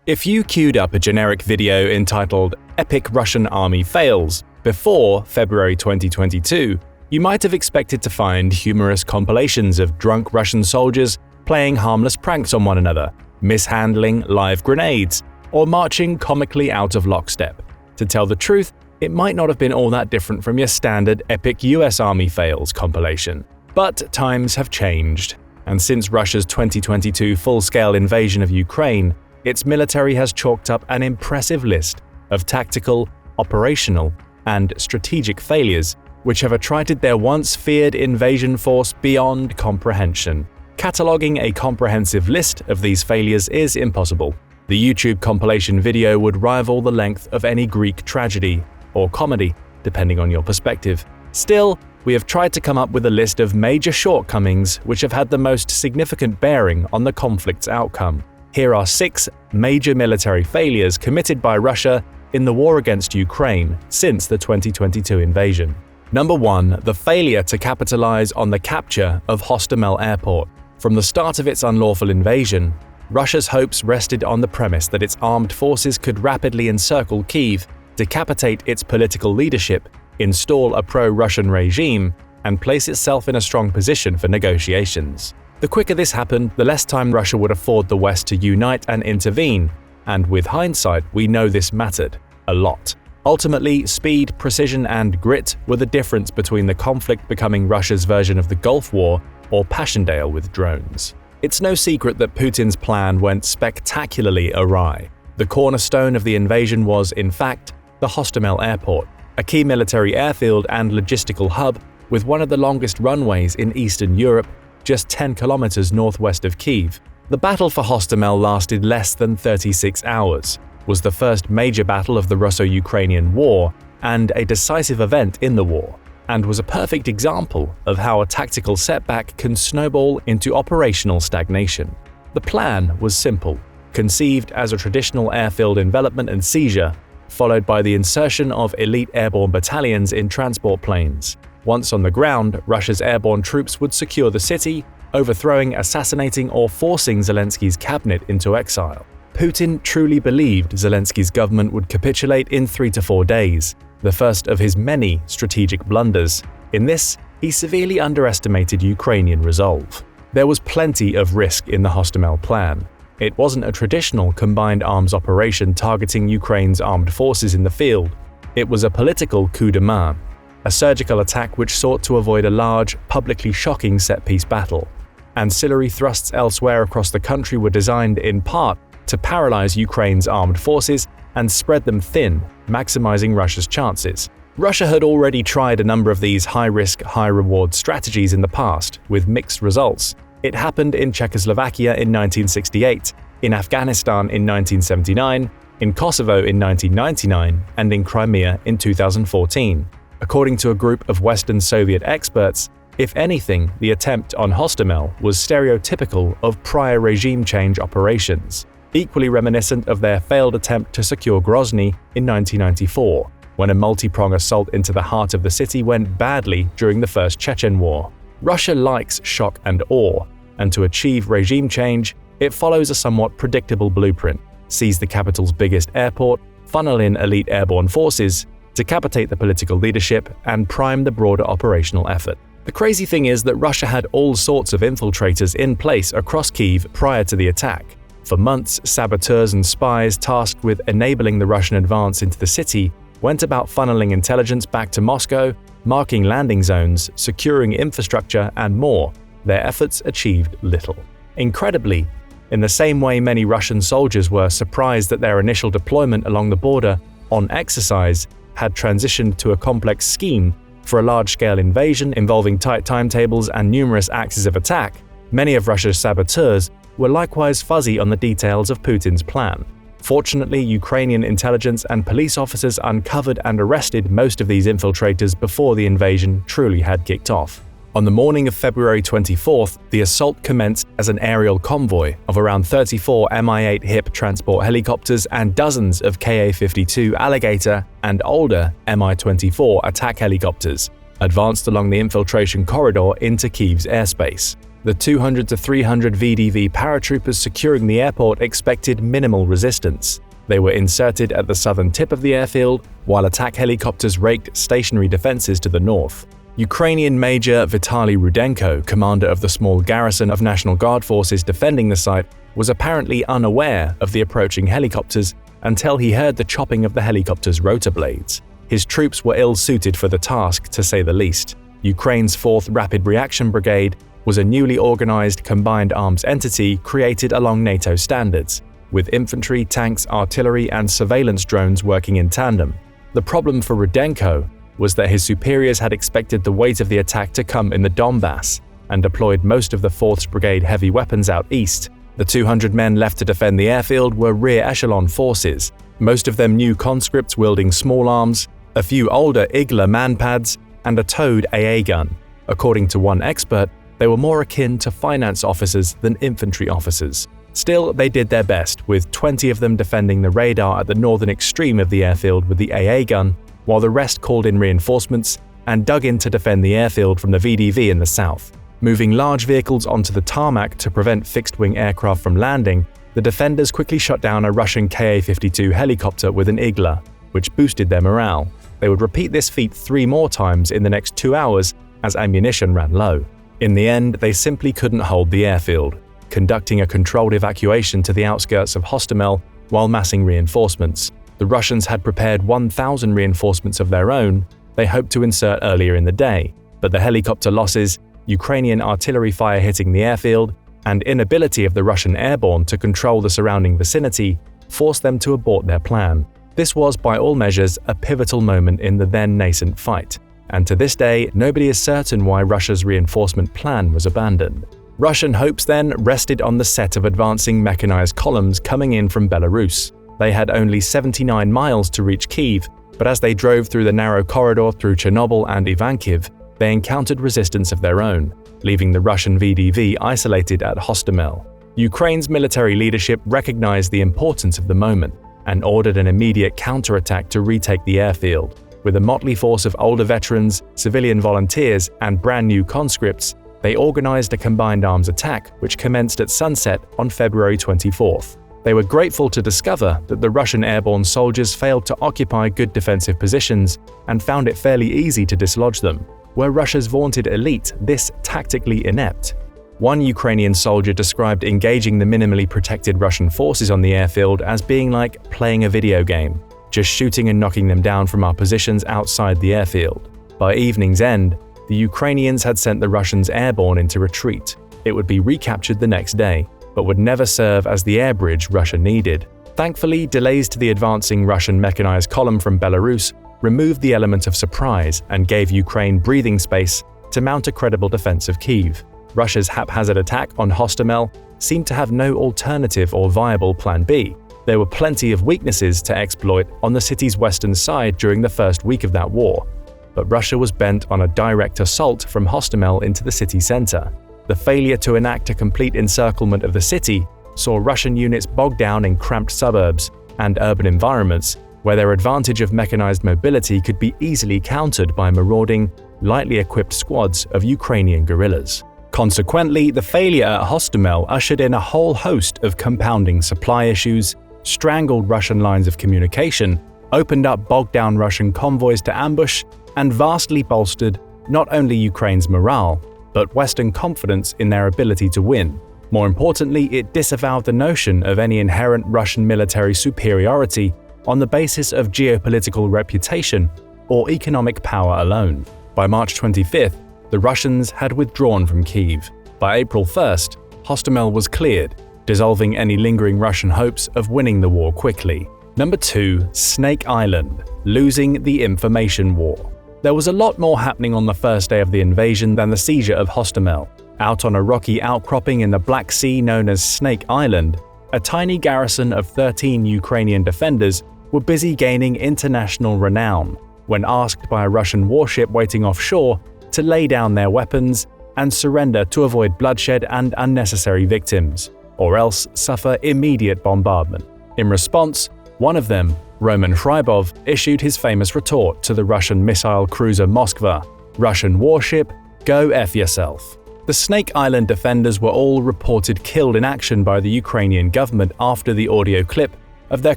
If you queued up a generic video entitled "Epic Russian Army Fails" before February 2022, you might have expected to find humorous compilations of drunk Russian soldiers playing harmless pranks on one another, mishandling live grenades, or marching comically out of lockstep. To tell the truth, it might not have been all that different from your standard Epic US Army Fails compilation. But times have changed, and since Russia's 2022 full-scale invasion of Ukraine, its military has chalked up an impressive list of tactical, operational, and strategic failures which have attrited their once-feared invasion force beyond comprehension. Cataloging a comprehensive list of these failures is impossible. The YouTube compilation video would rival the length of any Greek tragedy or comedy, depending on your perspective. Still, we have tried to come up with a list of major shortcomings which have had the most significant bearing on the conflict's outcome. Here are 6 major military failures committed by Russia in the war against Ukraine since the 2022 invasion. Number 1. The failure to capitalize on the capture of Hostomel Airport. From the start of its unlawful invasion, Russia's hopes rested on the premise that its armed forces could rapidly encircle Kyiv, decapitate its political leadership, install a pro-Russian regime, and place itself in a strong position for negotiations. The quicker this happened, the less time Russia would afford the West to unite and intervene, and with hindsight, we know this mattered a lot. Ultimately, speed, precision, and grit were the difference between the conflict becoming Russia's version of the Gulf War or Passchendaele with drones. It's no secret that Putin's plan went spectacularly awry. The cornerstone of the invasion was, in fact, the Hostomel Airport, a key military airfield and logistical hub with one of the longest runways in Eastern Europe, just 10 kilometers northwest of Kyiv. The battle for Hostomel lasted less than 36 hours, was the first major battle of the Russo-Ukrainian War, and a decisive event in the war, and was a perfect example of how a tactical setback can snowball into operational stagnation. The plan was simple, conceived as a traditional airfield envelopment and seizure, followed by the insertion of elite airborne battalions in transport planes. Once on the ground, Russia's airborne troops would secure the city, overthrowing, assassinating, or forcing Zelensky's cabinet into exile. Putin truly believed Zelensky's government would capitulate in 3 to 4 days, the first of his many strategic blunders. In this, he severely underestimated Ukrainian resolve. There was plenty of risk in the Hostomel plan. It wasn't a traditional combined arms operation targeting Ukraine's armed forces in the field. It was a political coup de main, a surgical attack which sought to avoid a large, publicly shocking set-piece battle. Ancillary thrusts elsewhere across the country were designed in part to paralyze Ukraine's armed forces and spread them thin, maximizing Russia's chances. Russia had already tried a number of these high-risk, high-reward strategies in the past, with mixed results. It happened in Czechoslovakia in 1968, in Afghanistan in 1979, in Kosovo in 1999, and in Crimea in 2014. According to a group of Western Soviet experts, if anything, the attempt on Hostomel was stereotypical of prior regime change operations, equally reminiscent of their failed attempt to secure Grozny in 1994, when a multi-pronged assault into the heart of the city went badly during the First Chechen War. Russia likes shock and awe, and to achieve regime change, it follows a somewhat predictable blueprint: seize the capital's biggest airport, funnel in elite airborne forces, decapitate the political leadership, and prime the broader operational effort. The crazy thing is that Russia had all sorts of infiltrators in place across Kyiv prior to the attack. For months, saboteurs and spies tasked with enabling the Russian advance into the city went about funneling intelligence back to Moscow, marking landing zones, securing infrastructure, and more. Their efforts achieved little. Incredibly, in the same way many Russian soldiers were surprised that their initial deployment along the border on exercise had transitioned to a complex scheme for a large-scale invasion involving tight timetables and numerous axes of attack, many of Russia's saboteurs were likewise fuzzy on the details of Putin's plan. Fortunately, Ukrainian intelligence and police officers uncovered and arrested most of these infiltrators before the invasion truly had kicked off. On the morning of February 24th, the assault commenced as an aerial convoy of around 34 Mi-8 HIP transport helicopters and dozens of Ka-52 Alligator and older Mi-24 attack helicopters advanced along the infiltration corridor into Kyiv's airspace. The 200 to 300 VDV paratroopers securing the airport expected minimal resistance. They were inserted at the southern tip of the airfield, while attack helicopters raked stationary defenses to the north. Ukrainian Major Vitaly Rudenko, commander of the small garrison of National Guard forces defending the site, was apparently unaware of the approaching helicopters until he heard the chopping of the helicopter's rotor blades. His troops were ill-suited for the task, to say the least. Ukraine's 4th Rapid Reaction Brigade was a newly organized combined arms entity created along NATO standards, with infantry, tanks, artillery, and surveillance drones working in tandem. The problem for Rudenko was that his superiors had expected the weight of the attack to come in the Donbass and deployed most of the 4th Brigade heavy weapons out east. The 200 men left to defend the airfield were rear echelon forces, most of them new conscripts wielding small arms, a few older Igla manpads, and a towed AA gun. According to one expert, they were more akin to finance officers than infantry officers. Still, they did their best, with 20 of them defending the radar at the northern extreme of the airfield with the AA gun, while the rest called in reinforcements and dug in to defend the airfield from the VDV in the south. Moving large vehicles onto the tarmac to prevent fixed-wing aircraft from landing, the defenders quickly shot down a Russian Ka-52 helicopter with an Igla, which boosted their morale. They would repeat this feat 3 more times in the next 2 hours as ammunition ran low. In the end, they simply couldn't hold the airfield, conducting a controlled evacuation to the outskirts of Hostomel while massing reinforcements. The Russians had prepared 1,000 reinforcements of their own they hoped to insert earlier in the day, but the helicopter losses, Ukrainian artillery fire hitting the airfield, and inability of the Russian airborne to control the surrounding vicinity forced them to abort their plan. This was, by all measures, a pivotal moment in the then nascent fight, and to this day, nobody is certain why Russia's reinforcement plan was abandoned. Russian hopes then rested on the set of advancing mechanized columns coming in from Belarus. They had only 79 miles to reach Kyiv, but as they drove through the narrow corridor through Chernobyl and Ivankiv, they encountered resistance of their own, leaving the Russian VDV isolated at Hostomel. Ukraine's military leadership recognized the importance of the moment and ordered an immediate counterattack to retake the airfield. With a motley force of older veterans, civilian volunteers, and brand new conscripts, they organized a combined arms attack which commenced at sunset on February 24th. They were grateful to discover that the Russian airborne soldiers failed to occupy good defensive positions and found it fairly easy to dislodge them. Were Russia's vaunted elite this tactically inept? One Ukrainian soldier described engaging the minimally protected Russian forces on the airfield as being like playing a video game, just shooting and knocking them down from our positions outside the airfield. By evening's end, the Ukrainians had sent the Russians airborne into retreat. It would be recaptured the next day, but would never serve as the air bridge Russia needed. Thankfully, delays to the advancing Russian mechanized column from Belarus removed the element of surprise and gave Ukraine breathing space to mount a credible defense of Kyiv. Russia's haphazard attack on Hostomel seemed to have no alternative or viable plan B. There were plenty of weaknesses to exploit on the city's western side during the first week of that war, but Russia was bent on a direct assault from Hostomel into the city center. The failure to enact a complete encirclement of the city saw Russian units bogged down in cramped suburbs and urban environments where their advantage of mechanized mobility could be easily countered by marauding, lightly equipped squads of Ukrainian guerrillas. Consequently, the failure at Hostomel ushered in a whole host of compounding supply issues, strangled Russian lines of communication, opened up bogged-down Russian convoys to ambush, and vastly bolstered not only Ukraine's morale, but Western confidence in their ability to win. More importantly, it disavowed the notion of any inherent Russian military superiority on the basis of geopolitical reputation or economic power alone. By March 25th, the Russians had withdrawn from Kyiv. By April 1st, Hostomel was cleared, dissolving any lingering Russian hopes of winning the war quickly. Number 2. Snake Island – losing the information war. There was a lot more happening on the first day of the invasion than the seizure of Hostomel. Out on a rocky outcropping in the Black Sea known as Snake Island, a tiny garrison of 13 Ukrainian defenders were busy gaining international renown when asked by a Russian warship waiting offshore to lay down their weapons and surrender to avoid bloodshed and unnecessary victims, or else suffer immediate bombardment. In response, one of them, Roman Shrybov, issued his famous retort to the Russian missile cruiser Moskva: "Russian warship, go F yourself." The Snake Island defenders were all reported killed in action by the Ukrainian government after the audio clip of their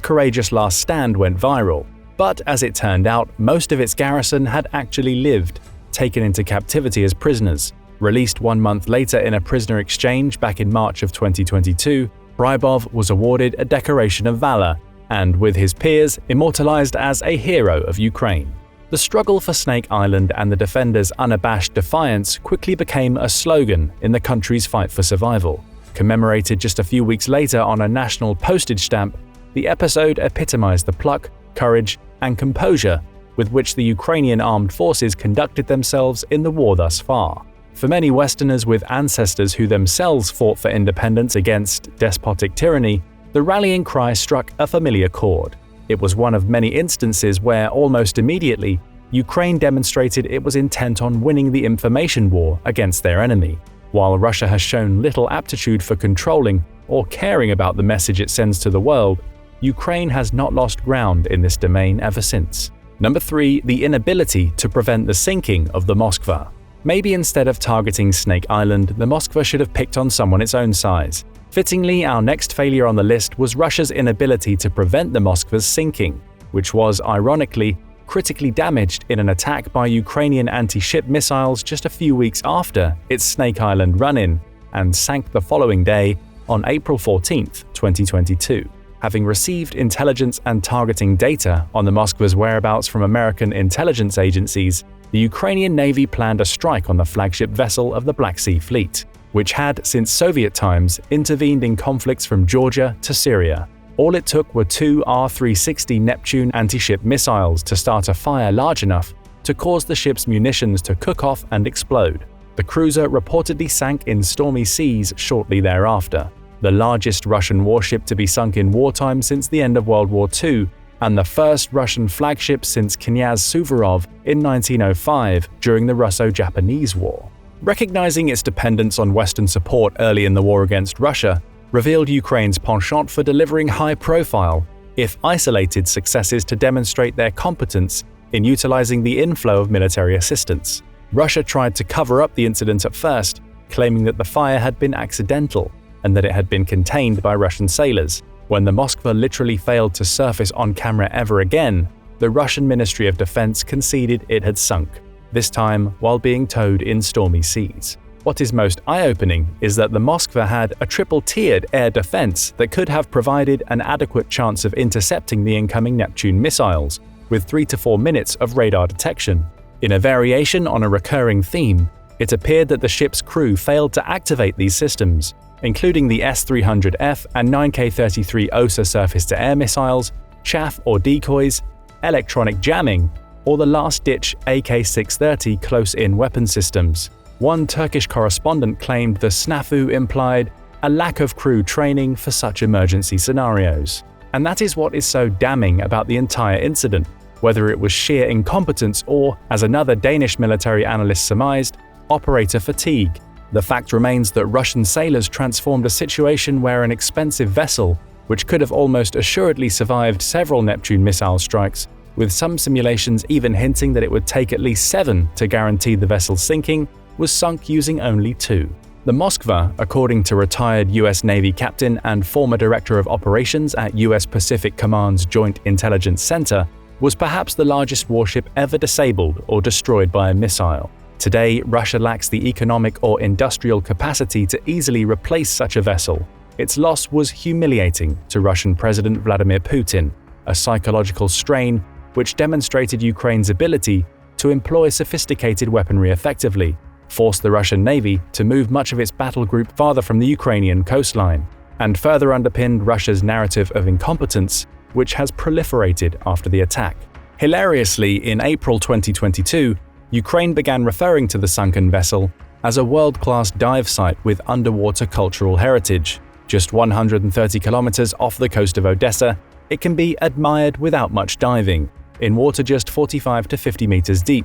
courageous last stand went viral. But as it turned out, most of its garrison had actually lived, taken into captivity as prisoners. Released 1 month later in a prisoner exchange back in March of 2022, Rybov was awarded a Decoration of Valor and, with his peers, immortalized as a hero of Ukraine. The struggle for Snake Island and the defenders' unabashed defiance quickly became a slogan in the country's fight for survival. Commemorated just a few weeks later on a national postage stamp, the episode epitomized the pluck, courage, and composure with which the Ukrainian armed forces conducted themselves in the war thus far. For many Westerners with ancestors who themselves fought for independence against despotic tyranny, the rallying cry struck a familiar chord. It was one of many instances where, almost immediately, Ukraine demonstrated it was intent on winning the information war against their enemy. While Russia has shown little aptitude for controlling or caring about the message it sends to the world, Ukraine has not lost ground in this domain ever since. Number 3. The inability to prevent the sinking of the Moskva. Maybe instead of targeting Snake Island, the Moskva should have picked on someone its own size. Fittingly, our next failure on the list was Russia's inability to prevent the Moskva's sinking, which was, ironically, critically damaged in an attack by Ukrainian anti-ship missiles just a few weeks after its Snake Island run-in, and sank the following day on April 14, 2022. Having received intelligence and targeting data on the Moskva's whereabouts from American intelligence agencies, the Ukrainian Navy planned a strike on the flagship vessel of the Black Sea Fleet, which had, since Soviet times, intervened in conflicts from Georgia to Syria. All it took were 2 R-360 Neptune anti-ship missiles to start a fire large enough to cause the ship's munitions to cook off and explode. The cruiser reportedly sank in stormy seas shortly thereafter, the largest Russian warship to be sunk in wartime since the end of World War II, and the first Russian flagship since Knyaz Suvorov in 1905 during the Russo-Japanese War. Recognizing its dependence on Western support early in the war against Russia revealed Ukraine's penchant for delivering high-profile, if isolated, successes to demonstrate their competence in utilizing the inflow of military assistance. Russia tried to cover up the incident at first, claiming that the fire had been accidental and that it had been contained by Russian sailors. When the Moskva literally failed to surface on camera ever again, the Russian Ministry of Defense conceded it had sunk, this time while being towed in stormy seas. What is most eye-opening is that the Moskva had a triple-tiered air defense that could have provided an adequate chance of intercepting the incoming Neptune missiles, with 3 to 4 minutes of radar detection. In a variation on a recurring theme, it appeared that the ship's crew failed to activate these systems, including the S-300F and 9K-33 OSA surface-to-air missiles, chaff or decoys, electronic jamming, or the last-ditch AK-630 close-in weapon systems. One Turkish correspondent claimed the snafu implied a lack of crew training for such emergency scenarios. And that is what is so damning about the entire incident, whether it was sheer incompetence or, as another Danish military analyst surmised, operator fatigue. The fact remains that Russian sailors transformed a situation where an expensive vessel, which could have almost assuredly survived several Neptune missile strikes, with some simulations even hinting that it would take at least 7 to guarantee the vessel's sinking, was sunk using only 2. The Moskva, according to retired US Navy captain and former director of operations at US Pacific Command's Joint Intelligence Center, was perhaps the largest warship ever disabled or destroyed by a missile. Today, Russia lacks the economic or industrial capacity to easily replace such a vessel. Its loss was humiliating to Russian President Vladimir Putin, a psychological strain which demonstrated Ukraine's ability to employ sophisticated weaponry effectively, forced the Russian Navy to move much of its battle group farther from the Ukrainian coastline, and further underpinned Russia's narrative of incompetence, which has proliferated after the attack. Hilariously, in April 2022, Ukraine began referring to the sunken vessel as a world-class dive site with underwater cultural heritage. Just 130 kilometers off the coast of Odessa, it can be admired without much diving, in water just 45 to 50 meters deep.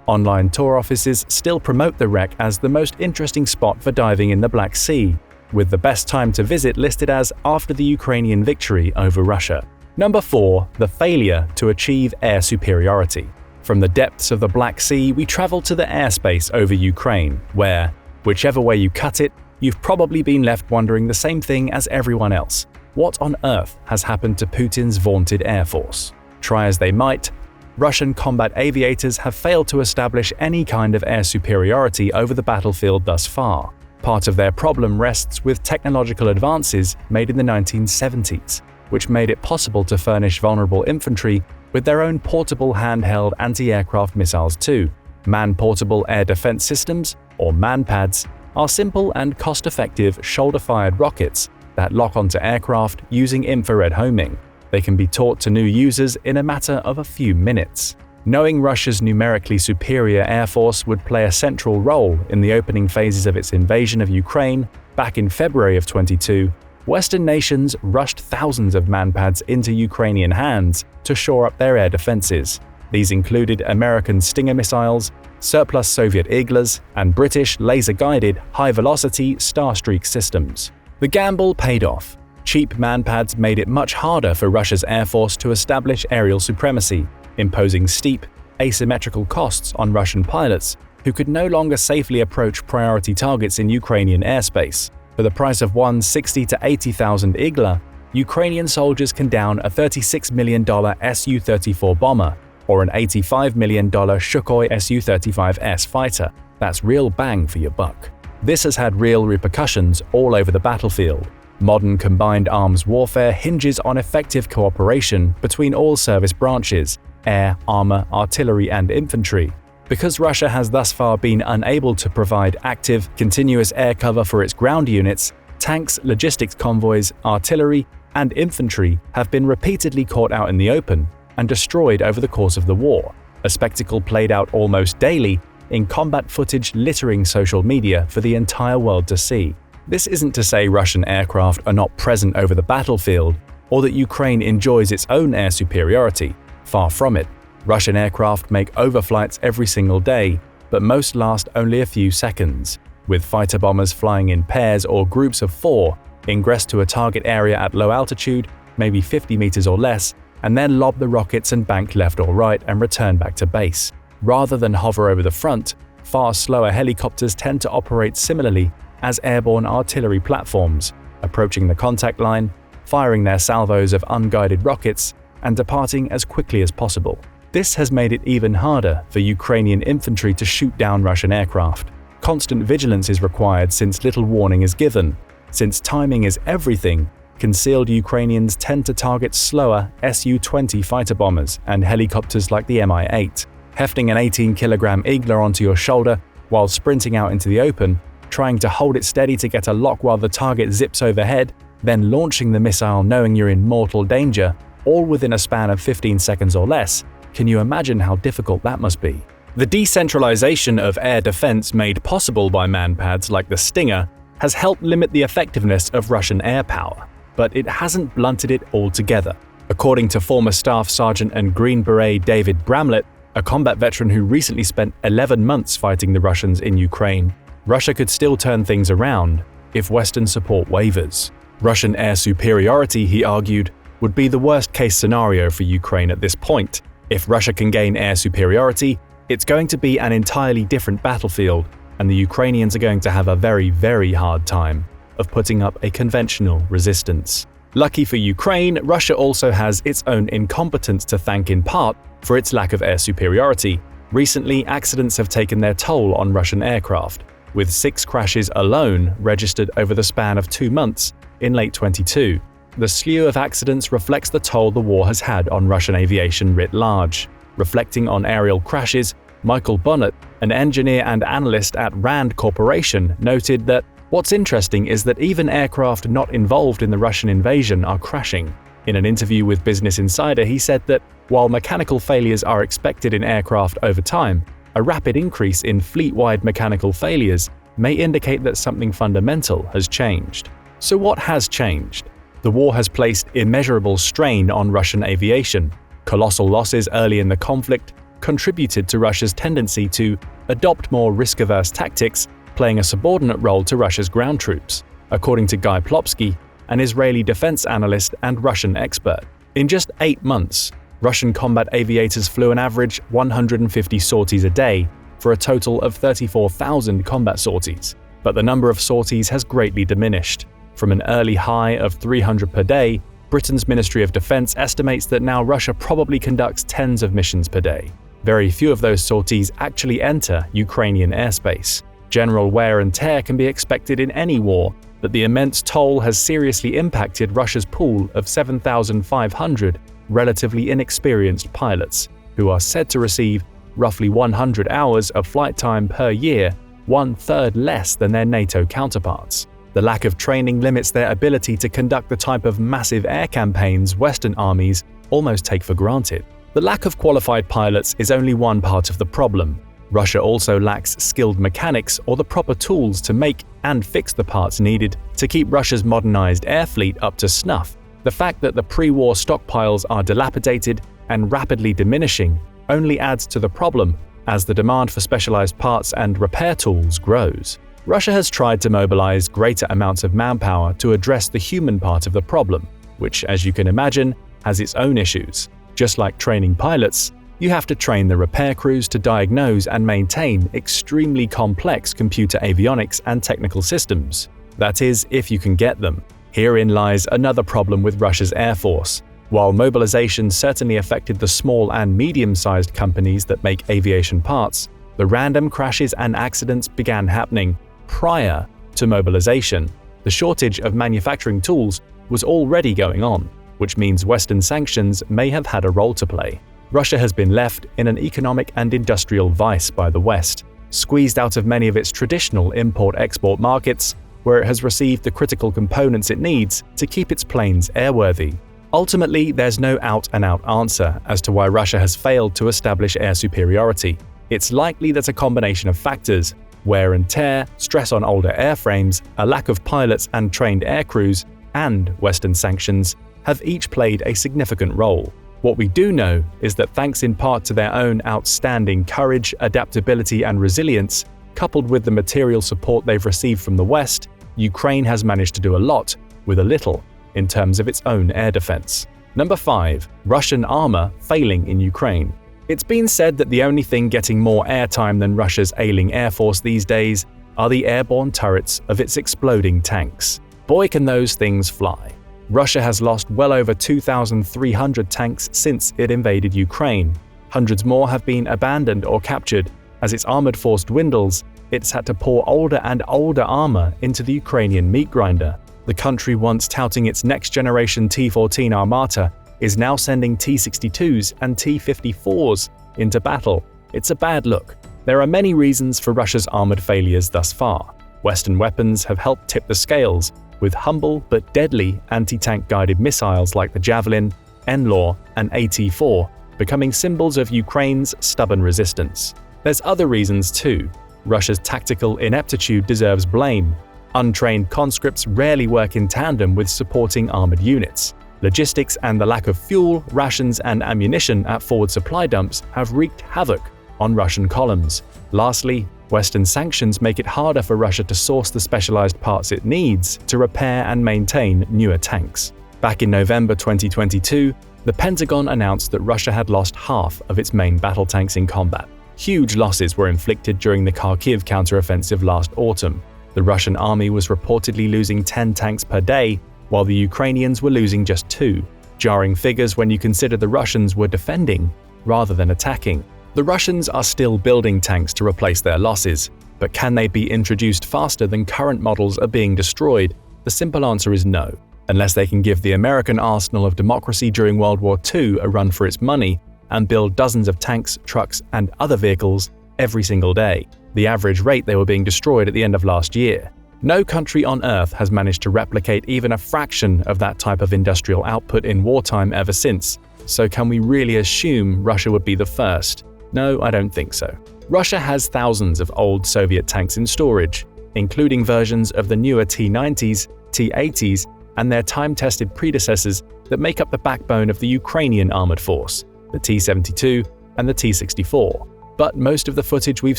Online tour offices still promote the wreck as the most interesting spot for diving in the Black Sea, with the best time to visit listed as after the Ukrainian victory over Russia. Number 4. The failure to achieve air superiority. From the depths of the Black Sea, we travel to the airspace over Ukraine, where, Whichever way you cut it, you've probably been left wondering the same thing as everyone else. What on earth has happened to Putin's vaunted air force? Try as they might, Russian combat aviators have failed to establish any kind of air superiority over the battlefield thus far. Part of their problem rests with technological advances made in the 1970s, which made it possible to furnish vulnerable infantry with their own portable handheld anti-aircraft missiles too. Man-portable air defense systems, or MANPADS, are simple and cost-effective shoulder-fired rockets that lock onto aircraft using infrared homing. They can be taught to new users in a matter of a few minutes. Knowing Russia's numerically superior air force would play a central role in the opening phases of its invasion of Ukraine back in February of 2022, Western nations rushed thousands of MANPADS into Ukrainian hands to shore up their air defenses. These included American Stinger missiles, surplus Soviet Iglas, and British laser-guided, high-velocity Starstreak systems. The gamble paid off. Cheap MANPADS made it much harder for Russia's air force to establish aerial supremacy, imposing steep, asymmetrical costs on Russian pilots who could no longer safely approach priority targets in Ukrainian airspace. For the price of one 60,000 to 80,000 Igla, Ukrainian soldiers can down a $36 million Su-34 bomber or an $85 million Sukhoi Su-35S fighter. That's real bang for your buck. This has had real repercussions all over the battlefield. Modern combined arms warfare hinges on effective cooperation between all service branches – air, armor, artillery, and infantry. Because Russia has thus far been unable to provide active, continuous air cover for its ground units, tanks, logistics convoys, artillery, and infantry have been repeatedly caught out in the open and destroyed over the course of the war, a spectacle played out almost daily in combat footage littering social media for the entire world to see. This isn't to say Russian aircraft are not present over the battlefield or that Ukraine enjoys its own air superiority. Far from it. Russian aircraft make overflights every single day, but most last only a few seconds, with fighter bombers flying in pairs or groups of 4, ingress to a target area at low altitude, maybe 50 meters or less, and then lob the rockets and bank left or right and return back to base. Rather than hover over the front, far slower helicopters tend to operate similarly as airborne artillery platforms, approaching the contact line, firing their salvos of unguided rockets, and departing as quickly as possible. This has made it even harder for Ukrainian infantry to shoot down Russian aircraft. Constant vigilance is required since little warning is given. Since timing is everything, concealed Ukrainians tend to target slower Su-20 fighter bombers and helicopters like the Mi-8. Hefting an 18-kilogram Igla onto your shoulder while sprinting out into the open, trying to hold it steady to get a lock while the target zips overhead, then launching the missile knowing you're in mortal danger, all within a span of 15 seconds or less. Can you imagine how difficult that must be? The decentralization of air defense made possible by MANPADS like the Stinger has helped limit the effectiveness of Russian air power, but it hasn't blunted it altogether. According to former Staff Sergeant and Green Beret David Bramlett, a combat veteran who recently spent 11 months fighting the Russians in Ukraine, Russia could still turn things around if Western support wavers. Russian air superiority, he argued, would be the worst-case scenario for Ukraine at this point. If Russia can gain air superiority, it's going to be an entirely different battlefield, and the Ukrainians are going to have a very, very hard time of putting up a conventional resistance. Lucky for Ukraine, Russia also has its own incompetence to thank in part for its lack of air superiority. Recently, accidents have taken their toll on Russian aircraft, with 6 crashes alone registered over the span of 2 months in late 2022. The slew of accidents reflects the toll the war has had on Russian aviation writ large. Reflecting on aerial crashes, Michael Bonnet, an engineer and analyst at RAND Corporation, noted that what's interesting is that even aircraft not involved in the Russian invasion are crashing. In an interview with Business Insider, he said that while mechanical failures are expected in aircraft over time, a rapid increase in fleet-wide mechanical failures may indicate that something fundamental has changed. So what has changed? The war has placed immeasurable strain on Russian aviation. Colossal losses early in the conflict contributed to Russia's tendency to adopt more risk-averse tactics, playing a subordinate role to Russia's ground troops, according to Guy Plopsky, an Israeli defense analyst and Russian expert. In just 8 months, Russian combat aviators flew an average 150 sorties a day for a total of 34,000 combat sorties. but the number of sorties has greatly diminished. From an early high of 300 per day, Britain's Ministry of Defense estimates that now Russia probably conducts tens of missions per day. Very few of those sorties actually enter Ukrainian airspace. General wear and tear can be expected in any war, but the immense toll has seriously impacted Russia's pool of 7,500 relatively inexperienced pilots, who are said to receive roughly 100 hours of flight time per year, 1/3 less than their NATO counterparts. The lack of training limits their ability to conduct the type of massive air campaigns Western armies almost take for granted. The lack of qualified pilots is only one part of the problem. Russia also lacks skilled mechanics or the proper tools to make and fix the parts needed to keep Russia's modernized air fleet up to snuff. The fact that the pre-war stockpiles are dilapidated and rapidly diminishing only adds to the problem as the demand for specialized parts and repair tools grows. Russia has tried to mobilize greater amounts of manpower to address the human part of the problem, which, as you can imagine, has its own issues. Just like training pilots, you have to train the repair crews to diagnose and maintain extremely complex computer avionics and technical systems. That is, if you can get them. Herein lies another problem with Russia's Air Force. While mobilization certainly affected the small and medium-sized companies that make aviation parts, the random crashes and accidents began happening prior to mobilization. The shortage of manufacturing tools was already going on, which means Western sanctions may have had a role to play. Russia has been left in an economic and industrial vice by the West, squeezed out of many of its traditional import-export markets, where it has received the critical components it needs to keep its planes airworthy. Ultimately, there's no out-and-out answer as to why Russia has failed to establish air superiority. It's likely that a combination of factors, wear and tear, stress on older airframes, a lack of pilots and trained air crews, and Western sanctions, have each played a significant role. What we do know is that thanks in part to their own outstanding courage, adaptability, and resilience, coupled with the material support they've received from the West, Ukraine has managed to do a lot with a little in terms of its own air defense. Number 5. Russian armor failing in Ukraine. It's been said that the only thing getting more airtime than Russia's ailing air force these days are the airborne turrets of its exploding tanks. Boy, can those things fly. Russia has lost well over 2,300 tanks since it invaded Ukraine. Hundreds more have been abandoned or captured. As its armored force dwindles, it's had to pour older and older armor into the Ukrainian meat grinder. The country, once touting its next-generation T-14 Armata, is now sending T-62s and T-54s into battle. It's a bad look. There are many reasons for Russia's armored failures thus far. Western weapons have helped tip the scales, with humble but deadly anti-tank guided missiles like the Javelin, NLAW, and AT-4 becoming symbols of Ukraine's stubborn resistance. There's other reasons too. Russia's tactical ineptitude deserves blame. Untrained conscripts rarely work in tandem with supporting armored units. Logistics and the lack of fuel, rations, and ammunition at forward supply dumps have wreaked havoc on Russian columns. Lastly, Western sanctions make it harder for Russia to source the specialized parts it needs to repair and maintain newer tanks. Back in November 2022, the Pentagon announced that Russia had lost half of its main battle tanks in combat. Huge losses were inflicted during the Kharkiv counteroffensive last autumn. The Russian army was reportedly losing 10 tanks per day, while the Ukrainians were losing just 2. Jarring figures when you consider the Russians were defending rather than attacking. The Russians are still building tanks to replace their losses, but can they be introduced faster than current models are being destroyed? The simple answer is no, unless they can give the American arsenal of democracy during World War II a run for its money and build dozens of tanks, trucks, and other vehicles every single day, the average rate they were being destroyed at the end of last year. No country on Earth has managed to replicate even a fraction of that type of industrial output in wartime ever since, so can we really assume Russia would be the first? No, I don't think so. Russia has thousands of old Soviet tanks in storage, including versions of the newer T-90s, T-80s, and their time-tested predecessors that make up the backbone of the Ukrainian armored force, the T-72 and the T-64. But most of the footage we've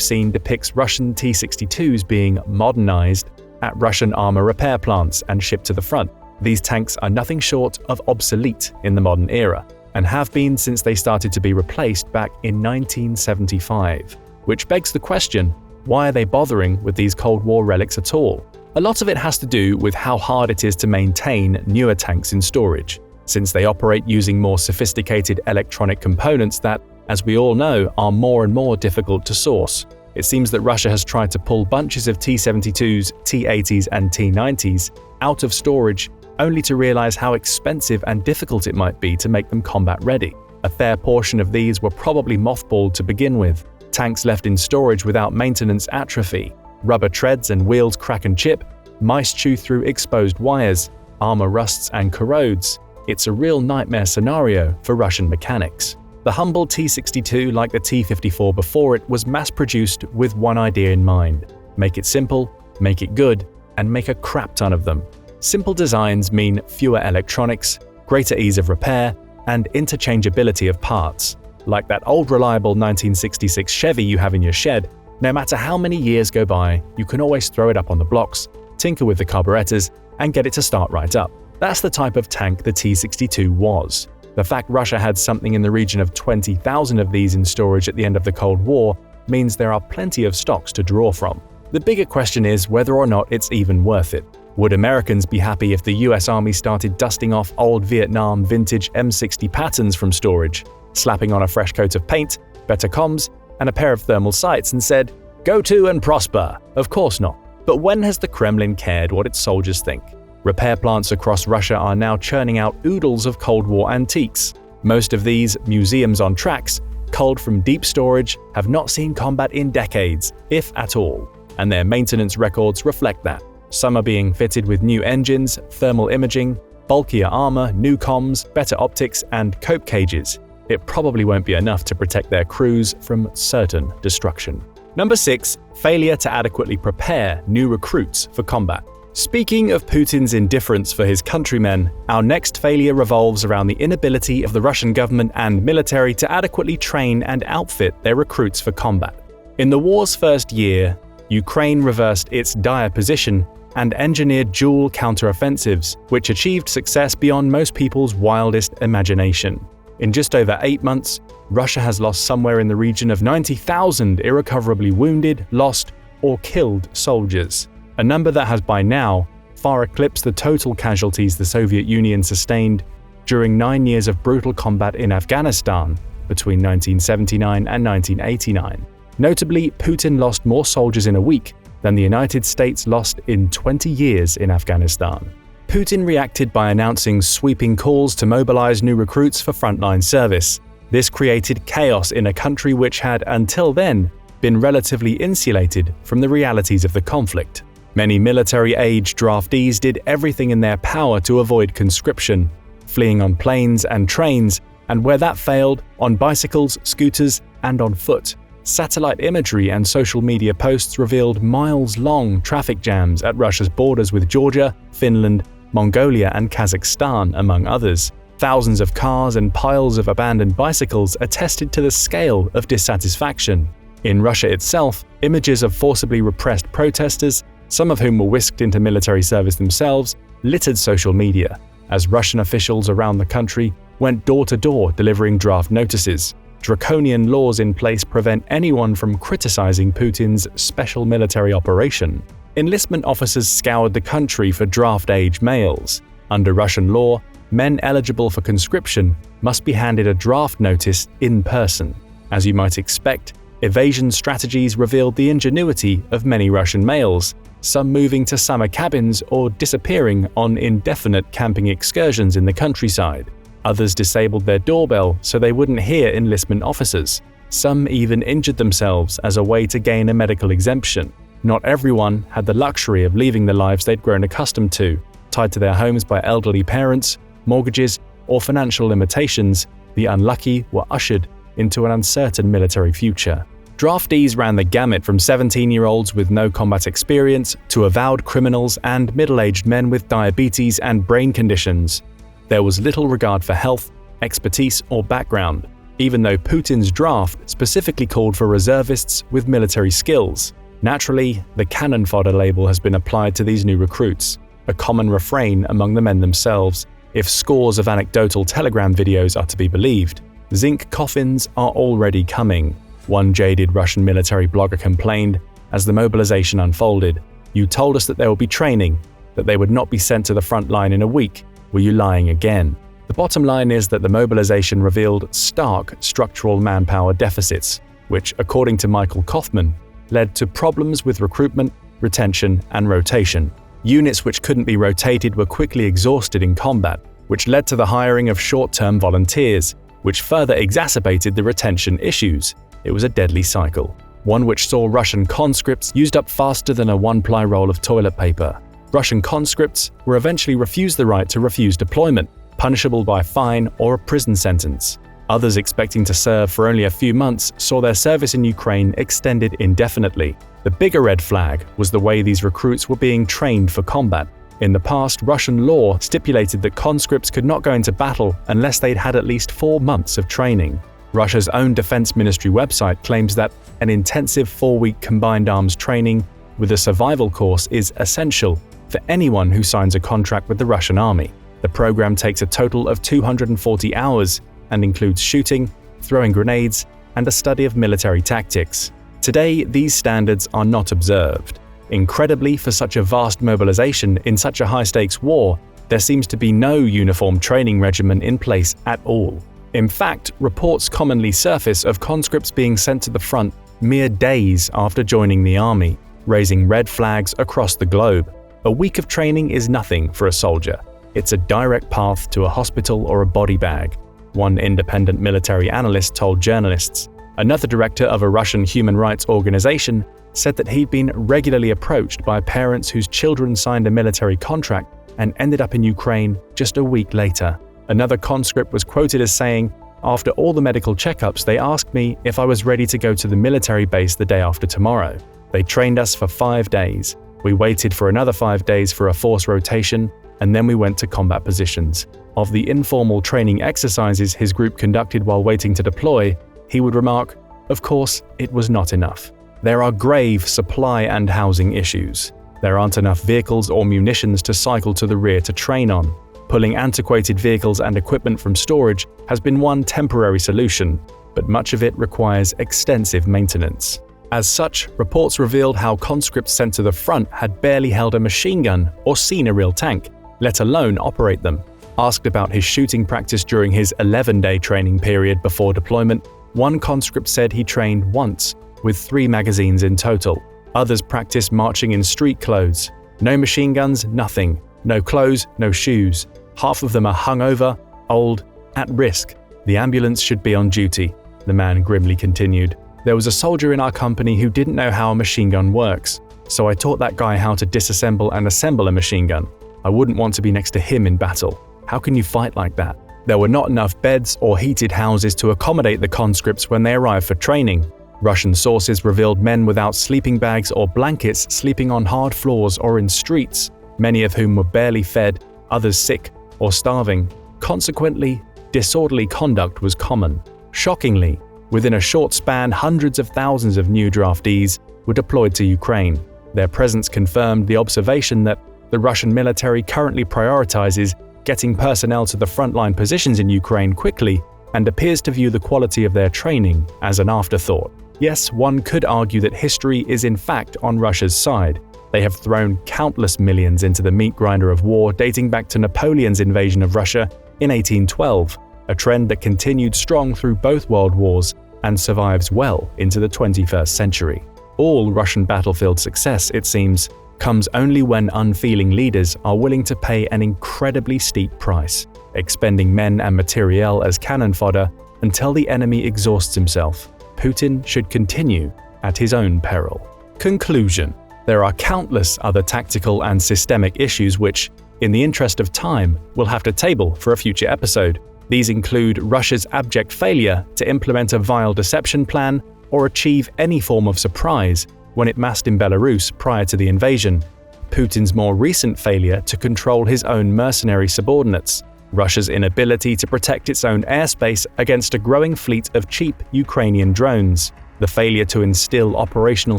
seen depicts Russian T-62s being modernized at Russian armor repair plants and shipped to the front. These tanks are nothing short of obsolete in the modern era, and have been since they started to be replaced back in 1975. Which begs the question, Why are they bothering with these Cold War relics at all? A lot of it has to do with how hard it is to maintain newer tanks in storage, since they operate using more sophisticated electronic components that, as we all know, are more and more difficult to source. It seems that Russia has tried to pull bunches of T-72s, T-80s and T-90s out of storage only to realize how expensive and difficult it might be to make them combat-ready. A fair portion of these were probably mothballed to begin with. Tanks left in storage without maintenance atrophy. Rubber treads and wheels crack and chip. Mice chew through exposed wires. Armor rusts and corrodes. It's a real nightmare scenario for Russian mechanics. The humble T-62, like the T-54 before it, was mass-produced with one idea in mind: make it simple, make it good, and make a crap ton of them. Simple designs mean fewer electronics, greater ease of repair, and interchangeability of parts. Like that old reliable 1966 Chevy you have in your shed, no matter how many years go by, you can always throw it up on the blocks, tinker with the carburetors, and get it to start right up. That's the type of tank the T-62 was. The fact Russia had something in the region of 20,000 of these in storage at the end of the Cold War means there are plenty of stocks to draw from. The bigger question is whether or not it's even worth it. Would Americans be happy if the US Army started dusting off old Vietnam vintage M60 patterns from storage, slapping on a fresh coat of paint, better comms, and a pair of thermal sights and said, "Go to and prosper"? Of course not. But when has the Kremlin cared what its soldiers think? Repair plants across Russia are now churning out oodles of Cold War antiques. Most of these, museums on tracks, culled from deep storage, have not seen combat in decades, if at all, and their maintenance records reflect that. Some are being fitted with new engines, thermal imaging, bulkier armor, new comms, better optics, and cope cages. It probably won't be enough to protect their crews from certain destruction. Number 6. Failure to adequately prepare new recruits for combat. Speaking of Putin's indifference for his countrymen, our next failure revolves around the inability of the Russian government and military to adequately train and outfit their recruits for combat. In the war's first year, Ukraine reversed its dire position and engineered dual counteroffensives, which achieved success beyond most people's wildest imagination. In just over 8 months, Russia has lost somewhere in the region of 90,000 irrecoverably wounded, lost, or killed soldiers. A number that has by now far eclipsed the total casualties the Soviet Union sustained during 9 years of brutal combat in Afghanistan between 1979 and 1989. Notably, Putin lost more soldiers in a week than the United States lost in 20 years in Afghanistan. Putin reacted by announcing sweeping calls to mobilize new recruits for frontline service. This created chaos in a country which had, until then, been relatively insulated from the realities of the conflict. Many military-age draftees did everything in their power to avoid conscription, fleeing on planes and trains, and where that failed, on bicycles, scooters, and on foot. Satellite imagery and social media posts revealed miles-long traffic jams at Russia's borders with Georgia, Finland, Mongolia, and Kazakhstan, among others. Thousands of cars and piles of abandoned bicycles attested to the scale of dissatisfaction. In Russia itself, images of forcibly repressed protesters, some of whom were whisked into military service themselves, littered social media, as Russian officials around the country went door-to-door delivering draft notices. Draconian laws in place prevent anyone from criticizing Putin's special military operation. Enlistment officers scoured the country for draft-age males. Under Russian law, men eligible for conscription must be handed a draft notice in person. As you might expect, evasion strategies revealed the ingenuity of many Russian males, some moving to summer cabins or disappearing on indefinite camping excursions in the countryside. Others disabled their doorbell so they wouldn't hear enlistment officers. Some even injured themselves as a way to gain a medical exemption. Not everyone had the luxury of leaving the lives they'd grown accustomed to. Tied to their homes by elderly parents, mortgages, or financial limitations, the unlucky were ushered into an uncertain military future. Draftees ran the gamut from 17-year-olds with no combat experience to avowed criminals and middle-aged men with diabetes and brain conditions. There was little regard for health, expertise, or background, even though Putin's draft specifically called for reservists with military skills. Naturally, the cannon fodder label has been applied to these new recruits, a common refrain among the men themselves, if scores of anecdotal Telegram videos are to be believed. Zinc coffins are already coming. One jaded Russian military blogger complained, as the mobilization unfolded. You told us that there would be training, that they would not be sent to the front line in a week. Were you lying again? The bottom line is that the mobilization revealed stark structural manpower deficits, which, according to Michael Kaufman, led to problems with recruitment, retention, and rotation. Units which couldn't be rotated were quickly exhausted in combat, which led to the hiring of short-term volunteers, which further exacerbated the retention issues. It was a deadly cycle, one which saw Russian conscripts used up faster than a one-ply roll of toilet paper. Russian conscripts were eventually refused the right to refuse deployment, punishable by fine or a prison sentence. Others expecting to serve for only a few months saw their service in Ukraine extended indefinitely. The bigger red flag was the way these recruits were being trained for combat. In the past, Russian law stipulated that conscripts could not go into battle unless they'd had at least 4 months of training. Russia's own defense ministry website claims that an intensive 4-week combined arms training with a survival course is essential for anyone who signs a contract with the Russian army. The program takes a total of 240 hours and includes shooting, throwing grenades, and a study of military tactics. Today, these standards are not observed. Incredibly, for such a vast mobilization in such a high-stakes war, there seems to be no uniform training regimen in place at all. In fact, reports commonly surface of conscripts being sent to the front mere days after joining the army, raising red flags across the globe. A week of training is nothing for a soldier. It's a direct path to a hospital or a body bag, one independent military analyst told journalists. Another director of a Russian human rights organization said that he'd been regularly approached by parents whose children signed a military contract and ended up in Ukraine just a week later. Another conscript was quoted as saying, "After all the medical checkups, they asked me if I was ready to go to the military base the day after tomorrow. They trained us for 5 days. We waited for another 5 days for a force rotation, and then we went to combat positions." Of the informal training exercises his group conducted while waiting to deploy, he would remark, "Of course, it was not enough. There are grave supply and housing issues. There aren't enough vehicles or munitions to cycle to the rear to train on. Pulling antiquated vehicles and equipment from storage has been one temporary solution, but much of it requires extensive maintenance." As such, reports revealed how conscripts sent to the front had barely held a machine gun or seen a real tank, let alone operate them. Asked about his shooting practice during his 11-day training period before deployment, one conscript said he trained once, with 3 magazines in total. Others practiced marching in street clothes. No machine guns, nothing. No clothes, no shoes. Half of them are hungover, old, at risk. The ambulance should be on duty, the man grimly continued. There was a soldier in our company who didn't know how a machine gun works, so I taught that guy how to disassemble and assemble a machine gun. I wouldn't want to be next to him in battle. How can you fight like that? There were not enough beds or heated houses to accommodate the conscripts when they arrived for training. Russian sources revealed men without sleeping bags or blankets sleeping on hard floors or in streets, many of whom were barely fed, others sick or starving. Consequently, disorderly conduct was common. Shockingly, within a short span, hundreds of thousands of new draftees were deployed to Ukraine. Their presence confirmed the observation that the Russian military currently prioritizes getting personnel to the frontline positions in Ukraine quickly and appears to view the quality of their training as an afterthought. Yes, one could argue that history is in fact on Russia's side. They have thrown countless millions into the meat grinder of war dating back to Napoleon's invasion of Russia in 1812, a trend that continued strong through both world wars and survives well into the 21st century. All Russian battlefield success, it seems, comes only when unfeeling leaders are willing to pay an incredibly steep price, expending men and materiel as cannon fodder until the enemy exhausts himself. Putin should continue at his own peril. Conclusion: there are countless other tactical and systemic issues which, in the interest of time, we'll have to table for a future episode. These include Russia's abject failure to implement a vile deception plan or achieve any form of surprise when it massed in Belarus prior to the invasion, Putin's more recent failure to control his own mercenary subordinates, Russia's inability to protect its own airspace against a growing fleet of cheap Ukrainian drones, the failure to instill operational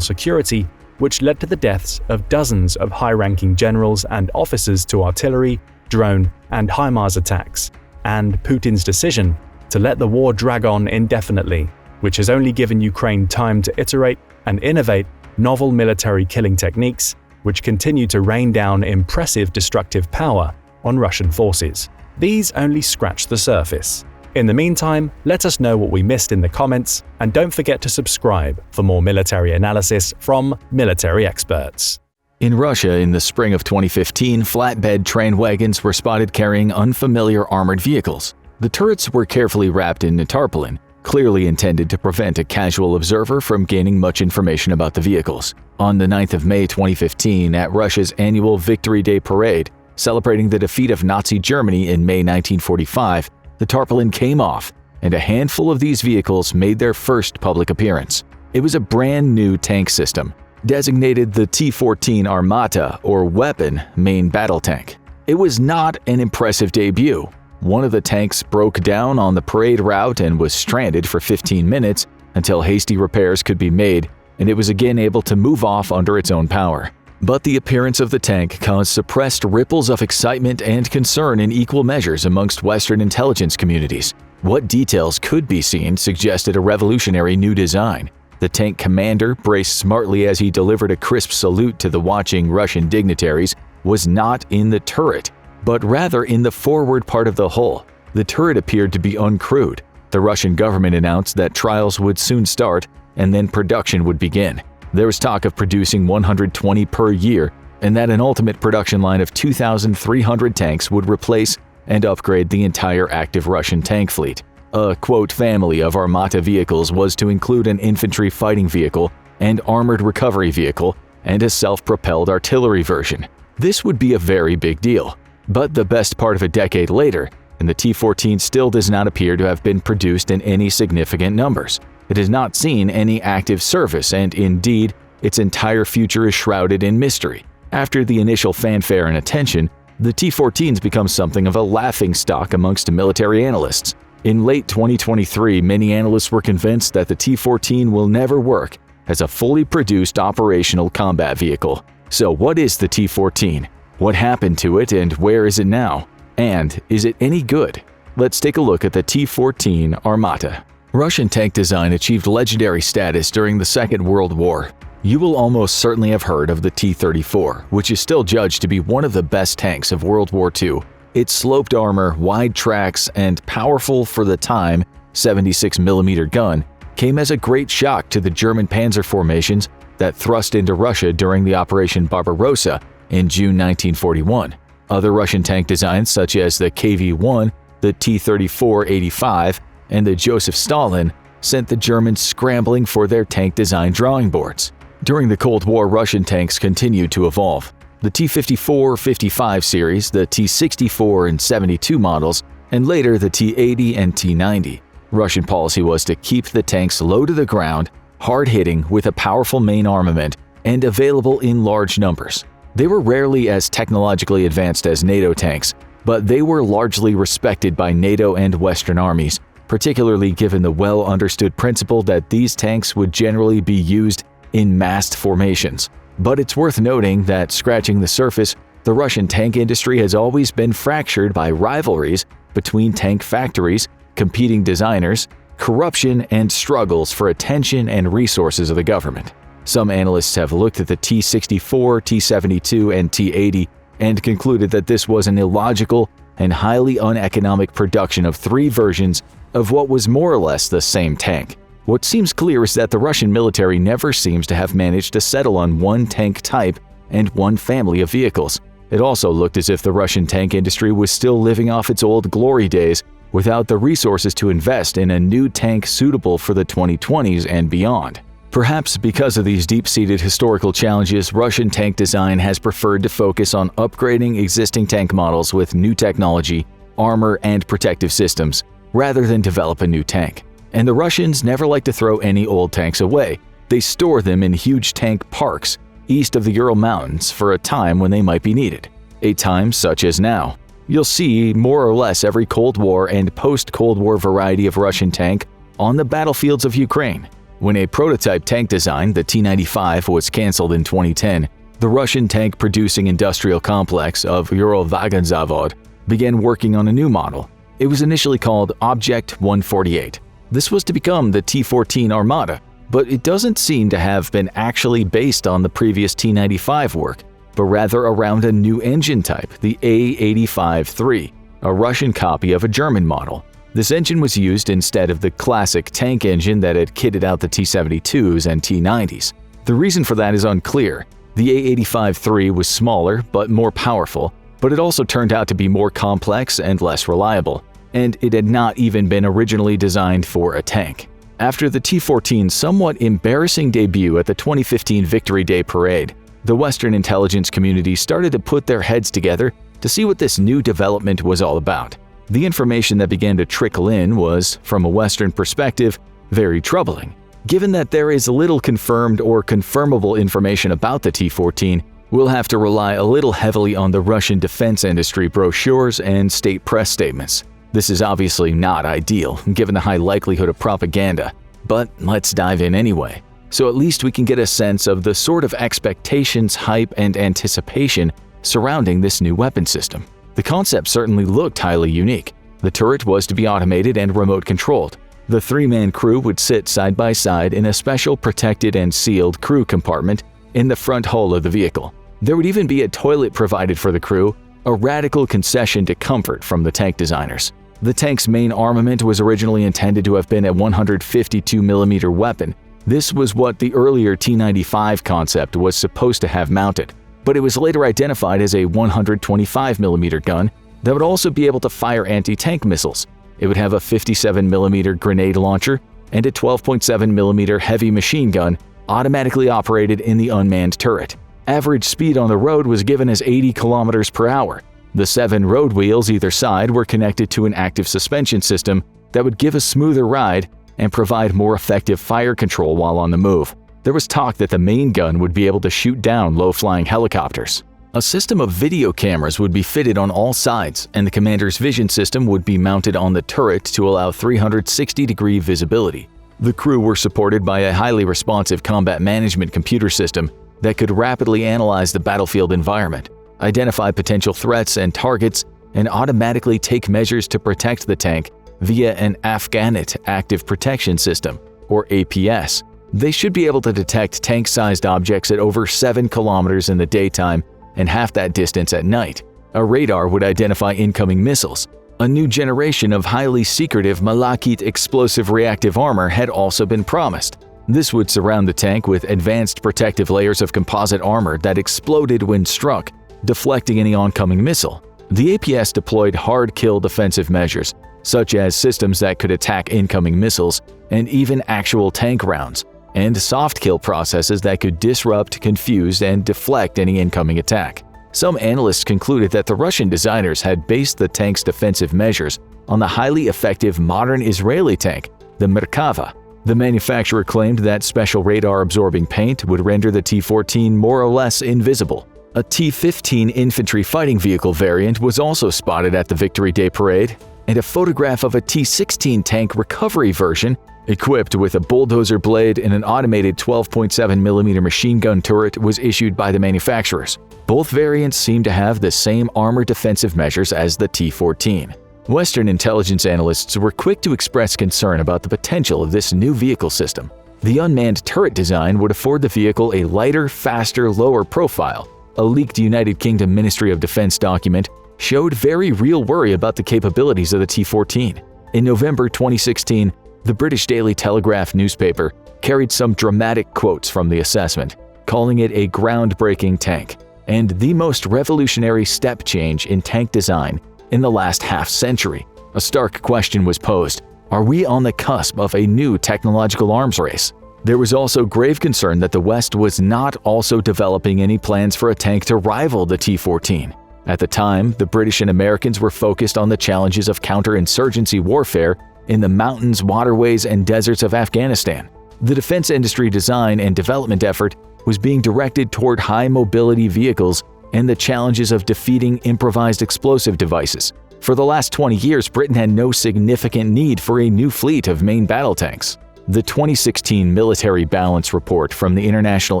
security, which led to the deaths of dozens of high-ranking generals and officers to artillery, drone, and HIMARS attacks, and Putin's decision to let the war drag on indefinitely, which has only given Ukraine time to iterate and innovate novel military killing techniques, which continue to rain down impressive destructive power on Russian forces. These only scratch the surface. In the meantime, let us know what we missed in the comments, and don't forget to subscribe for more military analysis from military experts. In Russia, in the spring of 2015, flatbed train wagons were spotted carrying unfamiliar armored vehicles. The turrets were carefully wrapped in tarpaulin, clearly intended to prevent a casual observer from gaining much information about the vehicles. On the 9th of May 2015, at Russia's annual Victory Day parade, celebrating the defeat of Nazi Germany in May 1945, the tarpaulin came off, and a handful of these vehicles made their first public appearance. It was a brand new tank system, designated the T-14 Armata, or Weapon Main Battle Tank. It was not an impressive debut. One of the tanks broke down on the parade route and was stranded for 15 minutes until hasty repairs could be made, and it was again able to move off under its own power. But the appearance of the tank caused suppressed ripples of excitement and concern in equal measures amongst Western intelligence communities. What details could be seen suggested a revolutionary new design. The tank commander, braced smartly as he delivered a crisp salute to the watching Russian dignitaries, was not in the turret, but rather in the forward part of the hull. The turret appeared to be uncrewed. The Russian government announced that trials would soon start, and then production would begin. There was talk of producing 120 per year, and that an ultimate production line of 2,300 tanks would replace and upgrade the entire active Russian tank fleet. A, quote, family of Armata vehicles was to include an infantry fighting vehicle, an armored recovery vehicle, and a self-propelled artillery version. This would be a very big deal. But the best part of a decade later, and the T-14 still does not appear to have been produced in any significant numbers. It has not seen any active service, and indeed, its entire future is shrouded in mystery. After the initial fanfare and attention, the T-14s become something of a laughingstock amongst military analysts. In late 2023, many analysts were convinced that the T-14 will never work as a fully produced operational combat vehicle. So what is the T-14? What happened to it and where is it now? And is it any good? Let's take a look at the T-14 Armata. Russian tank design achieved legendary status during the Second World War. You will almost certainly have heard of the T-34, which is still judged to be one of the best tanks of World War II. Its sloped armor, wide tracks, and powerful for the time 76mm gun came as a great shock to the German panzer formations that thrust into Russia during the Operation Barbarossa in June 1941. Other Russian tank designs such as the KV-1, the T-34-85, and the Joseph Stalin sent the Germans scrambling for their tank design drawing boards. During the Cold War, Russian tanks continued to evolve. The T-54-55 series, the T-64 and 72 models, and later the T-80 and T-90. Russian policy was to keep the tanks low to the ground, hard-hitting with a powerful main armament, and available in large numbers. They were rarely as technologically advanced as NATO tanks, but they were largely respected by NATO and Western armies, particularly given the well-understood principle that these tanks would generally be used in massed formations. But it's worth noting that, scratching the surface, the Russian tank industry has always been fractured by rivalries between tank factories, competing designers, corruption, and struggles for attention and resources of the government. Some analysts have looked at the T-64, T-72, and T-80 and concluded that this was an illogical and highly uneconomic production of three versions of what was more or less the same tank. What seems clear is that the Russian military never seems to have managed to settle on one tank type and one family of vehicles. It also looked as if the Russian tank industry was still living off its old glory days without the resources to invest in a new tank suitable for the 2020s and beyond. Perhaps because of these deep-seated historical challenges, Russian tank design has preferred to focus on upgrading existing tank models with new technology, armor, and protective systems, rather than develop a new tank. And the Russians never like to throw any old tanks away. They store them in huge tank parks east of the Ural Mountains for a time when they might be needed. A time such as now. You'll see more or less every Cold War and post-Cold War variety of Russian tank on the battlefields of Ukraine. When a prototype tank design, the T-95, was cancelled in 2010, the Russian tank-producing industrial complex of Uralvagonzavod began working on a new model. It was initially called Object 148. This was to become the T-14 Armata, but it doesn't seem to have been actually based on the previous T-95 work, but rather around a new engine type, the A85-3, a Russian copy of a German model. This engine was used instead of the classic tank engine that had kitted out the T-72s and T-90s. The reason for that is unclear. The A85-3 was smaller but more powerful, but it also turned out to be more complex and less reliable, and it had not even been originally designed for a tank. After the T-14's somewhat embarrassing debut at the 2015 Victory Day Parade, the Western intelligence community started to put their heads together to see what this new development was all about. The information that began to trickle in was, from a Western perspective, very troubling. Given that there is little confirmed or confirmable information about the T-14, we'll have to rely a little heavily on the Russian defense industry brochures and state press statements. This is obviously not ideal, given the high likelihood of propaganda, but let's dive in anyway. So at least we can get a sense of the sort of expectations, hype, and anticipation surrounding this new weapon system. The concept certainly looked highly unique. The turret was to be automated and remote controlled. The three-man crew would sit side by side in a special protected and sealed crew compartment in the front hull of the vehicle. There would even be a toilet provided for the crew, a radical concession to comfort from the tank designers. The tank's main armament was originally intended to have been a 152mm weapon. This was what the earlier T-95 concept was supposed to have mounted, but it was later identified as a 125mm gun that would also be able to fire anti-tank missiles. It would have a 57mm grenade launcher and a 12.7mm heavy machine gun automatically operated in the unmanned turret. Average speed on the road was given as 80 km per hour. The 7 road wheels either side were connected to an active suspension system that would give a smoother ride and provide more effective fire control while on the move. There was talk that the main gun would be able to shoot down low-flying helicopters. A system of video cameras would be fitted on all sides, and the commander's vision system would be mounted on the turret to allow 360-degree visibility. The crew were supported by a highly responsive combat management computer system that could rapidly analyze the battlefield environment, identify potential threats and targets, and automatically take measures to protect the tank via an Afghanit Active Protection System, or APS. They should be able to detect tank-sized objects at over 7 kilometers in the daytime and half that distance at night. A radar would identify incoming missiles. A new generation of highly secretive Malachite explosive reactive armor had also been promised. This would surround the tank with advanced protective layers of composite armor that exploded when struck, deflecting any oncoming missile. The APS deployed hard-kill defensive measures, such as systems that could attack incoming missiles and even actual tank rounds, and soft-kill processes that could disrupt, confuse, and deflect any incoming attack. Some analysts concluded that the Russian designers had based the tank's defensive measures on the highly effective modern Israeli tank, the Merkava. The manufacturer claimed that special radar-absorbing paint would render the T-14 more or less invisible. A T-15 infantry fighting vehicle variant was also spotted at the Victory Day Parade, and a photograph of a T-16 tank recovery version equipped with a bulldozer blade and an automated 12.7mm machine gun turret was issued by the manufacturers. Both variants seem to have the same armor defensive measures as the T-14. Western intelligence analysts were quick to express concern about the potential of this new vehicle system. The unmanned turret design would afford the vehicle a lighter, faster, lower profile. A leaked United Kingdom Ministry of Defense document showed very real worry about the capabilities of the T-14. In November 2016, the British Daily Telegraph newspaper carried some dramatic quotes from the assessment, calling it a groundbreaking tank and the most revolutionary step change in tank design in the last half-century. A stark question was posed: are we on the cusp of a new technological arms race? There was also grave concern that the West was not also developing any plans for a tank to rival the T-14. At the time, the British and Americans were focused on the challenges of counterinsurgency warfare in the mountains, waterways, and deserts of Afghanistan. The defense industry design and development effort was being directed toward high-mobility vehicles and the challenges of defeating improvised explosive devices. For the last 20 years, Britain had no significant need for a new fleet of main battle tanks. The 2016 Military Balance Report from the International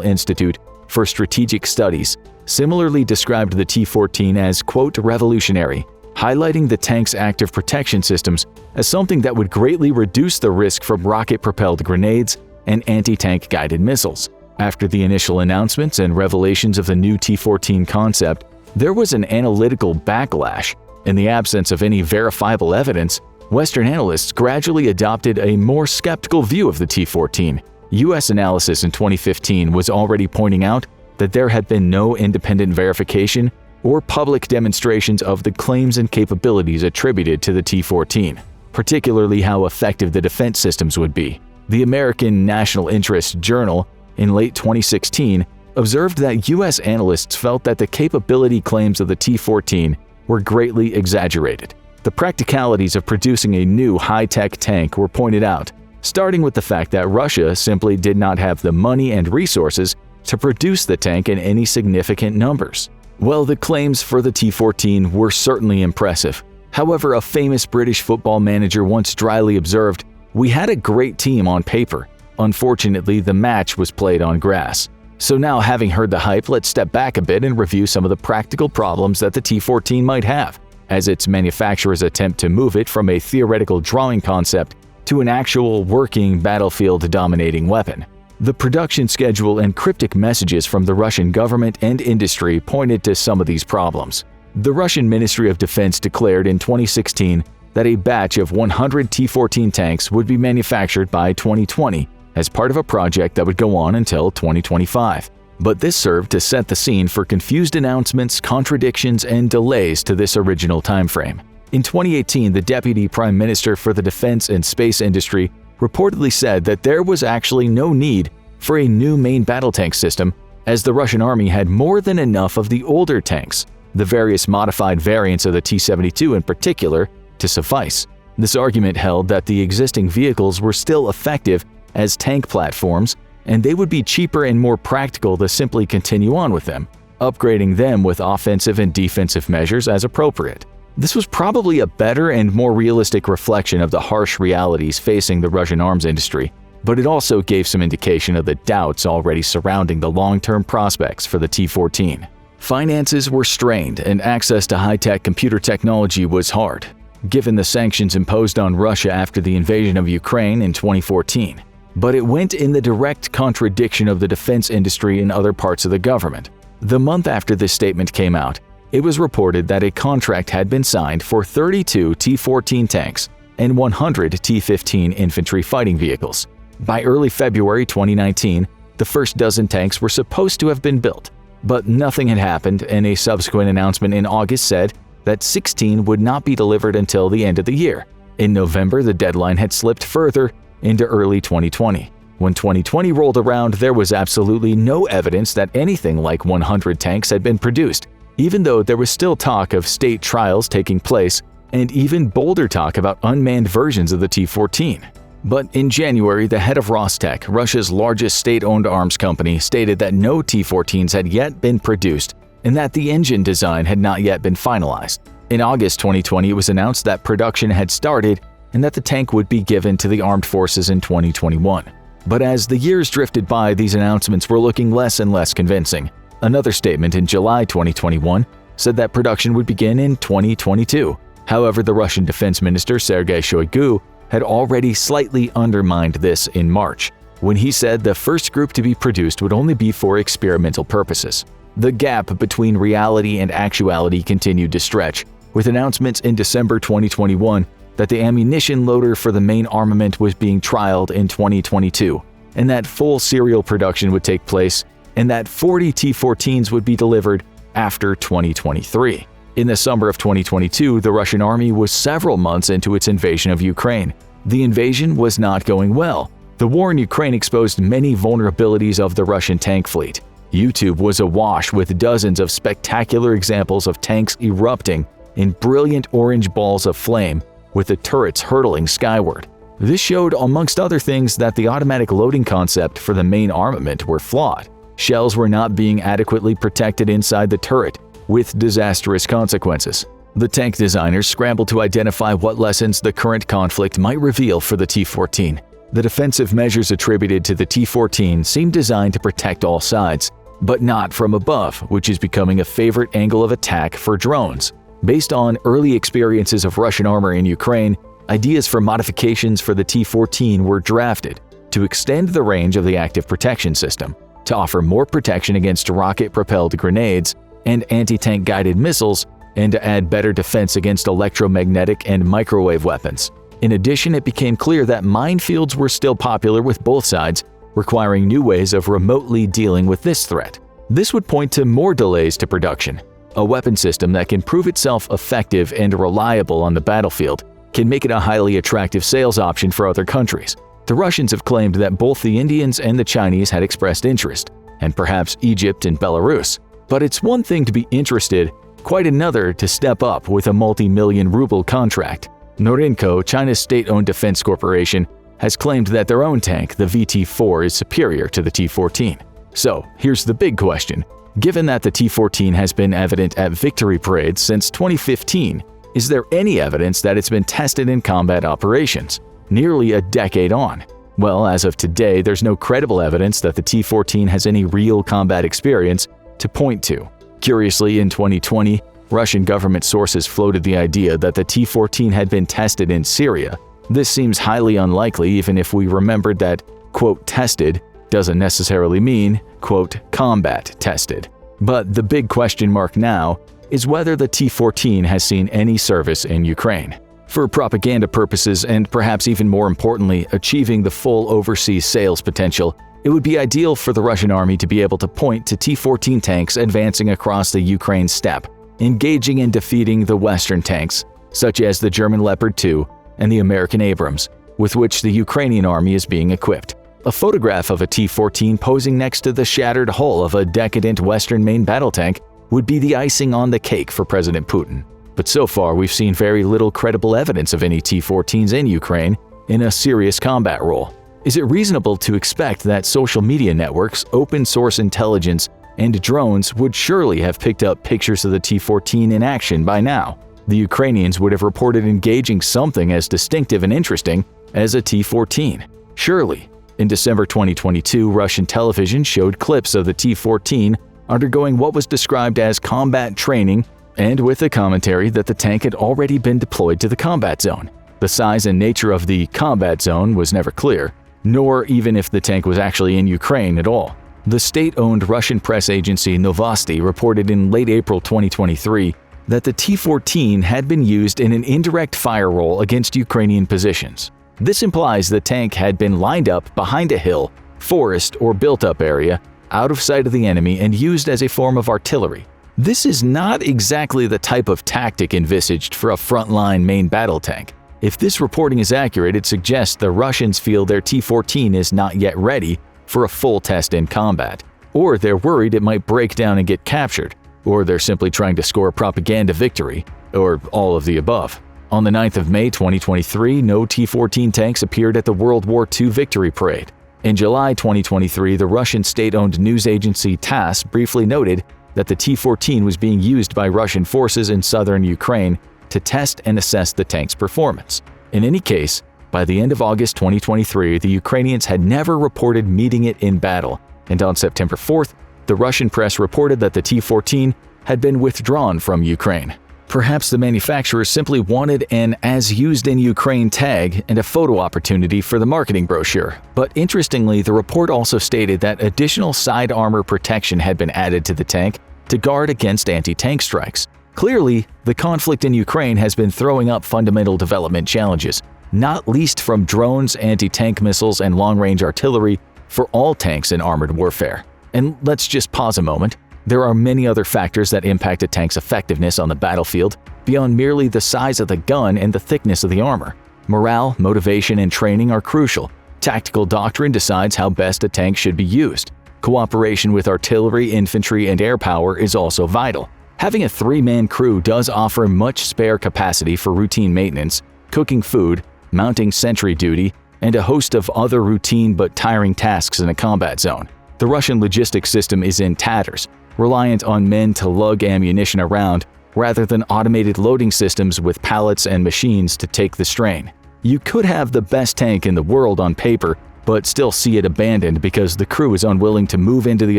Institute for Strategic Studies similarly described the T-14 as, quote, revolutionary, highlighting the tank's active protection systems as something that would greatly reduce the risk from rocket-propelled grenades and anti-tank guided missiles. After the initial announcements and revelations of the new T-14 concept, there was an analytical backlash. In the absence of any verifiable evidence, Western analysts gradually adopted a more skeptical view of the T-14. U.S. analysis in 2015 was already pointing out that there had been no independent verification or public demonstrations of the claims and capabilities attributed to the T-14, particularly how effective the defense systems would be. The American National Interest Journal, in late 2016, observed that U.S. analysts felt that the capability claims of the T-14 were greatly exaggerated. The practicalities of producing a new high-tech tank were pointed out, starting with the fact that Russia simply did not have the money and resources to produce the tank in any significant numbers. Well, the claims for the T-14 were certainly impressive. However, a famous British football manager once dryly observed, "We had a great team on paper. Unfortunately, the match was played on grass." So now, having heard the hype, let's step back a bit and review some of the practical problems that the T-14 might have, as its manufacturers attempt to move it from a theoretical drawing concept to an actual working battlefield-dominating weapon. The production schedule and cryptic messages from the Russian government and industry pointed to some of these problems. The Russian Ministry of Defense declared in 2016 that a batch of 100 T-14 tanks would be manufactured by 2020 as part of a project that would go on until 2025. But this served to set the scene for confused announcements, contradictions, and delays to this original timeframe. In 2018, the Deputy Prime Minister for the Defense and Space Industry reportedly said that there was actually no need for a new main battle tank system, as the Russian army had more than enough of the older tanks, the various modified variants of the T-72 in particular, to suffice. This argument held that the existing vehicles were still effective as tank platforms, and they would be cheaper and more practical to simply continue on with them, upgrading them with offensive and defensive measures as appropriate. This was probably a better and more realistic reflection of the harsh realities facing the Russian arms industry, but it also gave some indication of the doubts already surrounding the long-term prospects for the T-14. Finances were strained and access to high-tech computer technology was hard, given the sanctions imposed on Russia after the invasion of Ukraine in 2014. But it went in the direct contradiction of the defense industry in other parts of the government. The month after this statement came out, it was reported that a contract had been signed for 32 T-14 tanks and 100 T-15 infantry fighting vehicles. By early February 2019, the first dozen tanks were supposed to have been built, but nothing had happened, and a subsequent announcement in August said that 16 would not be delivered until the end of the year. In November, the deadline had slipped further into early 2020. When 2020 rolled around, there was absolutely no evidence that anything like 100 tanks had been produced, even though there was still talk of state trials taking place and even bolder talk about unmanned versions of the T-14. But in January, the head of Rostec, Russia's largest state-owned arms company, stated that no T-14s had yet been produced and that the engine design had not yet been finalized. In August 2020, it was announced that production had started and that the tank would be given to the armed forces in 2021. But as the years drifted by, these announcements were looking less and less convincing. Another statement in July 2021 said that production would begin in 2022. However, the Russian Defense Minister Sergei Shoigu had already slightly undermined this in March, when he said the first group to be produced would only be for experimental purposes. The gap between reality and actuality continued to stretch, with announcements in December 2021 that the ammunition loader for the main armament was being trialed in 2022, and that full serial production would take place, and that 40 T-14s would be delivered after 2023. In the summer of 2022, the Russian army was several months into its invasion of Ukraine. The invasion was not going well. The war in Ukraine exposed many vulnerabilities of the Russian tank fleet. YouTube was awash with dozens of spectacular examples of tanks erupting in brilliant orange balls of flame, with the turrets hurtling skyward. This showed, amongst other things, that the automatic loading concept for the main armament were flawed. Shells were not being adequately protected inside the turret, with disastrous consequences. The tank designers scrambled to identify what lessons the current conflict might reveal for the T-14. The defensive measures attributed to the T-14 seemed designed to protect all sides, but not from above, which is becoming a favorite angle of attack for drones. Based on early experiences of Russian armor in Ukraine, ideas for modifications for the T-14 were drafted. to extend the range of the active protection system, to offer more protection against rocket-propelled grenades and anti-tank guided missiles, and to add better defense against electromagnetic and microwave weapons. In addition, it became clear that minefields were still popular with both sides, requiring new ways of remotely dealing with this threat. This would point to more delays to production. A weapon system that can prove itself effective and reliable on the battlefield can make it a highly attractive sales option for other countries. The Russians have claimed that both the Indians and the Chinese had expressed interest, and perhaps Egypt and Belarus. But it's one thing to be interested, quite another to step up with a multi-million ruble contract. Norinco, China's state-owned defense corporation, has claimed that their own tank, the VT-4, is superior to the T-14. So, here's the big question. Given that the T-14 has been evident at victory parades since 2015, is there any evidence that it's been tested in combat operations? Nearly a decade on. Well, as of today, there's no credible evidence that the T-14 has any real combat experience to point to. Curiously, in 2020, Russian government sources floated the idea that the T-14 had been tested in Syria. This seems highly unlikely even if we remembered that, quote, tested doesn't necessarily mean, quote, combat tested. But the big question mark now is whether the T-14 has seen any service in Ukraine. For propaganda purposes and perhaps even more importantly, achieving the full overseas sales potential, it would be ideal for the Russian army to be able to point to T-14 tanks advancing across the Ukraine steppe, engaging and defeating the Western tanks, such as the German Leopard 2 and the American Abrams, with which the Ukrainian army is being equipped. A photograph of a T-14 posing next to the shattered hull of a decadent Western main battle tank would be the icing on the cake for President Putin. But so far, we've seen very little credible evidence of any T-14s in Ukraine in a serious combat role. Is it reasonable to expect that social media networks, open-source intelligence, and drones would surely have picked up pictures of the T-14 in action by now? The Ukrainians would have reported engaging something as distinctive and interesting as a T-14. Surely. In December 2022, Russian television showed clips of the T-14 undergoing what was described as combat training, and with a commentary that the tank had already been deployed to the combat zone. The size and nature of the combat zone was never clear, nor even if the tank was actually in Ukraine at all. The state-owned Russian press agency Novosti reported in late April 2023 that the T-14 had been used in an indirect fire role against Ukrainian positions. This implies the tank had been lined up behind a hill, forest, or built-up area, out of sight of the enemy and used as a form of artillery. This is not exactly the type of tactic envisaged for a frontline main battle tank. If this reporting is accurate, it suggests the Russians feel their T-14 is not yet ready for a full test in combat, or they're worried it might break down and get captured, or they're simply trying to score a propaganda victory, or all of the above. On the 9th of May 2023, no T-14 tanks appeared at the World War II victory parade. In July 2023, the Russian state-owned news agency TASS briefly noted that the T-14 was being used by Russian forces in southern Ukraine to test and assess the tank's performance. In any case, by the end of August 2023, the Ukrainians had never reported meeting it in battle, and on September 4th, the Russian press reported that the T-14 had been withdrawn from Ukraine. Perhaps the manufacturers simply wanted an "as used in Ukraine" tag and a photo opportunity for the marketing brochure. But interestingly, the report also stated that additional side armor protection had been added to the tank to guard against anti-tank strikes. Clearly, the conflict in Ukraine has been throwing up fundamental development challenges, not least from drones, anti-tank missiles, and long-range artillery for all tanks in armored warfare. And let's just pause a moment. There are many other factors that impact a tank's effectiveness on the battlefield beyond merely the size of the gun and the thickness of the armor. Morale, motivation, and training are crucial. Tactical doctrine decides how best a tank should be used. Cooperation with artillery, infantry, and air power is also vital. Having a three-man crew does offer much spare capacity for routine maintenance, cooking food, mounting sentry duty, and a host of other routine but tiring tasks in a combat zone. The Russian logistics system is in tatters, reliant on men to lug ammunition around rather than automated loading systems with pallets and machines to take the strain. You could have the best tank in the world on paper, but still see it abandoned because the crew is unwilling to move into the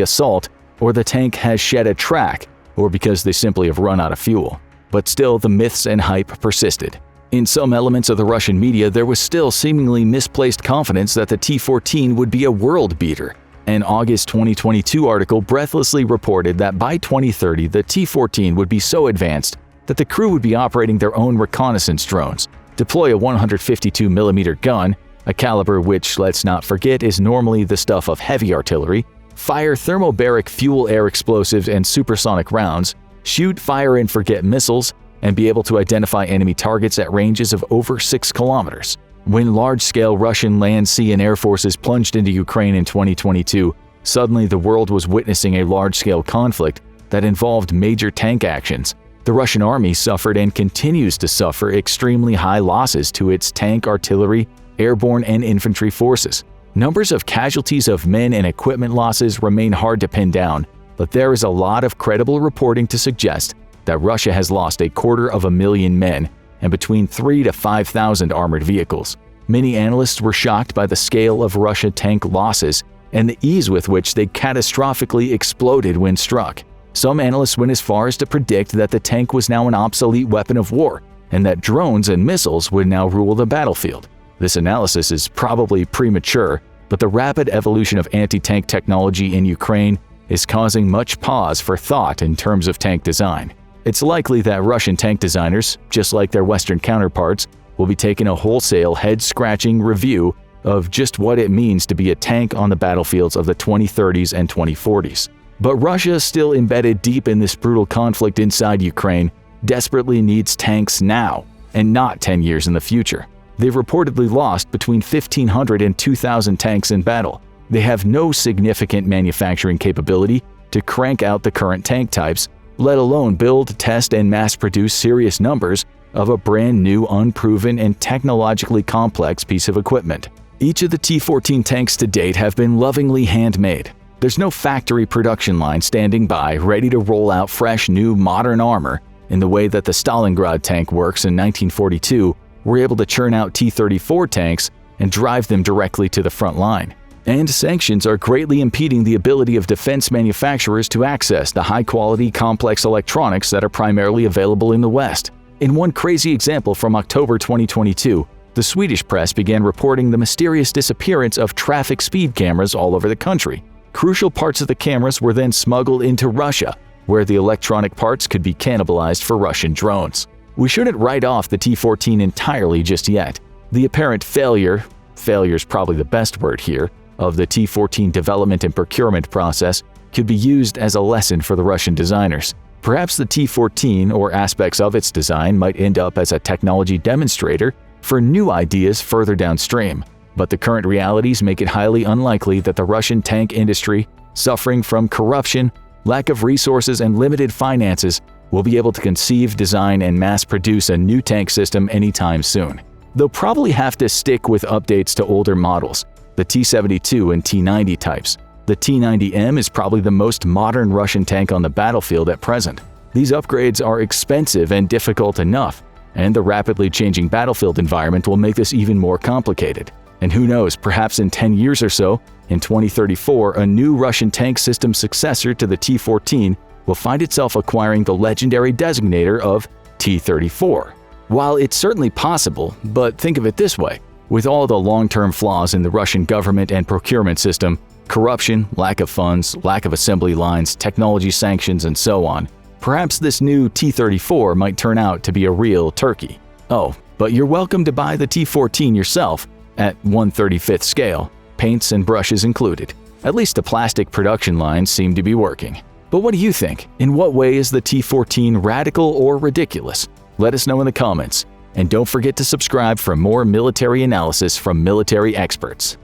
assault, or the tank has shed a track, or because they simply have run out of fuel. But still, the myths and hype persisted. In some elements of the Russian media, there was still seemingly misplaced confidence that the T-14 would be a world beater. An August 2022 article breathlessly reported that by 2030 the T-14 would be so advanced that the crew would be operating their own reconnaissance drones, deploy a 152mm gun, a caliber which, let's not forget, is normally the stuff of heavy artillery, fire thermobaric fuel-air explosives and supersonic rounds, shoot fire-and-forget missiles, and be able to identify enemy targets at ranges of over 6 kilometers. When large-scale Russian land, sea, and air forces plunged into Ukraine in 2022, suddenly the world was witnessing a large-scale conflict that involved major tank actions. The Russian army suffered and continues to suffer extremely high losses to its tank, artillery, airborne, and infantry forces. Numbers of casualties of men and equipment losses remain hard to pin down, but there is a lot of credible reporting to suggest that Russia has lost 250,000 men and between 3,000 to 5,000 armored vehicles. Many analysts were shocked by the scale of Russian tank losses and the ease with which they catastrophically exploded when struck. Some analysts went as far as to predict that the tank was now an obsolete weapon of war and that drones and missiles would now rule the battlefield. This analysis is probably premature, but the rapid evolution of anti-tank technology in Ukraine is causing much pause for thought in terms of tank design. It's likely that Russian tank designers, just like their Western counterparts, will be taking a wholesale head-scratching review of just what it means to be a tank on the battlefields of the 2030s and 2040s. But Russia, still embedded deep in this brutal conflict inside Ukraine, desperately needs tanks now, and not 10 years in the future. They've reportedly lost between 1,500 and 2,000 tanks in battle. They have no significant manufacturing capability to crank out the current tank types, let alone build, test, and mass-produce serious numbers of a brand new, unproven, and technologically complex piece of equipment. Each of the T-14 tanks to date have been lovingly handmade. There's no factory production line standing by, ready to roll out fresh, new, modern armor in the way that the Stalingrad tank works in 1942 were able to churn out T-34 tanks and drive them directly to the front line. And sanctions are greatly impeding the ability of defense manufacturers to access the high-quality, complex electronics that are primarily available in the West. In one crazy example from October 2022, the Swedish press began reporting the mysterious disappearance of traffic speed cameras all over the country. Crucial parts of the cameras were then smuggled into Russia, where the electronic parts could be cannibalized for Russian drones. We shouldn't write off the T-14 entirely just yet. The apparent failure is probably the best word here, of the T-14 development and procurement process could be used as a lesson for the Russian designers. Perhaps the T-14 or aspects of its design might end up as a technology demonstrator for new ideas further downstream, but the current realities make it highly unlikely that the Russian tank industry, suffering from corruption, lack of resources, and limited finances, will be able to conceive, design, and mass-produce a new tank system anytime soon. They'll probably have to stick with updates to older models, the T-72 and T-90 types. The T-90M is probably the most modern Russian tank on the battlefield at present. These upgrades are expensive and difficult enough, and the rapidly changing battlefield environment will make this even more complicated. And who knows, perhaps in 10 years or so, in 2034, a new Russian tank system successor to the T-14 will find itself acquiring the legendary designator of T-34. While it's certainly possible, but think of it this way. With all the long-term flaws in the Russian government and procurement system, corruption, lack of funds, lack of assembly lines, technology sanctions, and so on, perhaps this new T-34 might turn out to be a real turkey. Oh, but you're welcome to buy the T-14 yourself at 1/35th scale, paints and brushes included. At least the plastic production lines seem to be working. But what do you think? In what way is the T-14 radical or ridiculous? Let us know in the comments. And don't forget to subscribe for more military analysis from military experts.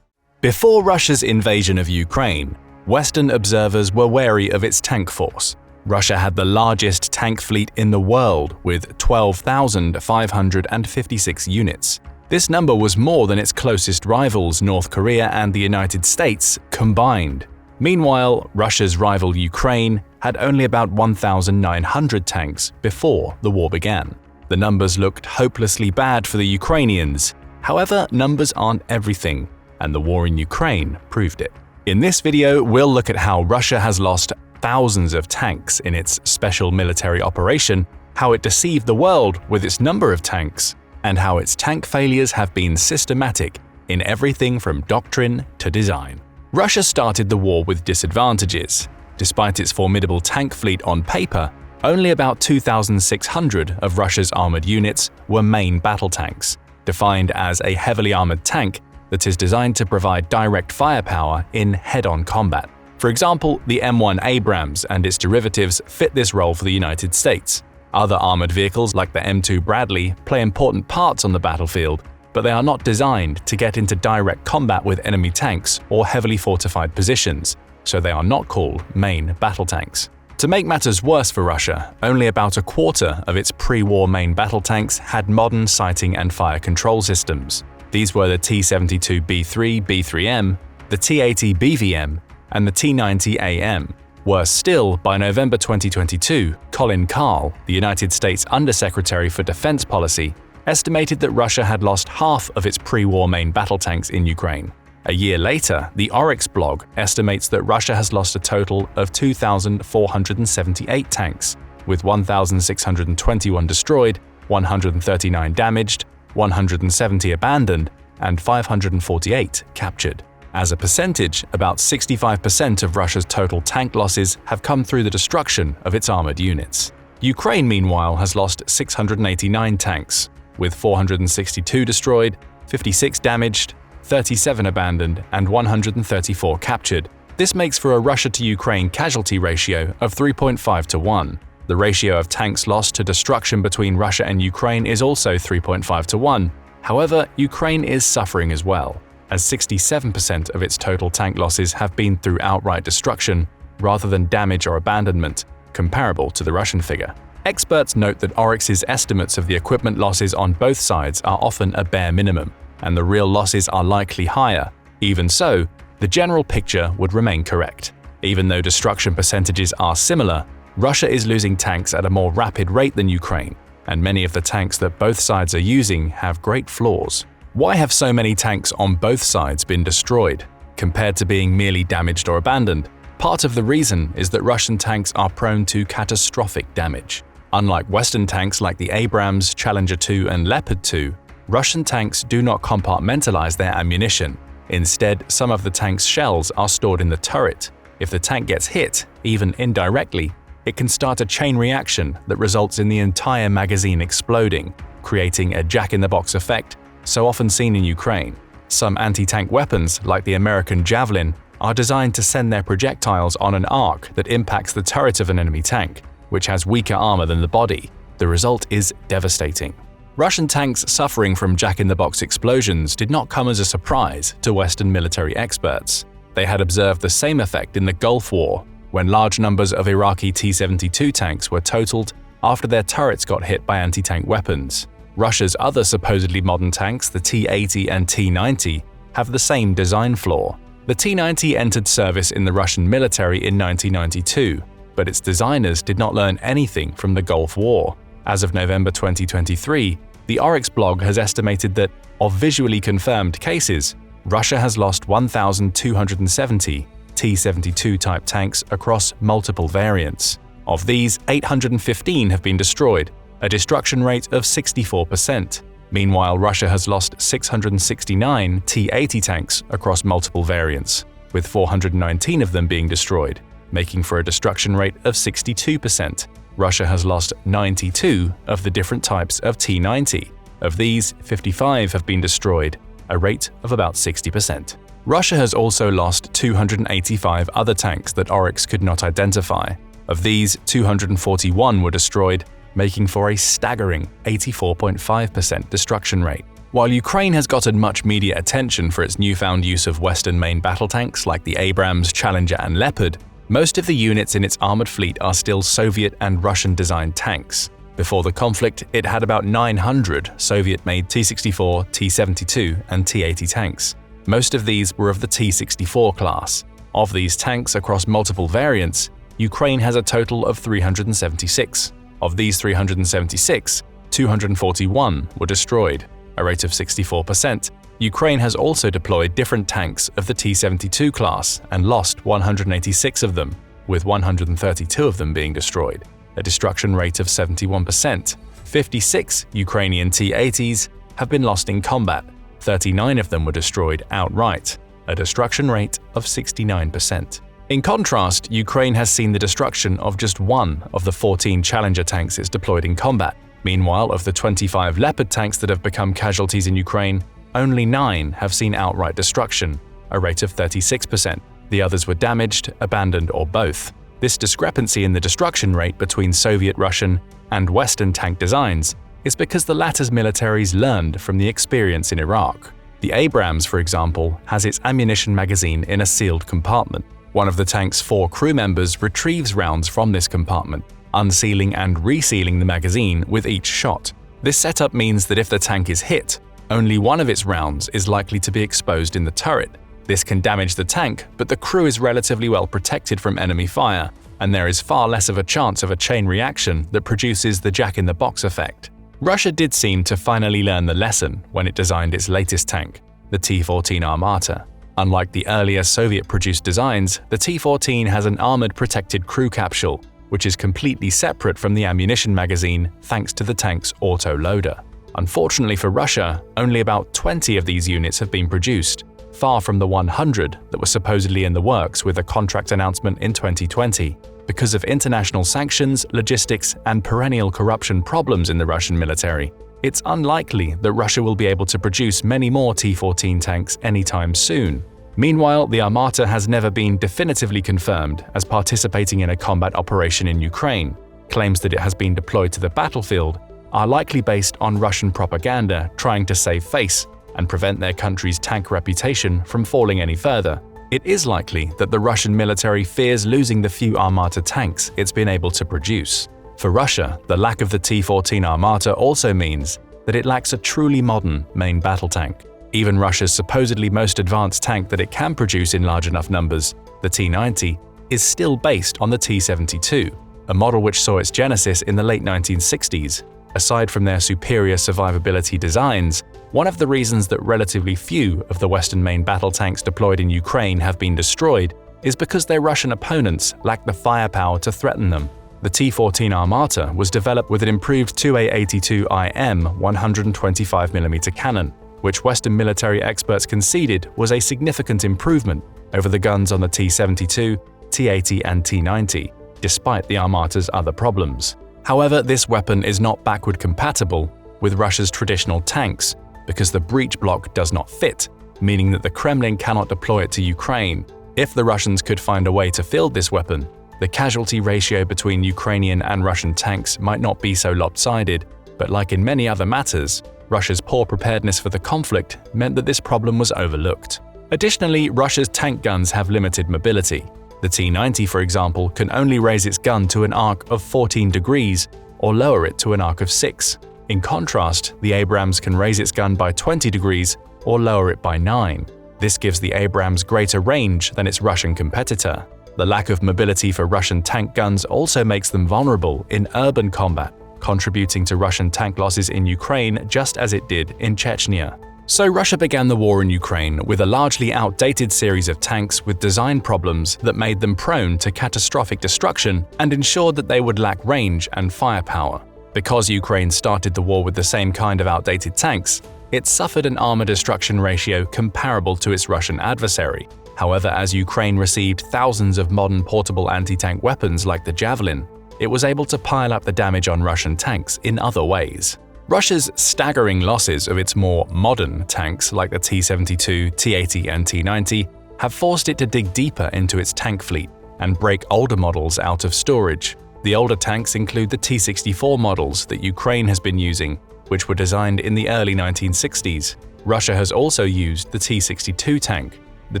Before Russia's invasion of Ukraine, Western observers were wary of its tank force. Russia had the largest tank fleet in the world, with 12,556 units. This number was more than its closest rivals, North Korea and the United States, combined. Meanwhile, Russia's rival Ukraine had only about 1,900 tanks before the war began. The numbers looked hopelessly bad for the Ukrainians. However, numbers aren't everything, and the war in Ukraine proved it. In this video, we'll look at how Russia has lost thousands of tanks in its special military operation how it deceived the world with its number of tanks, and how its tank failures have been systematic in everything from doctrine to design. Russia started the war with disadvantages. Despite its formidable tank fleet on paper, only about 2,600 of Russia's armored units were main battle tanks, defined as a heavily armored tank that is designed to provide direct firepower in head-on combat. For example, the M1 Abrams and its derivatives fit this role for the United States. Other armored vehicles like the M2 Bradley play important parts on the battlefield, but they are not designed to get into direct combat with enemy tanks or heavily fortified positions, so they are not called main battle tanks. To make matters worse for Russia, only about a quarter of its pre-war main battle tanks had modern sighting and fire control systems. These were the T-72B3 B3M, the T-80 BVM, and the T-90 AM. Worse still, by November 2022, Colin Kahl, the United States Undersecretary for Defense Policy, estimated that Russia had lost half of its pre-war main battle tanks in Ukraine. A year later, the Oryx blog estimates that Russia has lost a total of 2,478 tanks, with 1,621 destroyed, 139 damaged, 170 abandoned, and 548 captured. As a percentage, about 65% of Russia's total tank losses have come through the destruction of its armored units. Ukraine, meanwhile, has lost 689 tanks, with 462 destroyed, 56 damaged, 37 abandoned, and 134 captured. This makes for a Russia to Ukraine casualty ratio of 3.5 to 1. The ratio of tanks lost to destruction between Russia and Ukraine is also 3.5 to 1. However, Ukraine is suffering as well, as 67% of its total tank losses have been through outright destruction rather than damage or abandonment, comparable to the Russian figure. Experts note that Oryx's estimates of the equipment losses on both sides are often a bare minimum, and the real losses are likely higher. Even so, the general picture would remain correct. Even though destruction percentages are similar, Russia is losing tanks at a more rapid rate than Ukraine, and many of the tanks that both sides are using have great flaws. Why have so many tanks on both sides been destroyed, compared to being merely damaged or abandoned? Part of the reason is that Russian tanks are prone to catastrophic damage. Unlike Western tanks like the Abrams, Challenger 2, and Leopard 2, Russian tanks do not compartmentalize their ammunition. Instead, some of the tank's shells are stored in the turret. If the tank gets hit, even indirectly, it can start a chain reaction that results in the entire magazine exploding, creating a jack-in-the-box effect so often seen in Ukraine. Some anti-tank weapons, like the American Javelin, are designed to send their projectiles on an arc that impacts the turret of an enemy tank, which has weaker armor than the body. The result is devastating. Russian tanks suffering from jack-in-the-box explosions did not come as a surprise to Western military experts. They had observed the same effect in the Gulf War, when large numbers of Iraqi T-72 tanks were totaled after their turrets got hit by anti-tank weapons. Russia's other supposedly modern tanks, the T-80 and T-90, have the same design flaw. The T-90 entered service in the Russian military in 1992, but its designers did not learn anything from the Gulf War. As of November 2023, the Oryx blog has estimated that, of visually confirmed cases, Russia has lost 1,270 T-72 type tanks across multiple variants. Of these, 815 have been destroyed, a destruction rate of 64%. Meanwhile, Russia has lost 669 T-80 tanks across multiple variants, with 419 of them being destroyed, making for a destruction rate of 62%. Russia has lost 92 of the different types of T-90. Of these, 55 have been destroyed, a rate of about 60%. Russia has also lost 285 other tanks that Oryx could not identify. Of these, 241 were destroyed, making for a staggering 84.5% destruction rate. While Ukraine has gotten much media attention for its newfound use of Western main battle tanks like the Abrams, Challenger, and Leopard, most of the units in its armored fleet are still Soviet and Russian-designed tanks. Before the conflict, it had about 900 Soviet-made T-64, T-72, and T-80 tanks. Most of these were of the T-64 class. Of these tanks across multiple variants, Ukraine has a total of 376. Of these 376, 241 were destroyed, a rate of 64%. Ukraine has also deployed different tanks of the T-72 class and lost 186 of them, with 132 of them being destroyed. a destruction rate of 71%. 56 Ukrainian T-80s have been lost in combat. 39 of them were destroyed outright, a destruction rate of 69%. In contrast, Ukraine has seen the destruction of just one of the 14 Challenger tanks it's deployed in combat. Meanwhile, of the 25 Leopard tanks that have become casualties in Ukraine, only 9 have seen outright destruction, a rate of 36%. The others were damaged, abandoned, or both. This discrepancy in the destruction rate between Soviet, Russian, and Western tank designs is because the latter's militaries learned from the experience in Iraq. The Abrams, for example, has its ammunition magazine in a sealed compartment. One of the tank's 4 crew members retrieves rounds from this compartment, unsealing and resealing the magazine with each shot. This setup means that if the tank is hit, only one of its rounds is likely to be exposed in the turret. This can damage the tank, but the crew is relatively well protected from enemy fire, and there is far less of a chance of a chain reaction that produces the jack-in-the-box effect. Russia did seem to finally learn the lesson when it designed its latest tank, the T-14 Armata. Unlike the earlier Soviet-produced designs, the T-14 has an armored protected crew capsule, which is completely separate from the ammunition magazine thanks to the tank's auto-loader. Unfortunately for Russia, only about 20 of these units have been produced, far from the 100 that were supposedly in the works with a contract announcement in 2020. Because of international sanctions, logistics, and perennial corruption problems in the Russian military, it's unlikely that Russia will be able to produce many more T-14 tanks anytime soon. Meanwhile, the Armata has never been definitively confirmed as participating in a combat operation in Ukraine. Claims that it has been deployed to the battlefield are likely based on Russian propaganda trying to save face and prevent their country's tank reputation from falling any further. It is likely that the Russian military fears losing the few Armata tanks it's been able to produce. For Russia, the lack of the T-14 Armata also means that it lacks a truly modern main battle tank. Even Russia's supposedly most advanced tank that it can produce in large enough numbers, the T-90, is still based on the T-72, a model which saw its genesis in the late 1960s. Aside from their superior survivability designs, one of the reasons that relatively few of the Western main battle tanks deployed in Ukraine have been destroyed is because their Russian opponents lack the firepower to threaten them. The T-14 Armata was developed with an improved 2A82IM 125mm cannon, which Western military experts conceded was a significant improvement over the guns on the T-72, T-80 and T-90, despite the Armata's other problems. However, this weapon is not backward compatible with Russia's traditional tanks because the breech block does not fit, meaning that the Kremlin cannot deploy it to Ukraine. If the Russians could find a way to field this weapon, the casualty ratio between Ukrainian and Russian tanks might not be so lopsided, but like in many other matters, Russia's poor preparedness for the conflict meant that this problem was overlooked. Additionally, Russia's tank guns have limited mobility. The T-90, for example, can only raise its gun to an arc of 14 degrees or lower it to an arc of 6. In contrast, the Abrams can raise its gun by 20 degrees or lower it by 9. This gives the Abrams greater range than its Russian competitor. The lack of mobility for Russian tank guns also makes them vulnerable in urban combat, contributing to Russian tank losses in Ukraine just as it did in Chechnya. So Russia began the war in Ukraine with a largely outdated series of tanks with design problems that made them prone to catastrophic destruction and ensured that they would lack range and firepower. Because Ukraine started the war with the same kind of outdated tanks, it suffered an armor destruction ratio comparable to its Russian adversary. However, as Ukraine received thousands of modern portable anti-tank weapons like the Javelin, it was able to pile up the damage on Russian tanks in other ways. Russia's staggering losses of its more modern tanks like the T-72, T-80 and T-90 have forced it to dig deeper into its tank fleet and break older models out of storage. The older tanks include the T-64 models that Ukraine has been using, which were designed in the early 1960s. Russia has also used the T-62 tank, the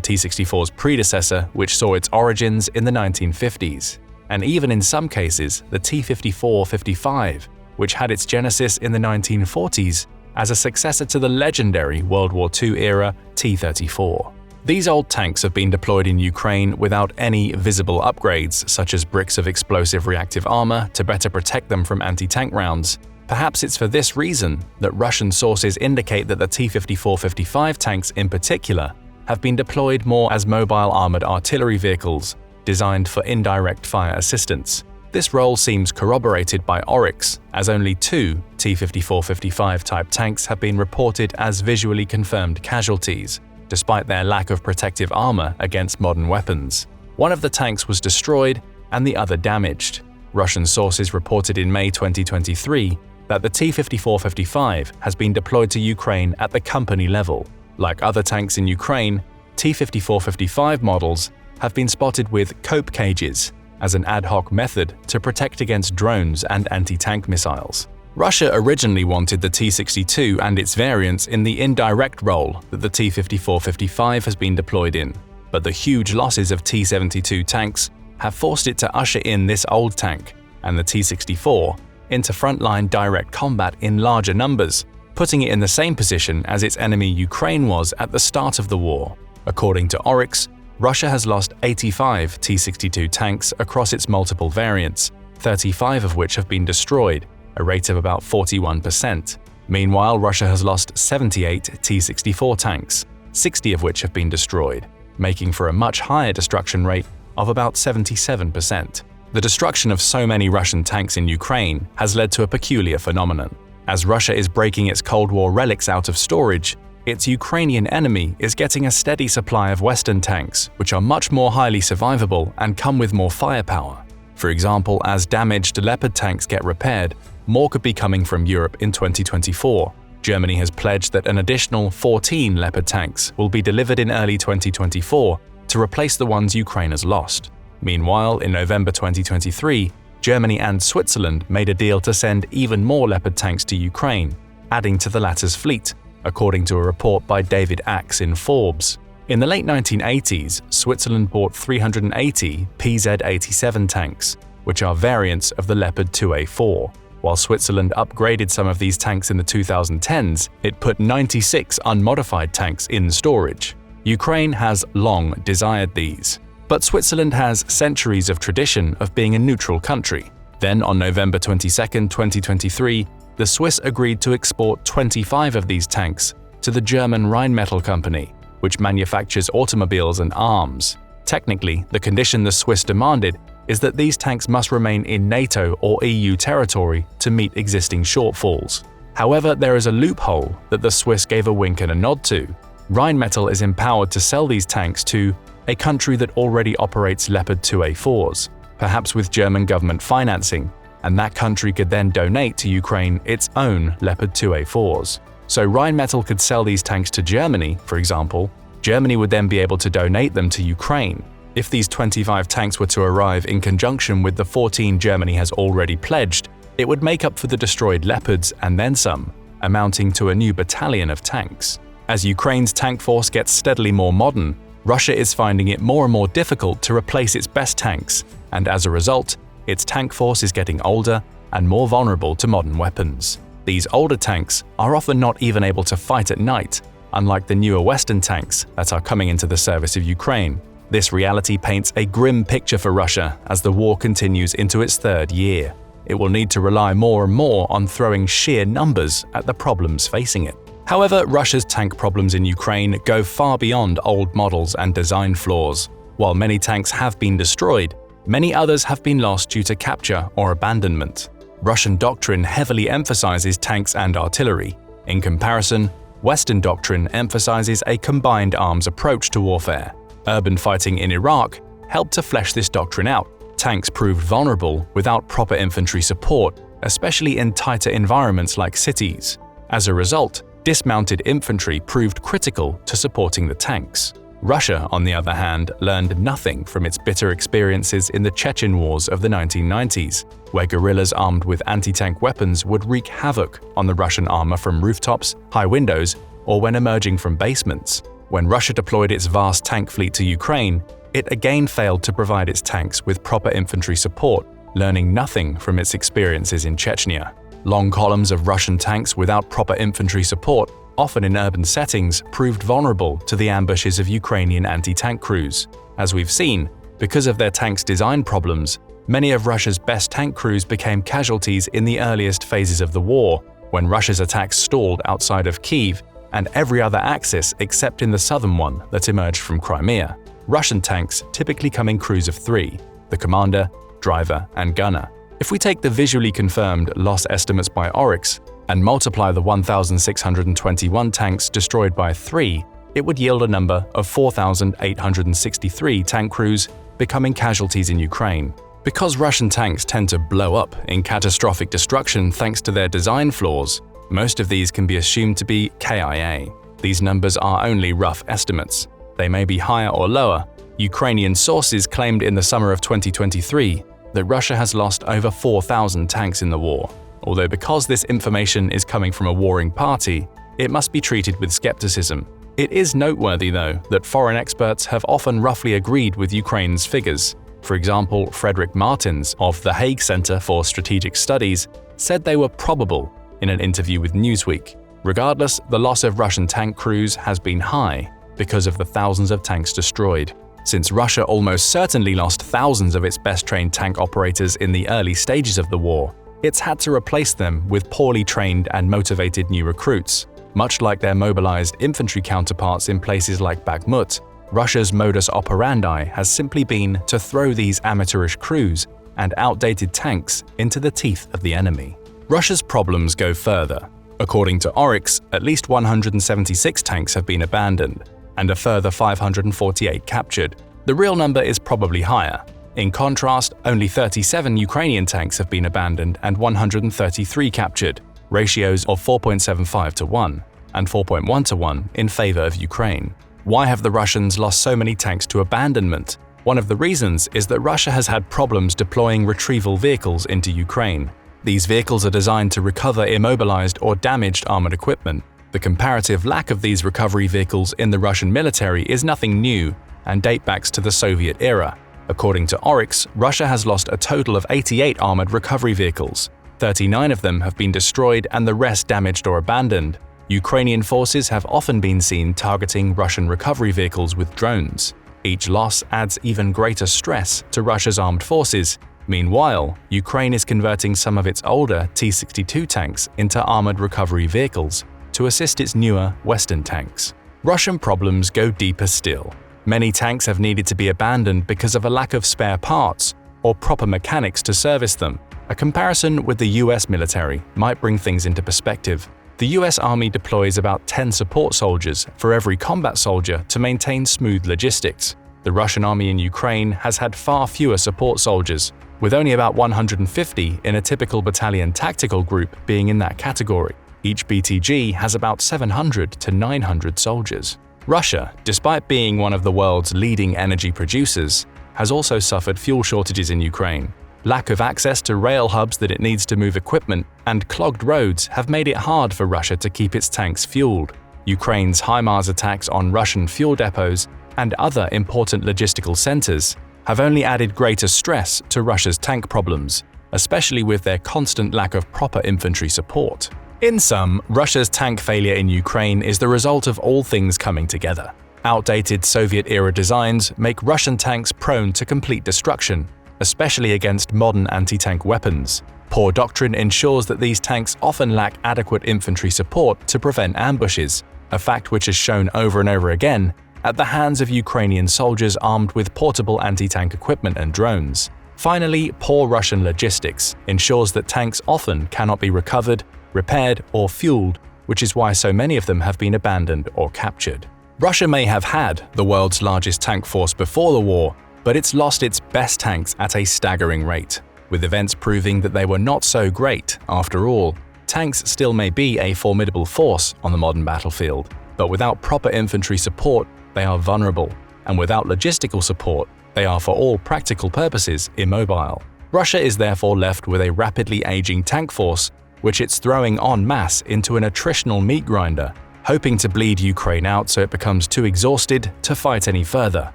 T-64's predecessor, which saw its origins in the 1950s, and even in some cases the T-54-55, which had its genesis in the 1940s as a successor to the legendary World War II-era T-34. These old tanks have been deployed in Ukraine without any visible upgrades, such as bricks of explosive reactive armor to better protect them from anti-tank rounds. Perhaps it's for this reason that Russian sources indicate that the T-54-55 tanks in particular have been deployed more as mobile armored artillery vehicles designed for indirect fire assistance. This role seems corroborated by Oryx, as only 2 T-54-55 type tanks have been reported as visually confirmed casualties, despite their lack of protective armor against modern weapons. One of the tanks was destroyed and the other damaged. Russian sources reported in May 2023 that the T-54-55 has been deployed to Ukraine at the company level. Like other tanks in Ukraine, T-54-55 models have been spotted with cope cages as an ad hoc method to protect against drones and anti-tank missiles. Russia originally wanted the T-62 and its variants in the indirect role that the T-54-55 has been deployed in, but the huge losses of T-72 tanks have forced it to usher in this old tank and the T-64 into frontline direct combat in larger numbers, putting it in the same position as its enemy Ukraine was at the start of the war. According to Oryx, Russia has lost 85 T-62 tanks across its multiple variants, 35 of which have been destroyed, a rate of about 41%. Meanwhile, Russia has lost 78 T-64 tanks, 60 of which have been destroyed, making for a much higher destruction rate of about 77%. The destruction of so many Russian tanks in Ukraine has led to a peculiar phenomenon. As Russia is breaking its Cold War relics out of storage, its Ukrainian enemy is getting a steady supply of Western tanks, which are much more highly survivable and come with more firepower. For example, as damaged Leopard tanks get repaired, more could be coming from Europe in 2024. Germany has pledged that an additional 14 Leopard tanks will be delivered in early 2024 to replace the ones Ukraine has lost. Meanwhile, in November 2023, Germany and Switzerland made a deal to send even more Leopard tanks to Ukraine, adding to the latter's fleet, according to a report by David Axe in Forbes. In the late 1980s, Switzerland bought 380 PZ-87 tanks, which are variants of the Leopard 2A4. While Switzerland upgraded some of these tanks in the 2010s, it put 96 unmodified tanks in storage. Ukraine has long desired these. But Switzerland has centuries of tradition of being a neutral country. Then, on November 22, 2023, the Swiss agreed to export 25 of these tanks to the German Rheinmetall Company, which manufactures automobiles and arms. Technically, the condition the Swiss demanded is that these tanks must remain in NATO or EU territory to meet existing shortfalls. However, there is a loophole that the Swiss gave a wink and a nod to. Rheinmetall is empowered to sell these tanks to a country that already operates Leopard 2A4s, perhaps with German government financing, and that country could then donate to Ukraine its own Leopard 2A4s. So Rheinmetall could sell these tanks to Germany, for example. Germany would then be able to donate them to Ukraine. If these 25 tanks were to arrive in conjunction with the 14 Germany has already pledged, it would make up for the destroyed Leopards and then some, amounting to a new battalion of tanks. As Ukraine's tank force gets steadily more modern, Russia is finding it more and more difficult to replace its best tanks, and as a result, its tank force is getting older and more vulnerable to modern weapons. These older tanks are often not even able to fight at night, unlike the newer Western tanks that are coming into the service of Ukraine. This reality paints a grim picture for Russia as the war continues into its third year. It will need to rely more and more on throwing sheer numbers at the problems facing it. However, Russia's tank problems in Ukraine go far beyond old models and design flaws. While many tanks have been destroyed, many others have been lost due to capture or abandonment. Russian doctrine heavily emphasizes tanks and artillery. In comparison, Western doctrine emphasizes a combined arms approach to warfare. Urban fighting in Iraq helped to flesh this doctrine out. Tanks proved vulnerable without proper infantry support, especially in tighter environments like cities. As a result, dismounted infantry proved critical to supporting the tanks. Russia, on the other hand, learned nothing from its bitter experiences in the Chechen wars of the 1990s, where guerrillas armed with anti-tank weapons would wreak havoc on the Russian armor from rooftops, high windows, or when emerging from basements. When Russia deployed its vast tank fleet to Ukraine, it again failed to provide its tanks with proper infantry support, learning nothing from its experiences in Chechnya. Long columns of Russian tanks without proper infantry support, often in urban settings, proved vulnerable to the ambushes of Ukrainian anti-tank crews. As we've seen, because of their tanks' design problems, many of Russia's best tank crews became casualties in the earliest phases of the war, when Russia's attacks stalled outside of Kyiv and every other axis except in the southern one that emerged from Crimea. Russian tanks typically come in crews of 3, the commander, driver, and gunner. If we take the visually confirmed loss estimates by Oryx and multiply the 1,621 tanks destroyed by 3, it would yield a number of 4,863 tank crews becoming casualties in Ukraine. Because Russian tanks tend to blow up in catastrophic destruction thanks to their design flaws, most of these can be assumed to be KIA. These numbers are only rough estimates. They may be higher or lower. Ukrainian sources claimed in the summer of 2023 that Russia has lost over 4,000 tanks in the war. Although because this information is coming from a warring party, it must be treated with skepticism. It is noteworthy, though, that foreign experts have often roughly agreed with Ukraine's figures. For example, Frederick Martins of the Hague Center for Strategic Studies said they were probable in an interview with Newsweek. Regardless, the loss of Russian tank crews has been high because of the thousands of tanks destroyed. Since Russia almost certainly lost thousands of its best-trained tank operators in the early stages of the war, it's had to replace them with poorly trained and motivated new recruits. Much like their mobilized infantry counterparts in places like Bakhmut, Russia's modus operandi has simply been to throw these amateurish crews and outdated tanks into the teeth of the enemy. Russia's problems go further. According to Oryx, at least 176 tanks have been abandoned, and a further 548 captured. The real number is probably higher. In contrast, only 37 Ukrainian tanks have been abandoned and 133 captured, ratios of 4.75 to 1 and 4.1 to 1 in favor of Ukraine. Why have the Russians lost so many tanks to abandonment? One of the reasons is that Russia has had problems deploying retrieval vehicles into Ukraine. These vehicles are designed to recover immobilized or damaged armored equipment. The comparative lack of these recovery vehicles in the Russian military is nothing new and date back to the Soviet era. According to Oryx, Russia has lost a total of 88 armored recovery vehicles. 39 of them have been destroyed and the rest damaged or abandoned. Ukrainian forces have often been seen targeting Russian recovery vehicles with drones. Each loss adds even greater stress to Russia's armed forces. Meanwhile, Ukraine is converting some of its older T-62 tanks into armored recovery vehicles to assist its newer Western tanks. Russian problems go deeper still. Many tanks have needed to be abandoned because of a lack of spare parts or proper mechanics to service them. A comparison with the US military might bring things into perspective. The US Army deploys about 10 support soldiers for every combat soldier to maintain smooth logistics. The Russian Army in Ukraine has had far fewer support soldiers, with only about 150 in a typical battalion tactical group being in that category. Each BTG has about 700 to 900 soldiers. Russia, despite being one of the world's leading energy producers, has also suffered fuel shortages in Ukraine. Lack of access to rail hubs that it needs to move equipment and clogged roads have made it hard for Russia to keep its tanks fueled. Ukraine's HIMARS attacks on Russian fuel depots and other important logistical centers have only added greater stress to Russia's tank problems, especially with their constant lack of proper infantry support. In sum, Russia's tank failure in Ukraine is the result of all things coming together. Outdated Soviet-era designs make Russian tanks prone to complete destruction, especially against modern anti-tank weapons. Poor doctrine ensures that these tanks often lack adequate infantry support to prevent ambushes, a fact which is shown over and over again at the hands of Ukrainian soldiers armed with portable anti-tank equipment and drones. Finally, poor Russian logistics ensures that tanks often cannot be recovered, repaired, or fueled, which is why so many of them have been abandoned or captured. Russia may have had the world's largest tank force before the war, but it's lost its best tanks at a staggering rate, with events proving that they were not so great after all. Tanks still may be a formidable force on the modern battlefield, but without proper infantry support, they are vulnerable, and without logistical support, they are for all practical purposes immobile. Russia is therefore left with a rapidly aging tank force, which it's throwing en masse into an attritional meat grinder, hoping to bleed Ukraine out so it becomes too exhausted to fight any further.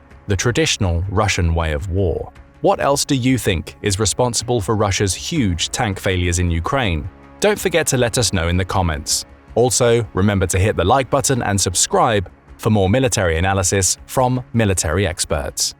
The traditional Russian way of war. What else do you think is responsible for Russia's huge tank failures in Ukraine? Don't forget to let us know in the comments. Also, remember to hit the like button and subscribe for more military analysis from military experts.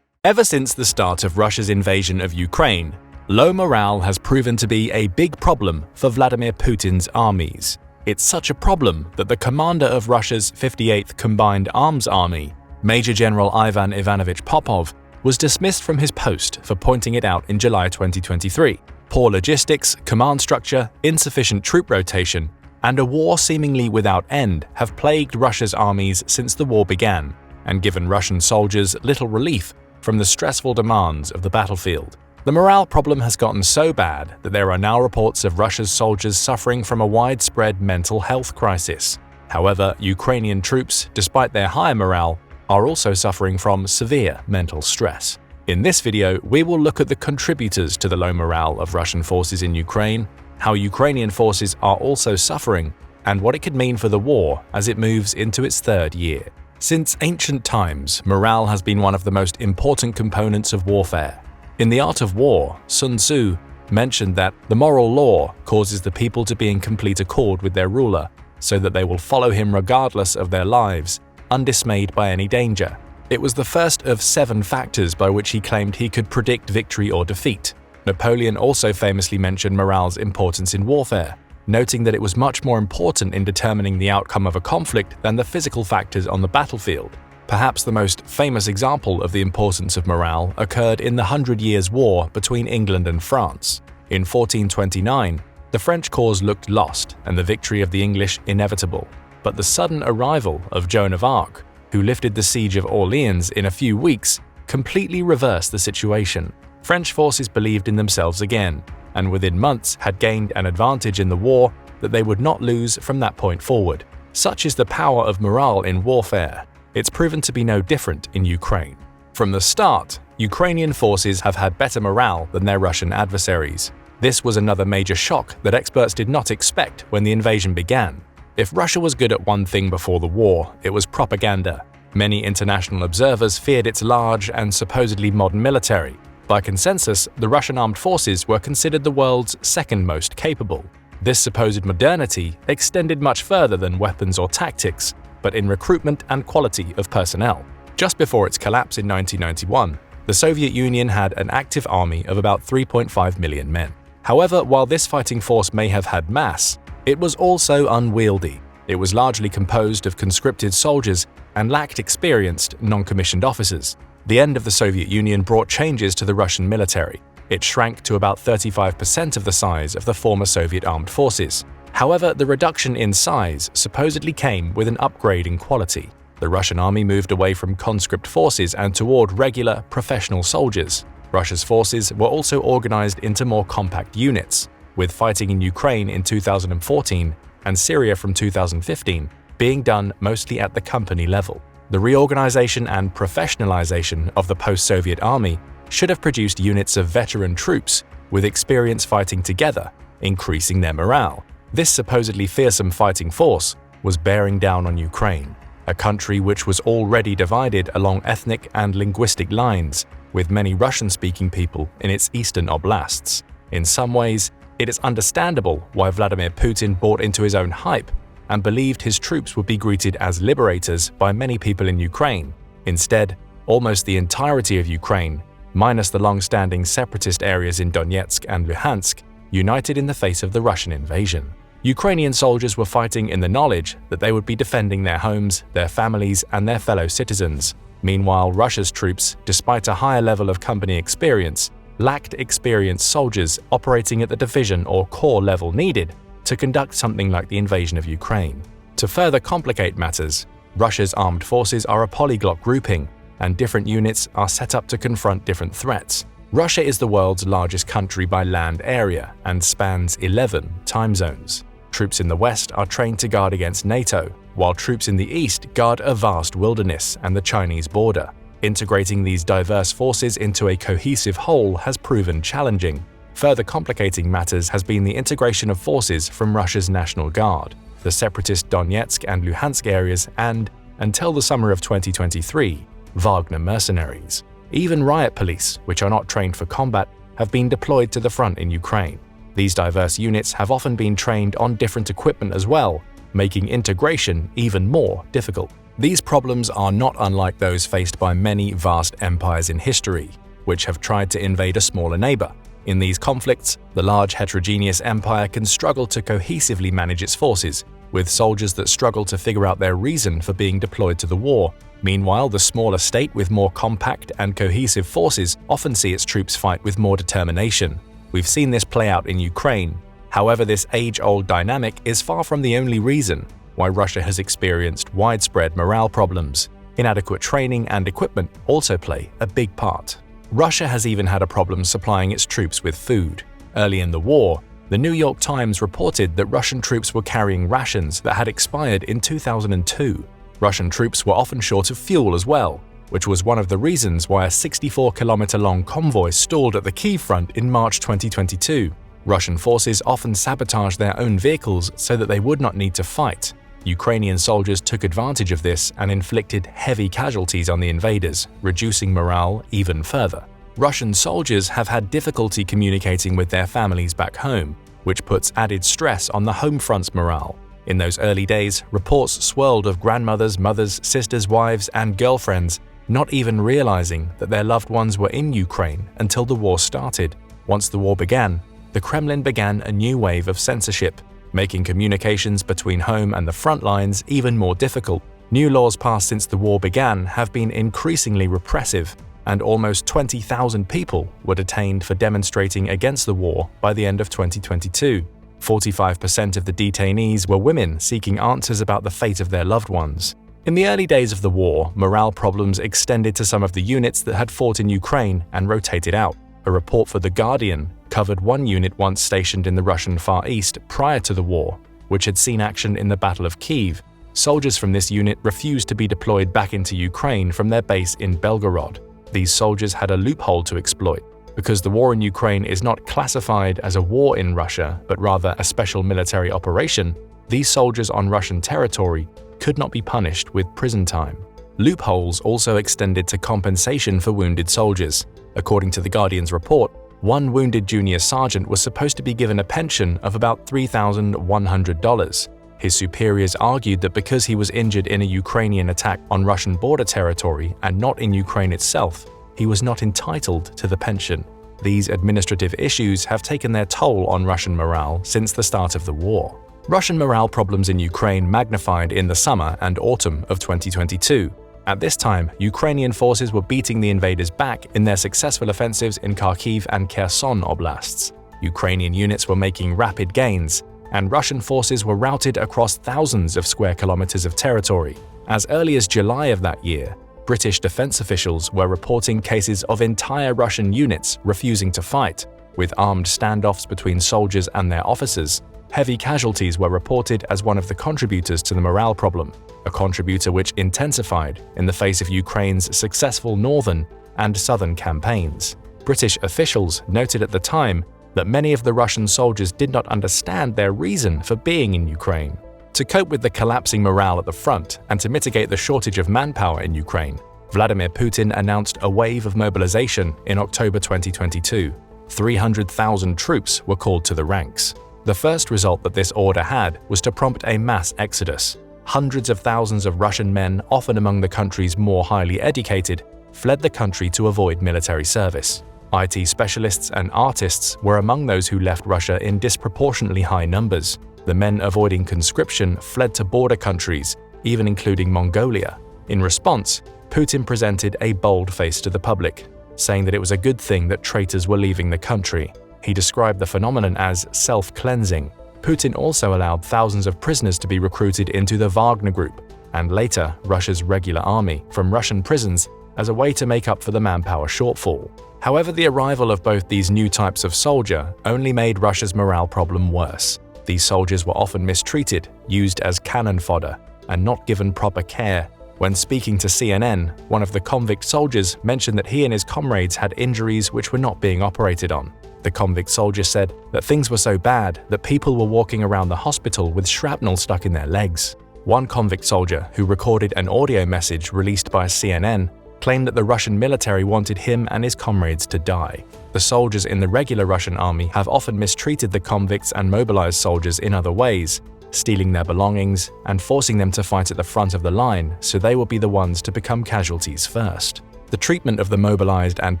Ever since the start of Russia's invasion of Ukraine, low morale has proven to be a big problem for Vladimir Putin's armies. It's such a problem that the commander of Russia's 58th Combined Arms Army, Major General Ivan Ivanovich Popov, was dismissed from his post for pointing it out in July 2023. Poor logistics, command structure, insufficient troop rotation, and a war seemingly without end have plagued Russia's armies since the war began, and given Russian soldiers little relief from the stressful demands of the battlefield. The morale problem has gotten so bad that there are now reports of Russia's soldiers suffering from a widespread mental health crisis. However, Ukrainian troops, despite their higher morale, are also suffering from severe mental stress. In this video, we will look at the contributors to the low morale of Russian forces in Ukraine, how Ukrainian forces are also suffering, and what it could mean for the war as it moves into its third year. Since ancient times, morale has been one of the most important components of warfare. In The Art of War, Sun Tzu mentioned that the moral law causes the people to be in complete accord with their ruler, so that they will follow him regardless of their lives, undismayed by any danger. It was the first of 7 factors by which he claimed he could predict victory or defeat. Napoleon also famously mentioned morale's importance in warfare, noting that it was much more important in determining the outcome of a conflict than the physical factors on the battlefield. Perhaps the most famous example of the importance of morale occurred in the 100 Years' War between England and France. In 1429, the French cause looked lost and the victory of the English inevitable. But the sudden arrival of Joan of Arc, who lifted the siege of Orleans in a few weeks, completely reversed the situation. French forces believed in themselves again, and within months had gained an advantage in the war that they would not lose from that point forward. Such is the power of morale in warfare. It's proven to be no different in Ukraine. From the start, Ukrainian forces have had better morale than their Russian adversaries. This was another major shock that experts did not expect when the invasion began. If Russia was good at one thing before the war, it was propaganda. Many international observers feared its large and supposedly modern military. By consensus, the Russian armed forces were considered the world's second most capable. This supposed modernity extended much further than weapons or tactics, but in recruitment and quality of personnel. Just before its collapse in 1991, the Soviet Union had an active army of about 3.5 million men. However, while this fighting force may have had mass, it was also unwieldy. It was largely composed of conscripted soldiers and lacked experienced, non-commissioned officers. The end of the Soviet Union brought changes to the Russian military. It shrank to about 35% of the size of the former Soviet armed forces. However, the reduction in size supposedly came with an upgrade in quality. The Russian army moved away from conscript forces and toward regular, professional soldiers. Russia's forces were also organized into more compact units, with fighting in Ukraine in 2014 and Syria from 2015 being done mostly at the company level. The reorganization and professionalization of the post-Soviet army should have produced units of veteran troops with experience fighting together, increasing their morale. This supposedly fearsome fighting force was bearing down on Ukraine, a country which was already divided along ethnic and linguistic lines, with many Russian-speaking people in its eastern oblasts. In some ways, it is understandable why Vladimir Putin bought into his own hype and believed his troops would be greeted as liberators by many people in Ukraine. Instead, almost the entirety of Ukraine, minus the long-standing separatist areas in Donetsk and Luhansk, united in the face of the Russian invasion. Ukrainian soldiers were fighting in the knowledge that they would be defending their homes, their families, and their fellow citizens. Meanwhile, Russia's troops, despite a higher level of company experience, lacked experienced soldiers operating at the division or corps level needed to conduct something like the invasion of Ukraine. To further complicate matters, Russia's armed forces are a polyglot grouping, and different units are set up to confront different threats. Russia is the world's largest country by land area and spans 11 time zones. Troops in the west are trained to guard against NATO, while troops in the east guard a vast wilderness and the Chinese border. Integrating these diverse forces into a cohesive whole has proven challenging. Further complicating matters has been the integration of forces from Russia's National Guard, the separatist Donetsk and Luhansk areas, and, until the summer of 2023, Wagner mercenaries. Even riot police, which are not trained for combat, have been deployed to the front in Ukraine. These diverse units have often been trained on different equipment as well, making integration even more difficult. These problems are not unlike those faced by many vast empires in history, which have tried to invade a smaller neighbor. In these conflicts, the large heterogeneous empire can struggle to cohesively manage its forces, with soldiers that struggle to figure out their reason for being deployed to the war, Meanwhile, the smaller state with more compact and cohesive forces often see its troops fight with more determination. We've seen this play out in Ukraine. However, this age-old dynamic is far from the only reason why Russia has experienced widespread morale problems. Inadequate training and equipment also play a big part. Russia has even had a problem supplying its troops with food. Early in the war, the New York Times reported that Russian troops were carrying rations that had expired in 2002. Russian troops were often short of fuel as well, which was one of the reasons why a 64-kilometer-long convoy stalled at the Kyiv front in March 2022. Russian forces often sabotaged their own vehicles so that they would not need to fight. Ukrainian soldiers took advantage of this and inflicted heavy casualties on the invaders, reducing morale even further. Russian soldiers have had difficulty communicating with their families back home, which puts added stress on the home front's morale. In those early days, reports swirled of grandmothers, mothers, sisters, wives, and girlfriends not even realizing that their loved ones were in Ukraine until the war started. Once the war began, the Kremlin began a new wave of censorship, making communications between home and the front lines even more difficult. New laws passed since the war began have been increasingly repressive, and almost 20,000 people were detained for demonstrating against the war by the end of 2022. 45% of the detainees were women seeking answers about the fate of their loved ones. In the early days of the war, morale problems extended to some of the units that had fought in Ukraine and rotated out. A report for The Guardian covered one unit once stationed in the Russian Far East prior to the war, which had seen action in the Battle of Kyiv. Soldiers from this unit refused to be deployed back into Ukraine from their base in Belgorod. These soldiers had a loophole to exploit. Because the war in Ukraine is not classified as a war in Russia, but rather a special military operation, these soldiers on Russian territory could not be punished with prison time. Loopholes also extended to compensation for wounded soldiers. According to The Guardian's report, one wounded junior sergeant was supposed to be given a pension of about $3,100. His superiors argued that because he was injured in a Ukrainian attack on Russian border territory and not in Ukraine itself, he was not entitled to the pension. These administrative issues have taken their toll on Russian morale since the start of the war. Russian morale problems in Ukraine magnified in the summer and autumn of 2022. At this time, Ukrainian forces were beating the invaders back in their successful offensives in Kharkiv and Kherson oblasts. Ukrainian units were making rapid gains, and Russian forces were routed across thousands of square kilometers of territory. As early as July of that year, British defense officials were reporting cases of entire Russian units refusing to fight, with armed standoffs between soldiers and their officers. Heavy casualties were reported as one of the contributors to the morale problem, a contributor which intensified in the face of Ukraine's successful northern and southern campaigns. British officials noted at the time that many of the Russian soldiers did not understand their reason for being in Ukraine. To cope with the collapsing morale at the front and to mitigate the shortage of manpower in Ukraine, Vladimir Putin announced a wave of mobilization in October 2022. 300,000 troops were called to the ranks. The first result that this order had was to prompt a mass exodus. Hundreds of thousands of Russian men, often among the country's more highly educated, fled the country to avoid military service. IT specialists and artists were among those who left Russia in disproportionately high numbers. The men avoiding conscription fled to border countries, even including Mongolia. In response, Putin presented a bold face to the public, saying that it was a good thing that traitors were leaving the country. He described the phenomenon as self-cleansing. Putin also allowed thousands of prisoners to be recruited into the Wagner Group, and later Russia's regular army, from Russian prisons as a way to make up for the manpower shortfall. However, the arrival of both these new types of soldier only made Russia's morale problem worse. These soldiers were often mistreated, used as cannon fodder, and not given proper care. When speaking to CNN, one of the convict soldiers mentioned that he and his comrades had injuries which were not being operated on. The convict soldier said that things were so bad that people were walking around the hospital with shrapnel stuck in their legs. One convict soldier, who recorded an audio message released by CNN, claimed that the Russian military wanted him and his comrades to die. The soldiers in the regular Russian army have often mistreated the convicts and mobilized soldiers in other ways, stealing their belongings and forcing them to fight at the front of the line so they will be the ones to become casualties first. The treatment of the mobilized and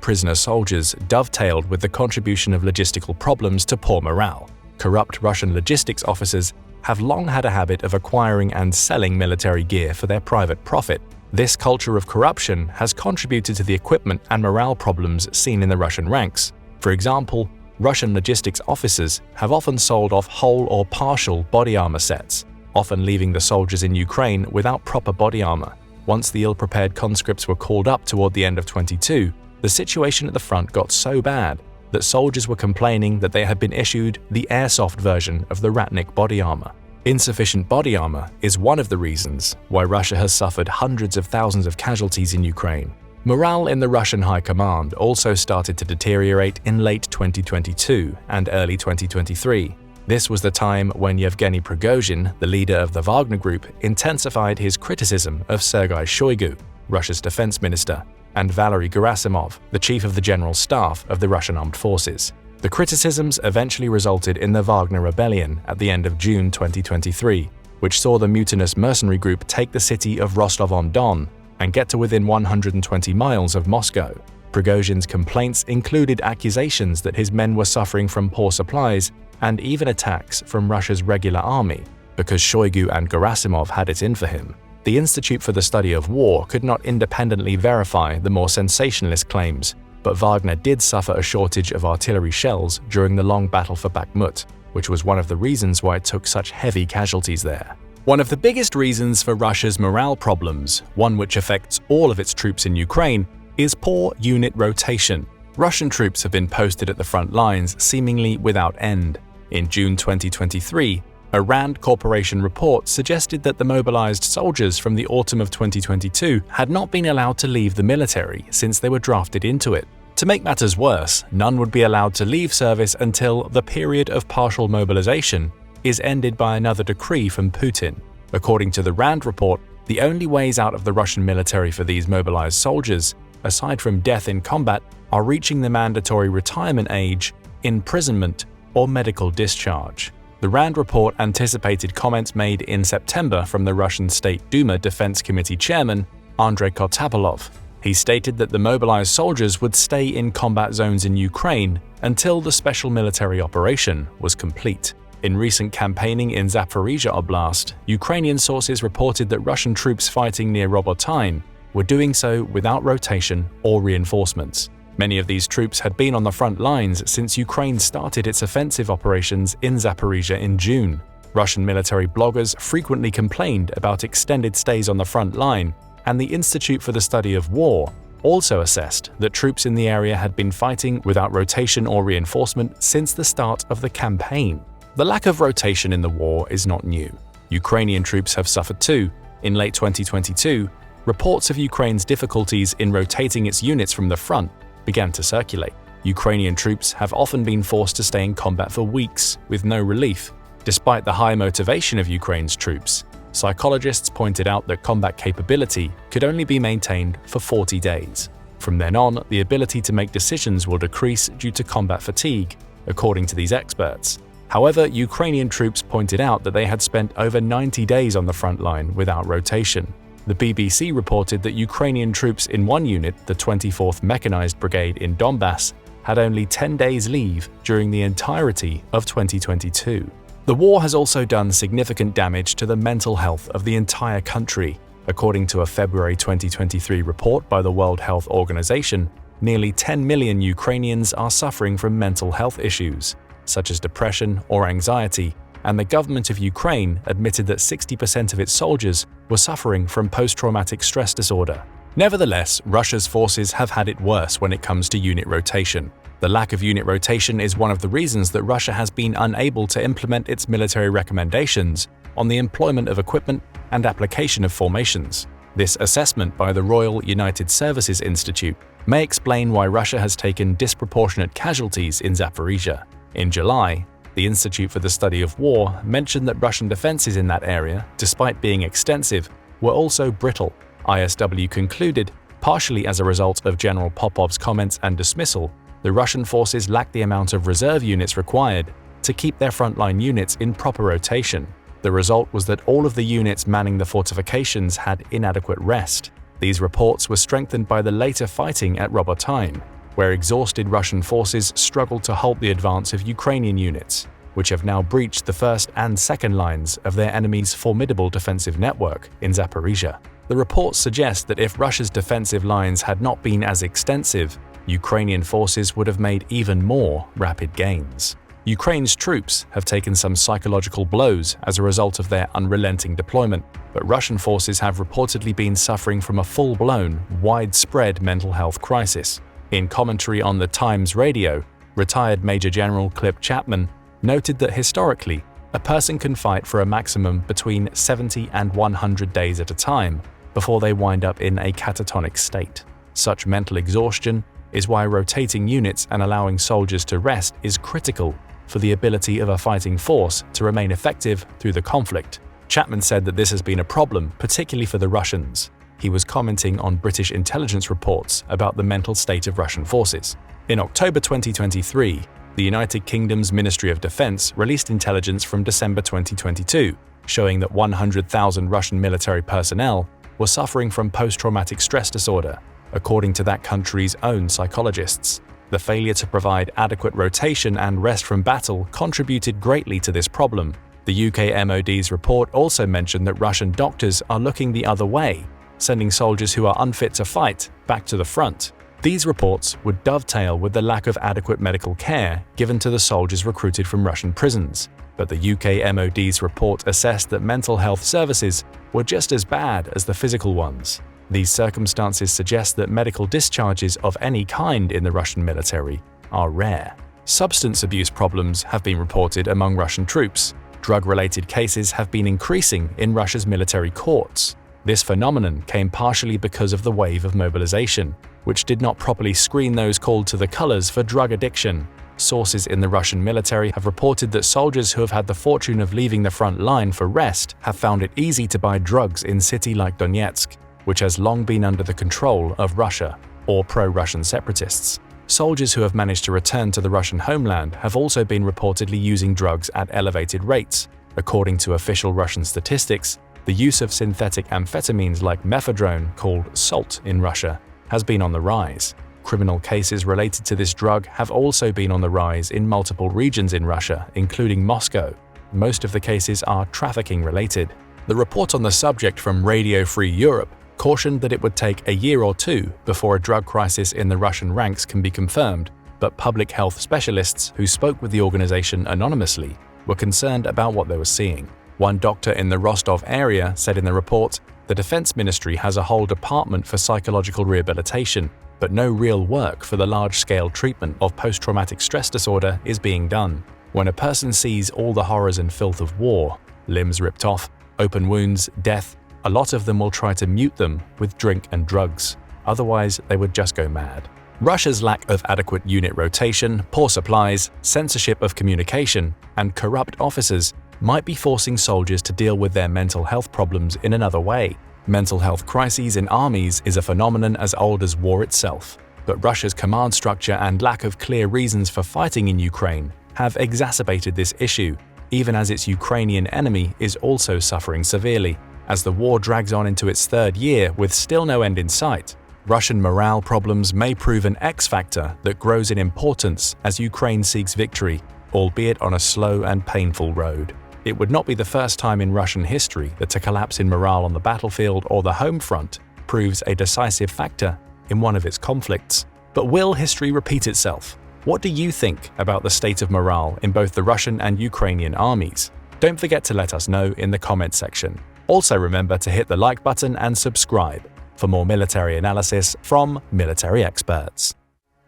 prisoner soldiers dovetailed with the contribution of logistical problems to poor morale. Corrupt Russian logistics officers have long had a habit of acquiring and selling military gear for their private profit. This culture of corruption has contributed to the equipment and morale problems seen in the Russian ranks. For example, Russian logistics officers have often sold off whole or partial body armor sets, often leaving the soldiers in Ukraine without proper body armor. Once the ill-prepared conscripts were called up toward the end of 22, the situation at the front got so bad that soldiers were complaining that they had been issued the airsoft version of the Ratnik body armor. Insufficient body armor is one of the reasons why Russia has suffered hundreds of thousands of casualties in Ukraine. Morale in the Russian High Command also started to deteriorate in late 2022 and early 2023. This was the time when Yevgeny Prigozhin, the leader of the Wagner Group, intensified his criticism of Sergei Shoigu, Russia's defense minister, and Valery Gerasimov, the chief of the general staff of the Russian armed forces. The criticisms eventually resulted in the Wagner Rebellion at the end of June 2023, which saw the mutinous mercenary group take the city of Rostov-on-Don and get to within 120 miles of Moscow. Prigozhin's complaints included accusations that his men were suffering from poor supplies and even attacks from Russia's regular army, because Shoigu and Gerasimov had it in for him. The Institute for the Study of War could not independently verify the more sensationalist claims, but Wagner did suffer a shortage of artillery shells during the long battle for Bakhmut, which was one of the reasons why it took such heavy casualties there. One of the biggest reasons for Russia's morale problems, one which affects all of its troops in Ukraine, is poor unit rotation. Russian troops have been posted at the front lines seemingly without end. In June 2023, a RAND Corporation report suggested that the mobilized soldiers from the autumn of 2022 had not been allowed to leave the military since they were drafted into it. To make matters worse, none would be allowed to leave service until the period of partial mobilization is ended by another decree from Putin. According to the RAND report, the only ways out of the Russian military for these mobilized soldiers, aside from death in combat, are reaching the mandatory retirement age, imprisonment, or medical discharge. The RAND report anticipated comments made in September from the Russian State Duma Defense Committee chairman, Andrei Kotapolov. He stated that the mobilized soldiers would stay in combat zones in Ukraine until the special military operation was complete. In recent campaigning in Zaporizhia Oblast, Ukrainian sources reported that Russian troops fighting near Robotyne were doing so without rotation or reinforcements. Many of these troops had been on the front lines since Ukraine started its offensive operations in Zaporizhia in June. Russian military bloggers frequently complained about extended stays on the front line, and the Institute for the Study of War also assessed that troops in the area had been fighting without rotation or reinforcement since the start of the campaign. The lack of rotation in the war is not new. Ukrainian troops have suffered too. In late 2022, reports of Ukraine's difficulties in rotating its units from the front began to circulate. Ukrainian troops have often been forced to stay in combat for weeks with no relief. Despite the high motivation of Ukraine's troops, psychologists pointed out that combat capability could only be maintained for 40 days. From then on, the ability to make decisions will decrease due to combat fatigue, according to these experts. However, Ukrainian troops pointed out that they had spent over 90 days on the front line without rotation. The BBC reported that Ukrainian troops in one unit, the 24th Mechanized Brigade in Donbass, had only 10 days leave during the entirety of 2022. The war has also done significant damage to the mental health of the entire country. According to a February 2023 report by the World Health Organization, nearly 10 million Ukrainians are suffering from mental health issues, such as depression or anxiety, and the government of Ukraine admitted that 60% of its soldiers were suffering from post-traumatic stress disorder. Nevertheless, Russia's forces have had it worse when it comes to unit rotation. The lack of unit rotation is one of the reasons that Russia has been unable to implement its military recommendations on the employment of equipment and application of formations. This assessment by the Royal United Services Institute may explain why Russia has taken disproportionate casualties in Zaporizhia. In July, the Institute for the Study of War mentioned that Russian defenses in that area, despite being extensive, were also brittle. ISW concluded, partially as a result of General Popov's comments and dismissal, the Russian forces lacked the amount of reserve units required to keep their frontline units in proper rotation. The result was that all of the units manning the fortifications had inadequate rest. These reports were strengthened by the later fighting at Robotyne, where exhausted Russian forces struggled to halt the advance of Ukrainian units, which have now breached the first and second lines of their enemy's formidable defensive network in Zaporizhia. The reports suggest that if Russia's defensive lines had not been as extensive, Ukrainian forces would have made even more rapid gains. Ukraine's troops have taken some psychological blows as a result of their unrelenting deployment, but Russian forces have reportedly been suffering from a full-blown, widespread mental health crisis. In commentary on the Times Radio, retired Major General Clip Chapman noted that historically, a person can fight for a maximum between 70 and 100 days at a time before they wind up in a catatonic state. Such mental exhaustion is why rotating units and allowing soldiers to rest is critical for the ability of a fighting force to remain effective through the conflict. Chapman said that this has been a problem, particularly for the Russians. He was commenting on British intelligence reports about the mental state of Russian forces. In October 2023, the United Kingdom's Ministry of Defense released intelligence from December 2022, showing that 100,000 Russian military personnel were suffering from post-traumatic stress disorder, according to that country's own psychologists. The failure to provide adequate rotation and rest from battle contributed greatly to this problem. The UK MOD's report also mentioned that Russian doctors are looking the other way, sending soldiers who are unfit to fight back to the front. These reports would dovetail with the lack of adequate medical care given to the soldiers recruited from Russian prisons. But the UK MOD's report assessed that mental health services were just as bad as the physical ones. These circumstances suggest that medical discharges of any kind in the Russian military are rare. Substance abuse problems have been reported among Russian troops. Drug-related cases have been increasing in Russia's military courts. This phenomenon came partially because of the wave of mobilization, which did not properly screen those called to the colors for drug addiction. Sources in the Russian military have reported that soldiers who have had the fortune of leaving the front line for rest have found it easy to buy drugs in cities like Donetsk, which has long been under the control of Russia or pro-Russian separatists. Soldiers who have managed to return to the Russian homeland have also been reportedly using drugs at elevated rates. According to official Russian statistics, the use of synthetic amphetamines like methadone, called salt in Russia, has been on the rise. Criminal cases related to this drug have also been on the rise in multiple regions in Russia, including Moscow. Most of the cases are trafficking related. The report on the subject from Radio Free Europe cautioned that it would take a year or two before a drug crisis in the Russian ranks can be confirmed, but public health specialists who spoke with the organization anonymously were concerned about what they were seeing. One doctor in the Rostov area said in the report, "The Defense Ministry has a whole department for psychological rehabilitation, but no real work for the large-scale treatment of post-traumatic stress disorder is being done. When a person sees all the horrors and filth of war, limbs ripped off, open wounds, death, a lot of them will try to mute them with drink and drugs. Otherwise, they would just go mad." Russia's lack of adequate unit rotation, poor supplies, censorship of communication, and corrupt officers might be forcing soldiers to deal with their mental health problems in another way. Mental health crises in armies is a phenomenon as old as war itself, but Russia's command structure and lack of clear reasons for fighting in Ukraine have exacerbated this issue, even as its Ukrainian enemy is also suffering severely. As the war drags on into its third year with still no end in sight, Russian morale problems may prove an X factor that grows in importance as Ukraine seeks victory, albeit on a slow and painful road. It would not be the first time in Russian history that a collapse in morale on the battlefield or the home front proves a decisive factor in one of its conflicts. But will history repeat itself? What do you think about the state of morale in both the Russian and Ukrainian armies? Don't forget to let us know in the comments section. Also remember to hit the like button and subscribe for more military analysis from military experts.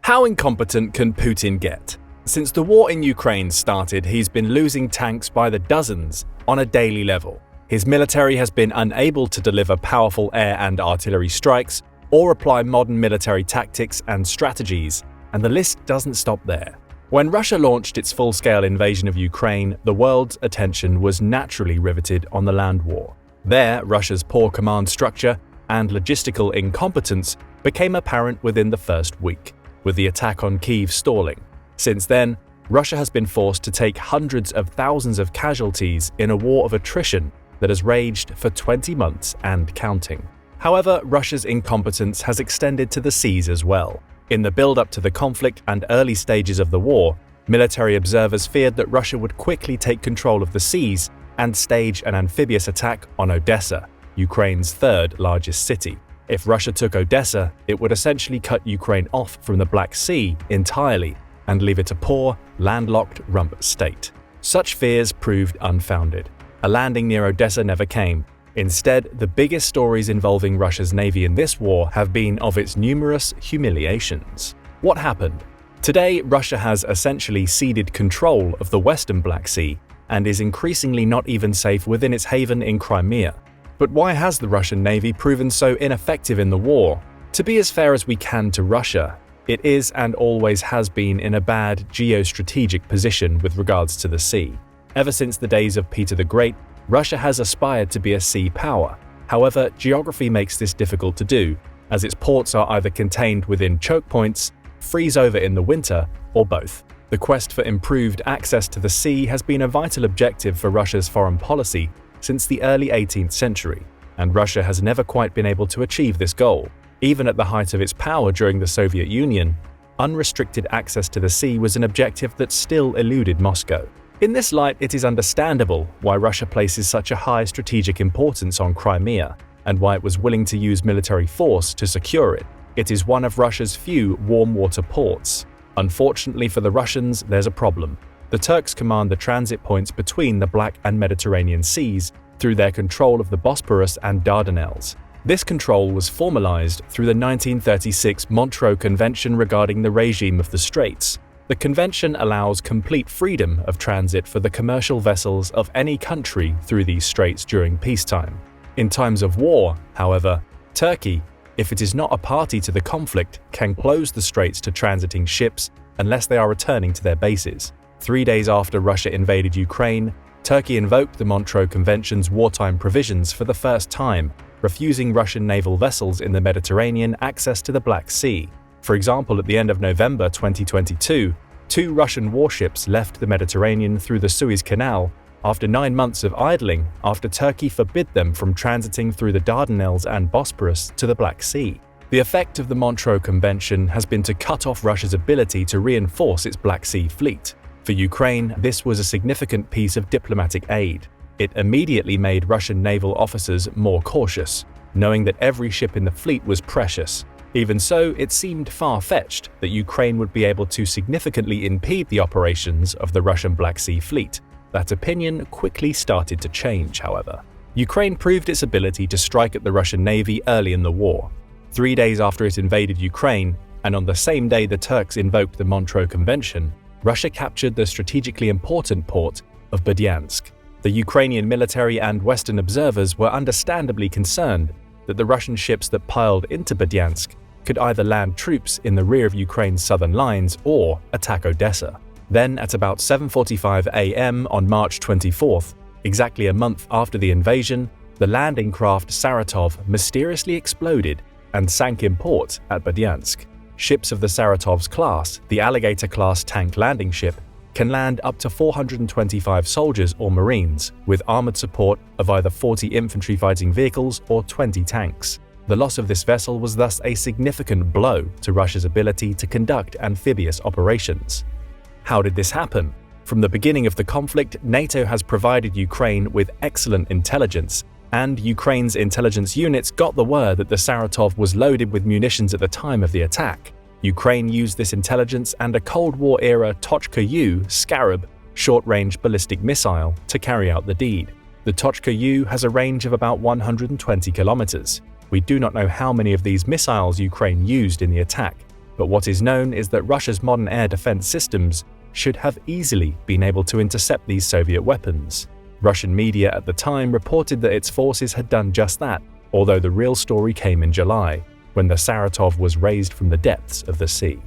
How incompetent can Putin get? Since the war in Ukraine started, he's been losing tanks by the dozens on a daily level. His military has been unable to deliver powerful air and artillery strikes or apply modern military tactics and strategies, and the list doesn't stop there. When Russia launched its full-scale invasion of Ukraine, the world's attention was naturally riveted on the land war. There, Russia's poor command structure and logistical incompetence became apparent within the first week, with the attack on Kyiv stalling. Since then, Russia has been forced to take hundreds of thousands of casualties in a war of attrition that has raged for 20 months and counting. However, Russia's incompetence has extended to the seas as well. In the build-up to the conflict and early stages of the war, military observers feared that Russia would quickly take control of the seas and stage an amphibious attack on Odessa. Ukraine's third largest city. If Russia took Odessa, it would essentially cut Ukraine off from the Black Sea entirely and leave it a poor, landlocked rump state. Such fears proved unfounded. A landing near Odessa never came. Instead, the biggest stories involving Russia's navy in this war have been of its numerous humiliations. What happened? Today, Russia has essentially ceded control of the western Black Sea and is increasingly not even safe within its haven in Crimea. But why has the Russian navy proven so ineffective in the war? To be as fair as we can to Russia, it is and always has been in a bad geostrategic position with regards to the sea. Ever since the days of Peter the Great, Russia has aspired to be a sea power. However, geography makes this difficult to do, as its ports are either contained within choke points, freeze over in the winter, or both. The quest for improved access to the sea has been a vital objective for Russia's foreign policy since the early 18th century, and Russia has never quite been able to achieve this goal. Even at the height of its power during the Soviet Union, unrestricted access to the sea was an objective that still eluded Moscow. In this light, it is understandable why Russia places such a high strategic importance on Crimea, and why it was willing to use military force to secure it. It is one of Russia's few warm water ports. Unfortunately for the Russians, there's a problem. The Turks command the transit points between the Black and Mediterranean seas through their control of the Bosporus and Dardanelles. This control was formalized through the 1936 Montreux Convention regarding the regime of the Straits. The convention allows complete freedom of transit for the commercial vessels of any country through these straits during peacetime. In times of war, however, Turkey, if it is not a party to the conflict, can close the straits to transiting ships unless they are returning to their bases. 3 days after Russia invaded Ukraine, Turkey invoked the Montreux Convention's wartime provisions for the first time, refusing Russian naval vessels in the Mediterranean access to the Black Sea. For example, at the end of November 2022, 2 Russian warships left the Mediterranean through the Suez Canal after 9 months of idling after Turkey forbid them from transiting through the Dardanelles and Bosporus to the Black Sea. The effect of the Montreux Convention has been to cut off Russia's ability to reinforce its Black Sea fleet. For Ukraine, this was a significant piece of diplomatic aid. It immediately made Russian naval officers more cautious, knowing that every ship in the fleet was precious. Even so, it seemed far-fetched that Ukraine would be able to significantly impede the operations of the Russian Black Sea fleet. That opinion quickly started to change, however. Ukraine proved its ability to strike at the Russian navy early in the war. 3 days after it invaded Ukraine, and on the same day the Turks invoked the Montreux Convention, Russia captured the strategically important port of Berdyansk. The Ukrainian military and Western observers were understandably concerned that the Russian ships that piled into Berdyansk could either land troops in the rear of Ukraine's southern lines or attack Odessa. Then, at about 7:45 a.m. on March 24th, exactly a month after the invasion, the landing craft Saratov mysteriously exploded and sank in port at Berdyansk. Ships of the Saratov's class, the Alligator-class tank landing ship, can land up to 425 soldiers or marines, with armored support of either 40 infantry fighting vehicles or 20 tanks. The loss of this vessel was thus a significant blow to Russia's ability to conduct amphibious operations. How did this happen? From the beginning of the conflict, NATO has provided Ukraine with excellent intelligence, and Ukraine's intelligence units got the word that the Saratov was loaded with munitions at the time of the attack. Ukraine used this intelligence and a Cold War-era Tochka-U Scarab short-range ballistic missile to carry out the deed. The Tochka-U has a range of about 120 kilometers. We do not know how many of these missiles Ukraine used in the attack, but what is known is that Russia's modern air defense systems should have easily been able to intercept these Soviet weapons. Russian media at the time reported that its forces had done just that, although the real story came in July, when the Saratov was raised from the depths of the sea.